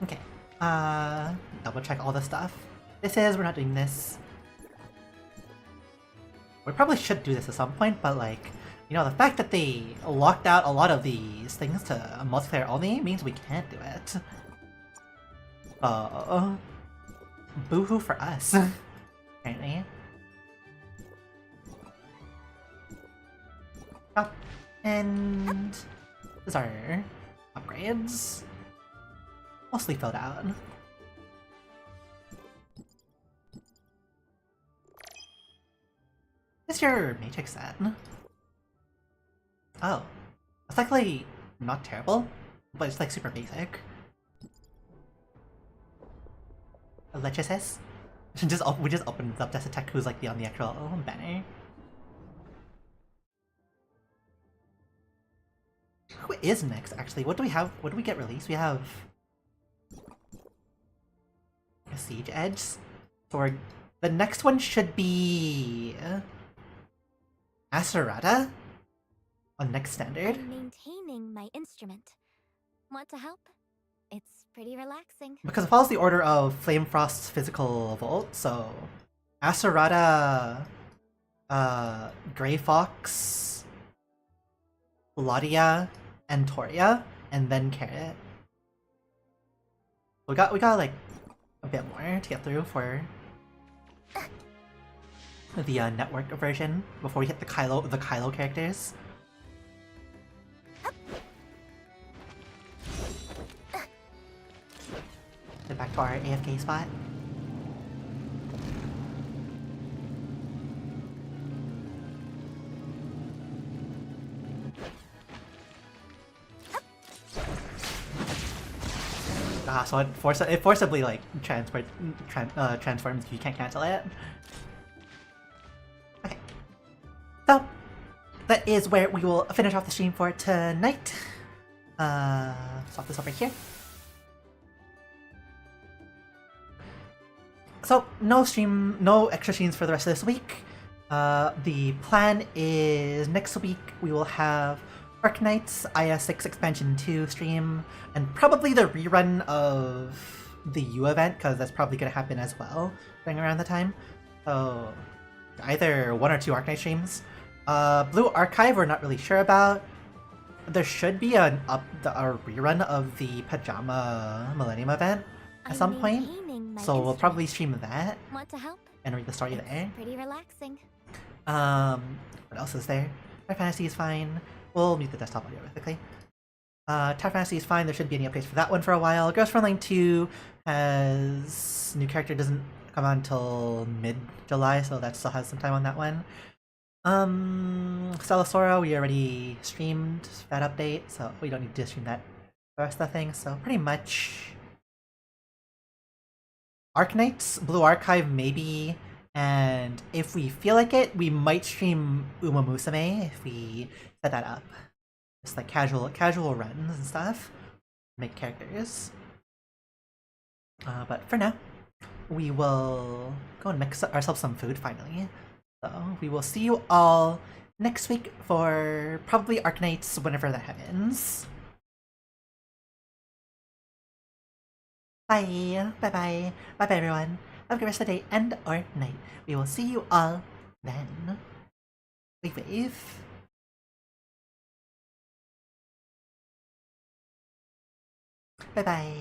Okay, double check all the stuff. We're not doing this. We probably should do this at some point, but like, you know, the fact that they locked out a lot of these things to multiplayer only means we can't do it. Boo-hoo for us, apparently. Oh, and these are upgrades. Mostly filled out. Is your matrix set? Oh. It's actually not terrible, but it's like super basic. Lechesis? We just opened up Death Attack who's like on the actual banner. Who is next actually? What do we have? What do we get released? We have a Siege Edge. Or the next one should be Asurata on next standard. I'm maintaining my instrument. Want to help? It's pretty relaxing. Because it follows the order of Flame Frost's physical vault, so Asurata, Grey Fox, Laudia, and Toria, and then Carrot. We got like a bit more to get through for the network version before we hit the Kylo characters. Get back to our AFK spot. So it forcibly like transforms. You can't cancel it. Okay, so that is where we will finish off the stream for tonight. Swap this over here. So no extra streams for the rest of this week. The plan is next week we will have Arknights IS6 Expansion 2 stream, and probably the rerun of the U event, because that's probably going to happen as well during around the time. So either 1 or 2 Arknight streams. Blue Archive we're not really sure about. There should be a rerun of the Pajama Millennium event at some point, so we'll probably stream that. Want to help? And read the story there. Pretty relaxing. What else is there? Tower Fantasy is fine. We'll mute the desktop audio really quickly. Tower Fantasy is fine. There shouldn't be any updates for that one for a while. Ghost Frontline 2 has new character doesn't come out until mid-July, so that still has some time on that one. Stellasaura, we already streamed that update, so we don't need to stream that the rest of the thing. So pretty much Arknights, Blue Archive maybe, and if we feel like it, we might stream Uma Musume if we set that up. Just like casual runs and stuff. Make characters. But for now, we will go and mix ourselves some food finally. So we will see you all next week for probably Arknights whenever that happens. Bye. Bye-bye. Bye-bye, everyone. Have a good rest of the day and or night. We will see you all then. Wave. Bye-bye.